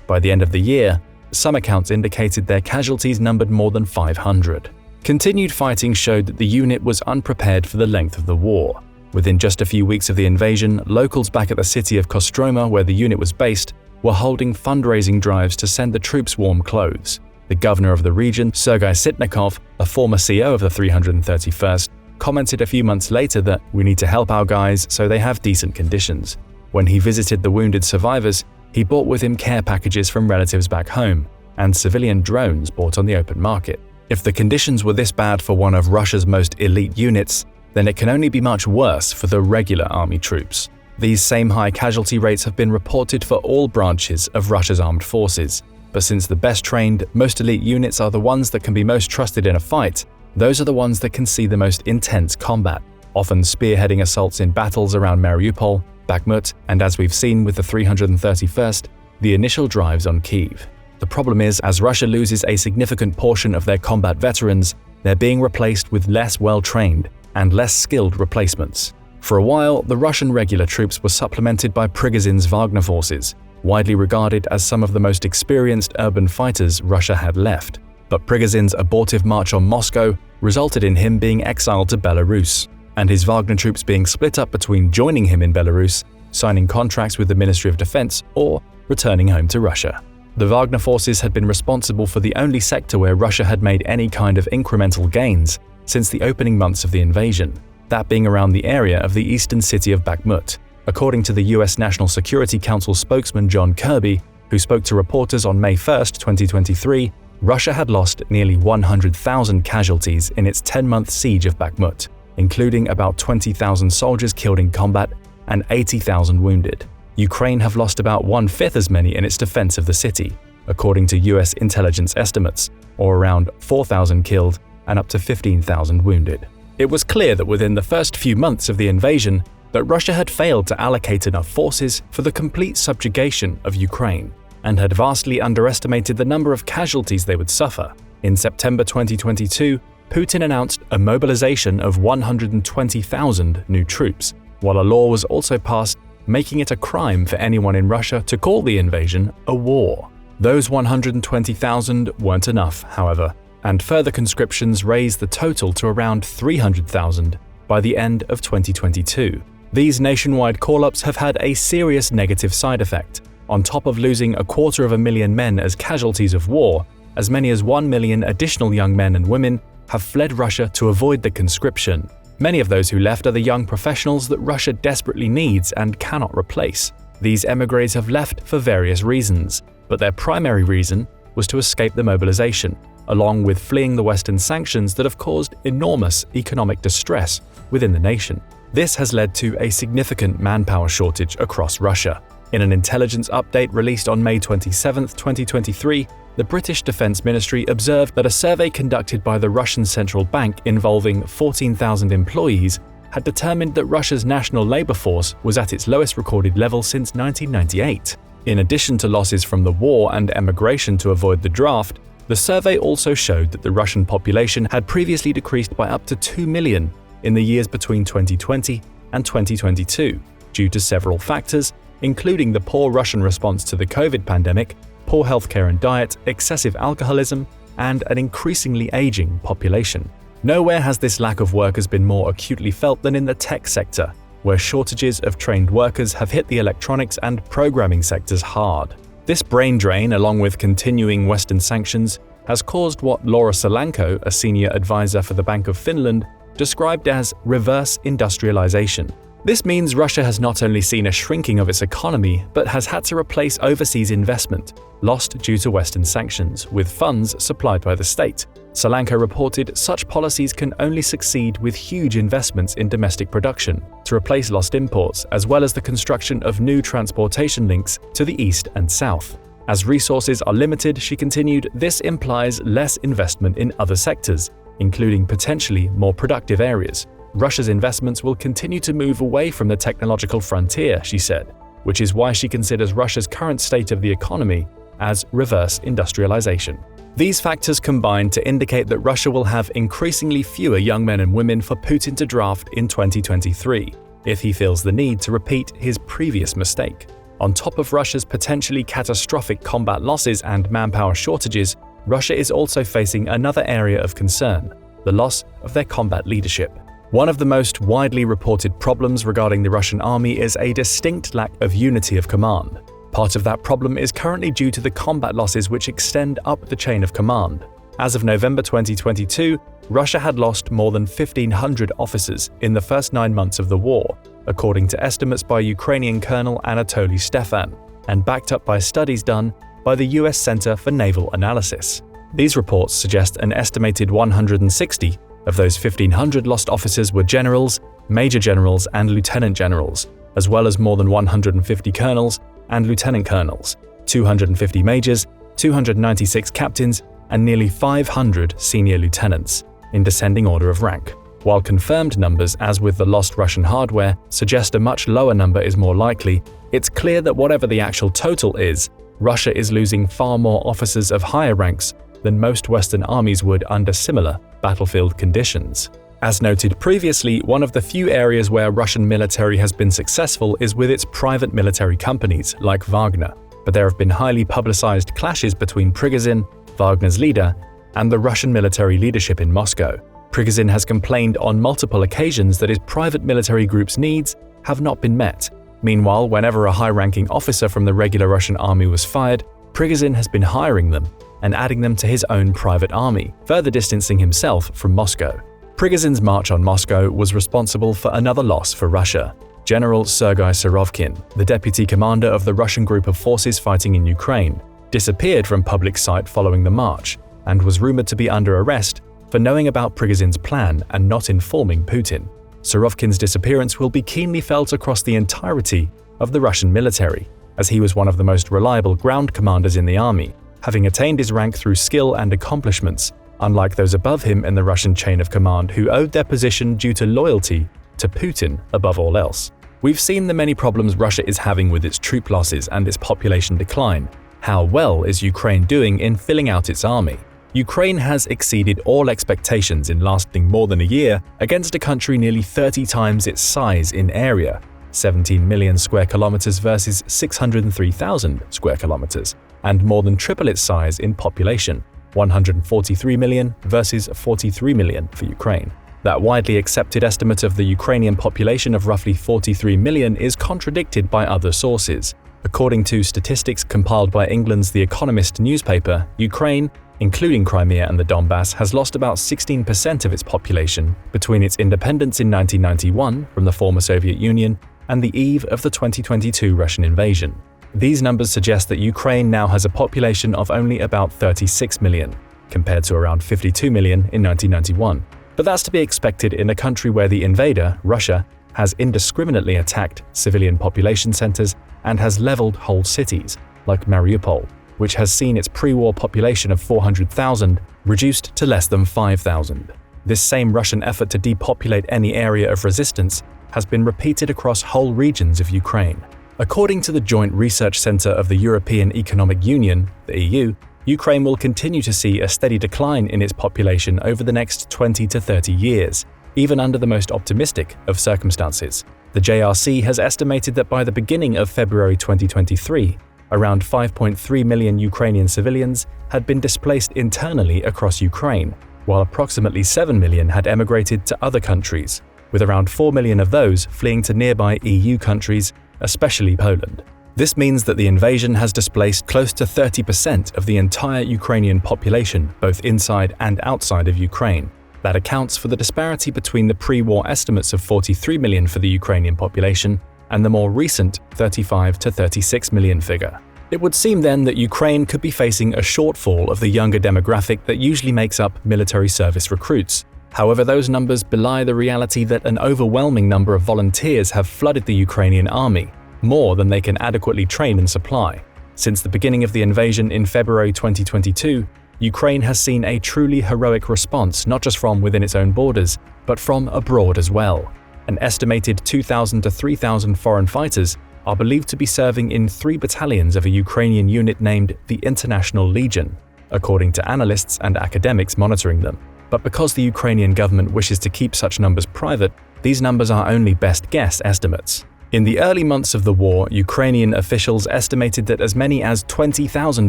By the end of the year, some accounts indicated their casualties numbered more than 500. Continued fighting showed that the unit was unprepared for the length of the war. Within just a few weeks of the invasion, locals back at the city of Kostroma, where the unit was based, were holding fundraising drives to send the troops warm clothes. The governor of the region, Sergei Sitnikov, a former CO of the 331st, commented a few months later that we need to help our guys so they have decent conditions. When he visited the wounded survivors, he brought with him care packages from relatives back home and civilian drones bought on the open market. If the conditions were this bad for one of Russia's most elite units, then it can only be much worse for the regular army troops. These same high casualty rates have been reported for all branches of Russia's armed forces. But since the best trained, most elite units are the ones that can be most trusted in a fight, those are the ones that can see the most intense combat, often spearheading assaults in battles around Mariupol, Bakhmut, and as we've seen with the 331st, the initial drives on Kyiv. The problem is, as Russia loses a significant portion of their combat veterans, they're being replaced with less well-trained and less skilled replacements. For a while, the Russian regular troops were supplemented by Prigozhin's Wagner forces, widely regarded as some of the most experienced urban fighters Russia had left. But Prigozhin's abortive march on Moscow resulted in him being exiled to Belarus, and his Wagner troops being split up between joining him in Belarus, signing contracts with the Ministry of Defense, or returning home to Russia. The Wagner forces had been responsible for the only sector where Russia had made any kind of incremental gains since the opening months of the invasion, that being around the area of the eastern city of Bakhmut. According to the US National Security Council spokesman John Kirby, who spoke to reporters on May 1, 2023, Russia had lost nearly 100,000 casualties in its 10-month siege of Bakhmut, including about 20,000 soldiers killed in combat and 80,000 wounded. Ukraine have lost about 1/5 as many in its defense of the city, according to US intelligence estimates, or around 4,000 killed and up to 15,000 wounded. It was clear that within the first few months of the invasion that Russia had failed to allocate enough forces for the complete subjugation of Ukraine and had vastly underestimated the number of casualties they would suffer. In September 2022, Putin announced a mobilization of 120,000 new troops, while a law was also passed making it a crime for anyone in Russia to call the invasion a war. Those 120,000 weren't enough, however, and further conscriptions raised the total to around 300,000 by the end of 2022. These nationwide call-ups have had a serious negative side effect. On top of losing 250,000 men as casualties of war, as many as 1 million additional young men and women have fled Russia to avoid the conscription. Many of those who left are the young professionals that Russia desperately needs and cannot replace. These emigres have left for various reasons, but their primary reason was to escape the mobilization, along with fleeing the Western sanctions that have caused enormous economic distress within the nation. This has led to a significant manpower shortage across Russia. In an intelligence update released on May 27, 2023, the British Defense Ministry observed that a survey conducted by the Russian Central Bank involving 14,000 employees had determined that Russia's national labor force was at its lowest recorded level since 1998. In addition to losses from the war and emigration to avoid the draft, the survey also showed that the Russian population had previously decreased by up to 2 million in the years between 2020 and 2022, due to several factors, including the poor Russian response to the COVID pandemic, poor healthcare and diet, excessive alcoholism, and an increasingly aging population. Nowhere has this lack of workers been more acutely felt than in the tech sector, where shortages of trained workers have hit the electronics and programming sectors hard. This brain drain, along with continuing Western sanctions, has caused what Laura Solanko, a senior advisor for the Bank of Finland, described as reverse industrialization. This means Russia has not only seen a shrinking of its economy, but has had to replace overseas investment, lost due to Western sanctions, with funds supplied by the state. Solanko reported such policies can only succeed with huge investments in domestic production to replace lost imports, as well as the construction of new transportation links to the east and south. As resources are limited, she continued, this implies less investment in other sectors, including potentially more productive areas. Russia's investments will continue to move away from the technological frontier, she said, which is why she considers Russia's current state of the economy as reverse industrialization. These factors combine to indicate that Russia will have increasingly fewer young men and women for Putin to draft in 2023, if he feels the need to repeat his previous mistake. On top of Russia's potentially catastrophic combat losses and manpower shortages, Russia is also facing another area of concern: the loss of their combat leadership. One of the most widely reported problems regarding the Russian army is a distinct lack of unity of command. Part of that problem is currently due to the combat losses which extend up the chain of command. As of November 2022, Russia had lost more than 1,500 officers in the first 9 months of the war, according to estimates by Ukrainian Colonel Anatoly Stefan, and backed up by studies done by the US Center for Naval Analysis. These reports suggest an estimated 160 of those 1,500 lost officers were generals, major generals, and lieutenant generals, as well as more than 150 colonels and lieutenant colonels, 250 majors, 296 captains, and nearly 500 senior lieutenants, in descending order of rank. While confirmed numbers, as with the lost Russian hardware, suggest a much lower number is more likely, it's clear that whatever the actual total is, Russia is losing far more officers of higher ranks than most Western armies would under similar battlefield conditions. As noted previously, one of the few areas where Russian military has been successful is with its private military companies, like Wagner, but there have been highly publicized clashes between Prigozhin, Wagner's leader, and the Russian military leadership in Moscow. Prigozhin has complained on multiple occasions that his private military group's needs have not been met. Meanwhile, whenever a high-ranking officer from the regular Russian army was fired, Prigozhin has been hiring them and adding them to his own private army, further distancing himself from Moscow. Prigozhin's march on Moscow was responsible for another loss for Russia. General Sergei Surovkin, the deputy commander of the Russian group of forces fighting in Ukraine, disappeared from public sight following the march and was rumored to be under arrest for knowing about Prigozhin's plan and not informing Putin. Surovkin's disappearance will be keenly felt across the entirety of the Russian military, as he was one of the most reliable ground commanders in the army, having attained his rank through skill and accomplishments, unlike those above him in the Russian chain of command who owed their position due to loyalty to Putin above all else. We've seen the many problems Russia is having with its troop losses and its population decline. How well is Ukraine doing in filling out its army? Ukraine has exceeded all expectations in lasting more than a year against a country nearly 30 times its size in area, 17 million square kilometers versus 603,000 square kilometers, and more than triple its size in population, 143 million versus 43 million for Ukraine. That widely accepted estimate of the Ukrainian population of roughly 43 million is contradicted by other sources. According to statistics compiled by England's The Economist newspaper, Ukraine, including Crimea and the Donbass, has lost about 16% of its population between its independence in 1991 from the former Soviet Union and the eve of the 2022 Russian invasion. These numbers suggest that Ukraine now has a population of only about 36 million, compared to around 52 million in 1991. But that's to be expected in a country where the invader, Russia, has indiscriminately attacked civilian population centers and has leveled whole cities, like Mariupol, which has seen its pre-war population of 400,000 reduced to less than 5,000. This same Russian effort to depopulate any area of resistance has been repeated across whole regions of Ukraine. According to the Joint Research Center of the European Economic Union, the EU, Ukraine will continue to see a steady decline in its population over the next 20 to 30 years, even under the most optimistic of circumstances. The JRC has estimated that by the beginning of February 2023, around 5.3 million Ukrainian civilians had been displaced internally across Ukraine, while approximately 7 million had emigrated to other countries, with around 4 million of those fleeing to nearby EU countries, especially Poland. This means that the invasion has displaced close to 30% of the entire Ukrainian population, both inside and outside of Ukraine. That accounts for the disparity between the pre-war estimates of 43 million for the Ukrainian population and the more recent 35 to 36 million figure. It would seem then that Ukraine could be facing a shortfall of the younger demographic that usually makes up military service recruits. However, those numbers belie the reality that an overwhelming number of volunteers have flooded the Ukrainian army, more than they can adequately train and supply. Since the beginning of the invasion in February 2022, Ukraine has seen a truly heroic response not just from within its own borders, but from abroad as well. An estimated 2,000 to 3,000 foreign fighters are believed to be serving in 3 battalions of a Ukrainian unit named the International Legion, according to analysts and academics monitoring them. But because the Ukrainian government wishes to keep such numbers private, these numbers are only best guess estimates. In the early months of the war, Ukrainian officials estimated that as many as 20,000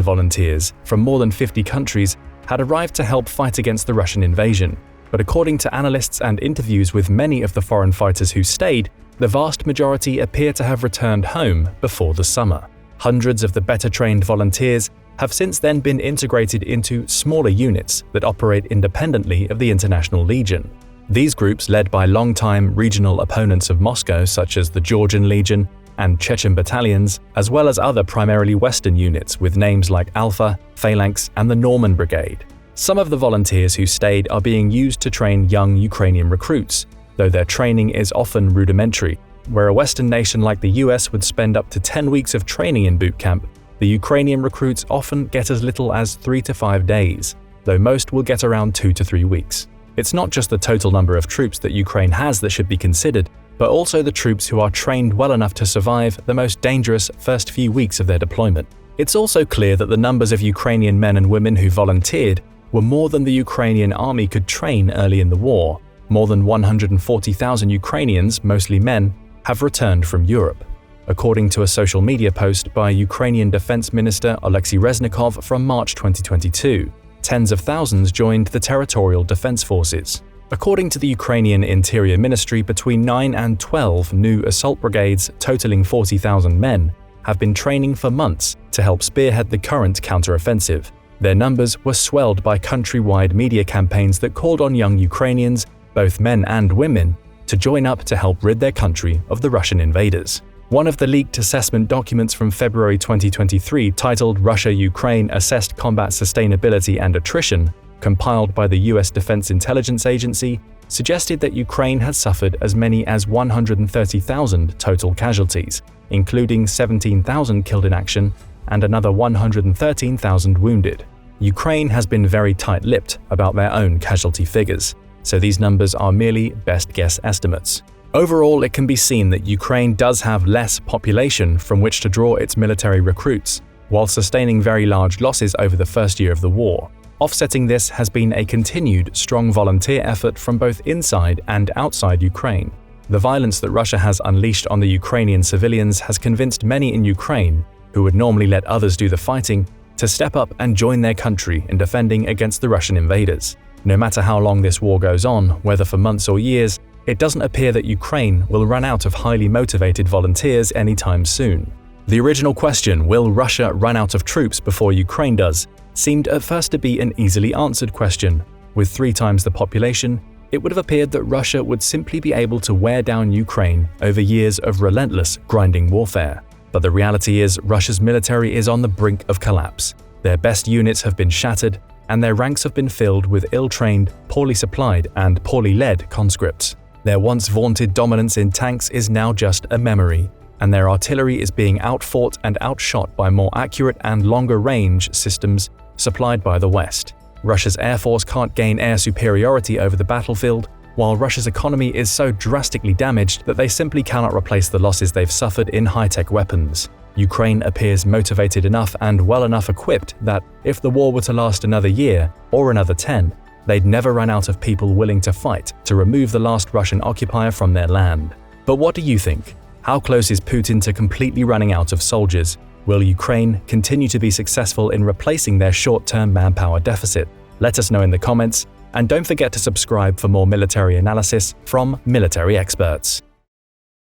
volunteers from more than 50 countries had arrived to help fight against the Russian invasion. But according to analysts and interviews with many of the foreign fighters who stayed, the vast majority appear to have returned home before the summer. Hundreds of the better-trained volunteers have since then been integrated into smaller units that operate independently of the International Legion. These groups, led by long-time regional opponents of Moscow such as the Georgian Legion and Chechen battalions, as well as other primarily Western units with names like Alpha, Phalanx, and the Norman Brigade. Some of the volunteers who stayed are being used to train young Ukrainian recruits, though their training is often rudimentary. Where a Western nation like the US would spend up to 10 weeks of training in boot camp, the Ukrainian recruits often get as little as 3 to 5 days, though most will get around 2 to 3 weeks. It's not just the total number of troops that Ukraine has that should be considered, but also the troops who are trained well enough to survive the most dangerous first few weeks of their deployment. It's also clear that the numbers of Ukrainian men and women who volunteered were more than the Ukrainian army could train early in the war. More than 140,000 Ukrainians, mostly men, have returned from Europe, according to a social media post by Ukrainian Defense Minister Alexei Reznikov from March 2022. Tens of thousands joined the territorial defense forces. According to the Ukrainian Interior Ministry, between 9 and 12 new assault brigades totaling 40,000 men have been training for months to help spearhead the current counteroffensive. Their numbers were swelled by countrywide media campaigns that called on young Ukrainians, both men and women, to join up to help rid their country of the Russian invaders. One of the leaked assessment documents from February 2023, titled Russia-Ukraine Assessed Combat Sustainability and Attrition, compiled by the US Defense Intelligence Agency, suggested that Ukraine had suffered as many as 130,000 total casualties, including 17,000 killed in action and another 113,000 wounded. Ukraine has been very tight-lipped about their own casualty figures, so these numbers are merely best guess estimates. Overall, it can be seen that Ukraine does have less population from which to draw its military recruits, while sustaining very large losses over the first year of the war. Offsetting this has been a continued strong volunteer effort from both inside and outside Ukraine. The violence that Russia has unleashed on the Ukrainian civilians has convinced many in Ukraine, who would normally let others do the fighting, to step up and join their country in defending against the Russian invaders. No matter how long this war goes on, whether for months or years, it doesn't appear that Ukraine will run out of highly motivated volunteers anytime soon. The original question, will Russia run out of troops before Ukraine does, seemed at first to be an easily answered question. With 3 times the population, it would have appeared that Russia would simply be able to wear down Ukraine over years of relentless, grinding warfare. But the reality is, Russia's military is on the brink of collapse. Their best units have been shattered, and their ranks have been filled with ill-trained, poorly supplied, and poorly led conscripts. Their once vaunted dominance in tanks is now just a memory, and their artillery is being outfought and outshot by more accurate and longer-range systems supplied by the West. Russia's air force can't gain air superiority over the battlefield, while Russia's economy is so drastically damaged that they simply cannot replace the losses they've suffered in high-tech weapons. Ukraine appears motivated enough and well enough equipped that if the war were to last another year or another 10, they'd never run out of people willing to fight to remove the last Russian occupier from their land. But what do you think? How close is Putin to completely running out of soldiers? Will Ukraine continue to be successful in replacing their short-term manpower deficit? Let us know in the comments, and don't forget to subscribe for more military analysis from military experts.